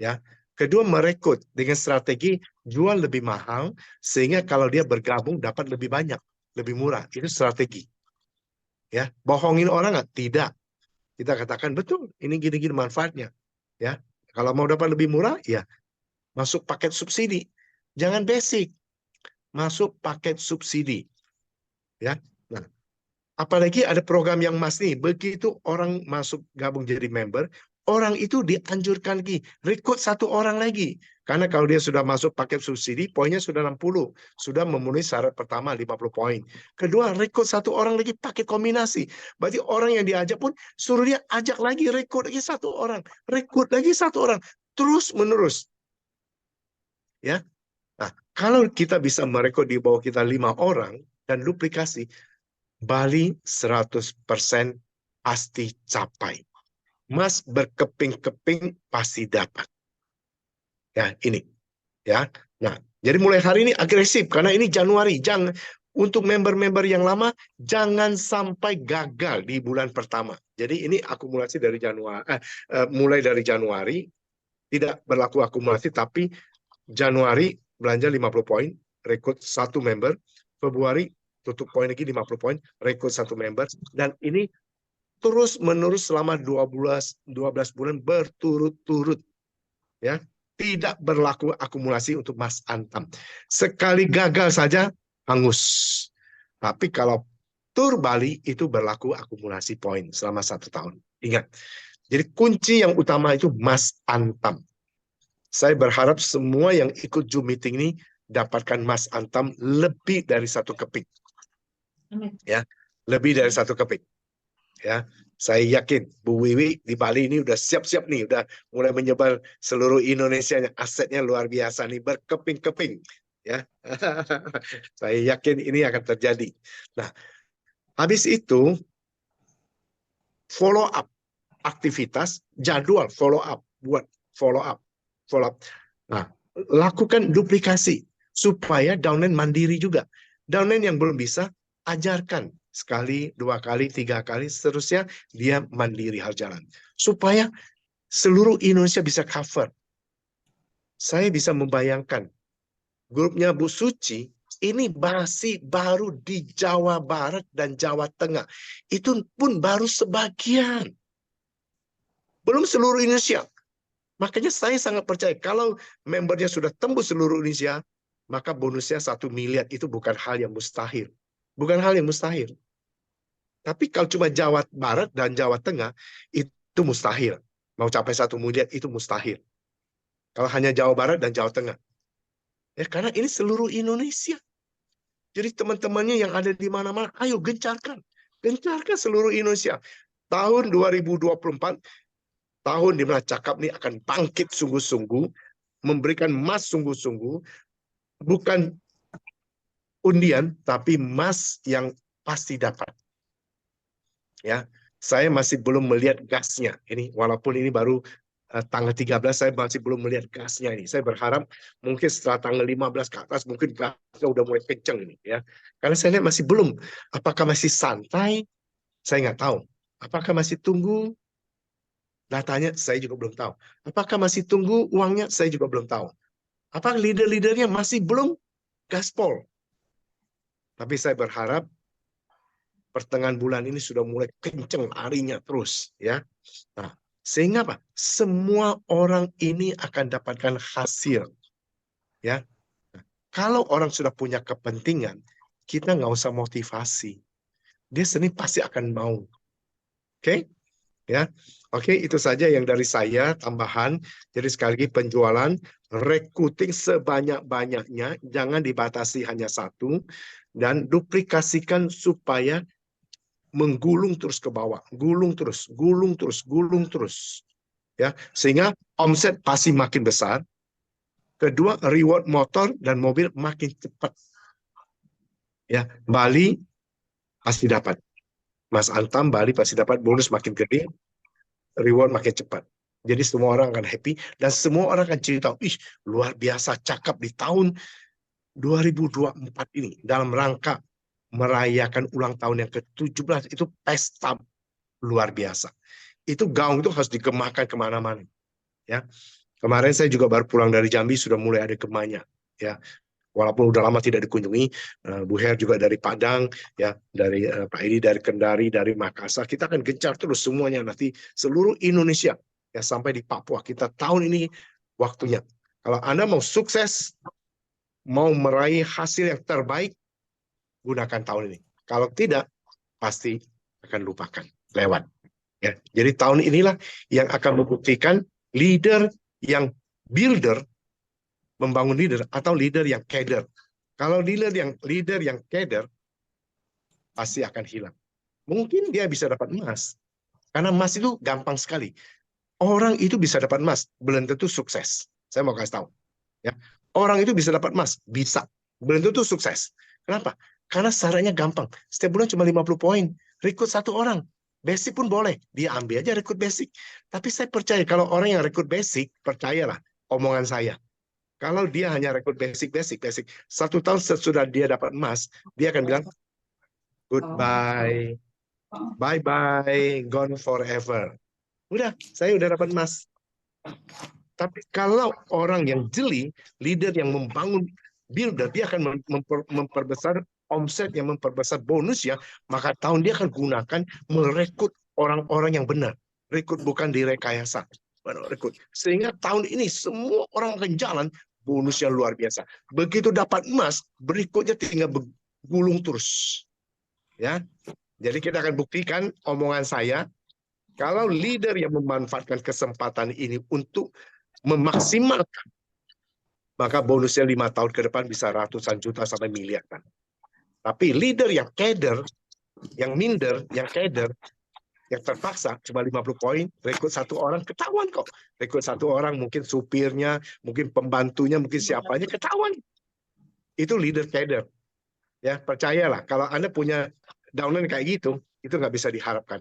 Ya. Kedua, merekrut dengan strategi jual lebih mahal sehingga kalau dia bergabung dapat lebih banyak, lebih murah. Itu strategi. Ya, bohongin orang nggak? Tidak. Kita katakan betul, ini gini-gini manfaatnya. Ya, kalau mau dapat lebih murah, ya masuk paket subsidi. Jangan basic, masuk paket subsidi. Ya, nah, apalagi ada program yang Mas nih, begitu orang masuk gabung jadi member, orang itu dianjurkan lagi, rekrut 1 orang lagi. Karena kalau dia sudah masuk paket subsidi, poinnya sudah 60. Sudah memenuhi syarat pertama 50 poin. Kedua, rekrut 1 orang lagi pakai kombinasi. Berarti orang yang diajak pun suruh dia ajak lagi, rekrut lagi 1 orang. Rekrut lagi 1 orang. Terus menerus. Ya. Nah, kalau kita bisa merekrut di bawah kita 5 orang dan duplikasi, Bali 100% pasti capai. Mas berkeping-keping pasti dapat. Ya, ini. Ya. Nah, jadi mulai hari ini agresif karena ini Januari. Jangan untuk member-member yang lama jangan sampai gagal di bulan pertama. Jadi ini akumulasi dari Januari mulai dari Januari tidak berlaku akumulasi, tapi Januari belanja 50 poin, rekrut 1 member, Februari tutup poin lagi 50 poin, rekrut 1 member, dan ini terus menerus selama 12 bulan berturut-turut. Ya, tidak berlaku akumulasi untuk Mas Antam. Sekali gagal saja hangus. Tapi kalau tur Bali itu berlaku akumulasi poin selama 1 tahun. Ingat. Jadi kunci yang utama itu Mas Antam. Saya berharap semua yang ikut Zoom meeting ini dapatkan Mas Antam lebih dari 1 keping. Ya, lebih dari 1 keping. Ya, saya yakin Bu Wiwi di Bali ini udah siap-siap nih, udah mulai menyebar seluruh Indonesia, asetnya luar biasa nih, berkeping-keping. Ya, saya yakin ini akan terjadi. Nah, habis itu follow up aktivitas, jadwal follow up, buat follow up. Nah, lakukan duplikasi supaya downline mandiri juga. Downline yang belum bisa, ajarkan sekali, 2 kali, 3 kali, seterusnya dia mandiri hal jalan. Supaya seluruh Indonesia bisa cover. Saya bisa membayangkan grupnya Bu Suci ini masih baru di Jawa Barat dan Jawa Tengah. Itu pun baru sebagian. Belum seluruh Indonesia. Makanya saya sangat percaya kalau membernya sudah tembus seluruh Indonesia, maka bonusnya 1 miliar itu bukan hal yang mustahil. Bukan hal yang mustahil. Tapi kalau cuma Jawa Barat dan Jawa Tengah, itu mustahil. Mau capai 1 miliar itu mustahil. Kalau hanya Jawa Barat dan Jawa Tengah. Ya, karena ini seluruh Indonesia. Jadi teman-temannya yang ada di mana-mana, ayo gencarkan. Gencarkan seluruh Indonesia. Tahun 2024, tahun di mana Cakap ini akan bangkit sungguh-sungguh, memberikan emas sungguh-sungguh, bukan undian, tapi emas yang pasti dapat. Ya, saya masih belum melihat gasnya. Ini walaupun ini baru tanggal 13, saya masih belum melihat gasnya ini. Saya berharap mungkin setelah tanggal 15 ke atas mungkin gasnya udah mulai kenceng ini ya. Karena saya lihat masih belum. Apakah masih santai? Saya nggak tahu. Apakah masih tunggu datanya? Saya juga belum tahu. Apakah masih tunggu uangnya? Saya juga belum tahu. Apakah leader-leadernya masih belum gaspol? Tapi saya berharap pertengahan bulan ini sudah mulai kenceng larinya terus ya. Nah, sehingga apa? Semua orang ini akan dapatkan hasil ya. Nah, kalau orang sudah punya kepentingan, kita nggak usah motivasi. Dia sendiri pasti akan mau. Oke? Ya. Oke, itu saja yang dari saya tambahan. Jadi sekali lagi penjualan, recruiting sebanyak-banyaknya, jangan dibatasi hanya satu dan duplikasikan supaya menggulung terus ke bawah, gulung terus, gulung terus, gulung terus, ya sehingga omset pasti makin besar. Kedua, reward motor dan mobil makin cepat, ya Bali pasti dapat, Mas Antam Bali pasti dapat bonus makin gede, reward makin cepat. Jadi semua orang akan happy dan semua orang akan cerita, ih luar biasa Cakap di tahun 2024 ini dalam rangka merayakan ulang tahun yang ke-17 itu pesta luar biasa. Itu gaung itu harus dikemahkan kemana-mana. Ya, kemarin saya juga baru pulang dari Jambi sudah mulai ada kemahnya. Ya, walaupun udah lama tidak dikunjungi, Bu Her juga dari Padang, ya dari Pak Edi dari Kendari, dari Makassar. Kita akan gencar terus semuanya nanti seluruh Indonesia ya sampai di Papua. Kita tahun ini waktunya. Kalau Anda mau sukses, mau meraih hasil yang terbaik, gunakan tahun ini. Kalau tidak, pasti akan lupakan, lewat. Ya, jadi tahun inilah yang akan membuktikan leader yang builder, membangun leader, atau leader yang cader. Kalau leader yang cader, pasti akan hilang. Mungkin dia bisa dapat emas, karena emas itu gampang sekali. Orang itu bisa dapat emas, belum tentu sukses. Saya mau kasih tahu. Ya, orang itu bisa dapat emas, bisa, belum tentu sukses. Kenapa? Karena syaratnya gampang. Setiap bulan cuma 50 poin. Rekrut 1 orang. Basic pun boleh. Dia ambil aja rekrut basic. Tapi saya percaya kalau orang yang rekrut basic, percayalah omongan saya. Kalau dia hanya rekrut basic. 1 tahun sesudah dia dapat emas, dia akan bilang, goodbye. Bye-bye. Gone forever. Udah, saya udah dapat emas. Tapi kalau orang yang jeli, leader yang membangun builder, dia akan memperbesar omset, yang memperbesar bonus ya, maka tahun dia akan gunakan merekrut orang-orang yang benar. Rekrut bukan direkayasa. Rekrut. Sehingga tahun ini semua orang akan jalan, bonusnya luar biasa. Begitu dapat emas, berikutnya tinggal bergulung terus. Ya. Jadi kita akan buktikan omongan saya, kalau leader yang memanfaatkan kesempatan ini untuk memaksimalkan, maka bonusnya 5 tahun ke depan bisa ratusan juta sampai miliar kan. Tapi leader yang cader, yang minder, yang cader, yang terpaksa cuma 50 poin, rekrut 1 orang, ketahuan kok. Rekrut 1 orang, mungkin supirnya, mungkin pembantunya, mungkin siapanya, ketahuan. Itu leader cader. Ya, percayalah, kalau Anda punya downline kayak gitu, itu nggak bisa diharapkan.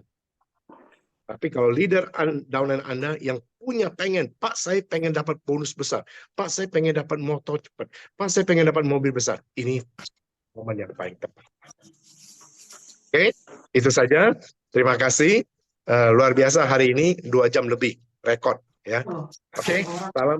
Tapi kalau leader downline Anda yang punya pengen, Pak saya pengen dapat bonus besar, Pak saya pengen dapat motor cepat, Pak saya pengen dapat mobil besar, ini momen yang paling tepat. Oke, itu saja. Terima kasih. Luar biasa hari ini 2 jam lebih. rekod ya. Oke, salam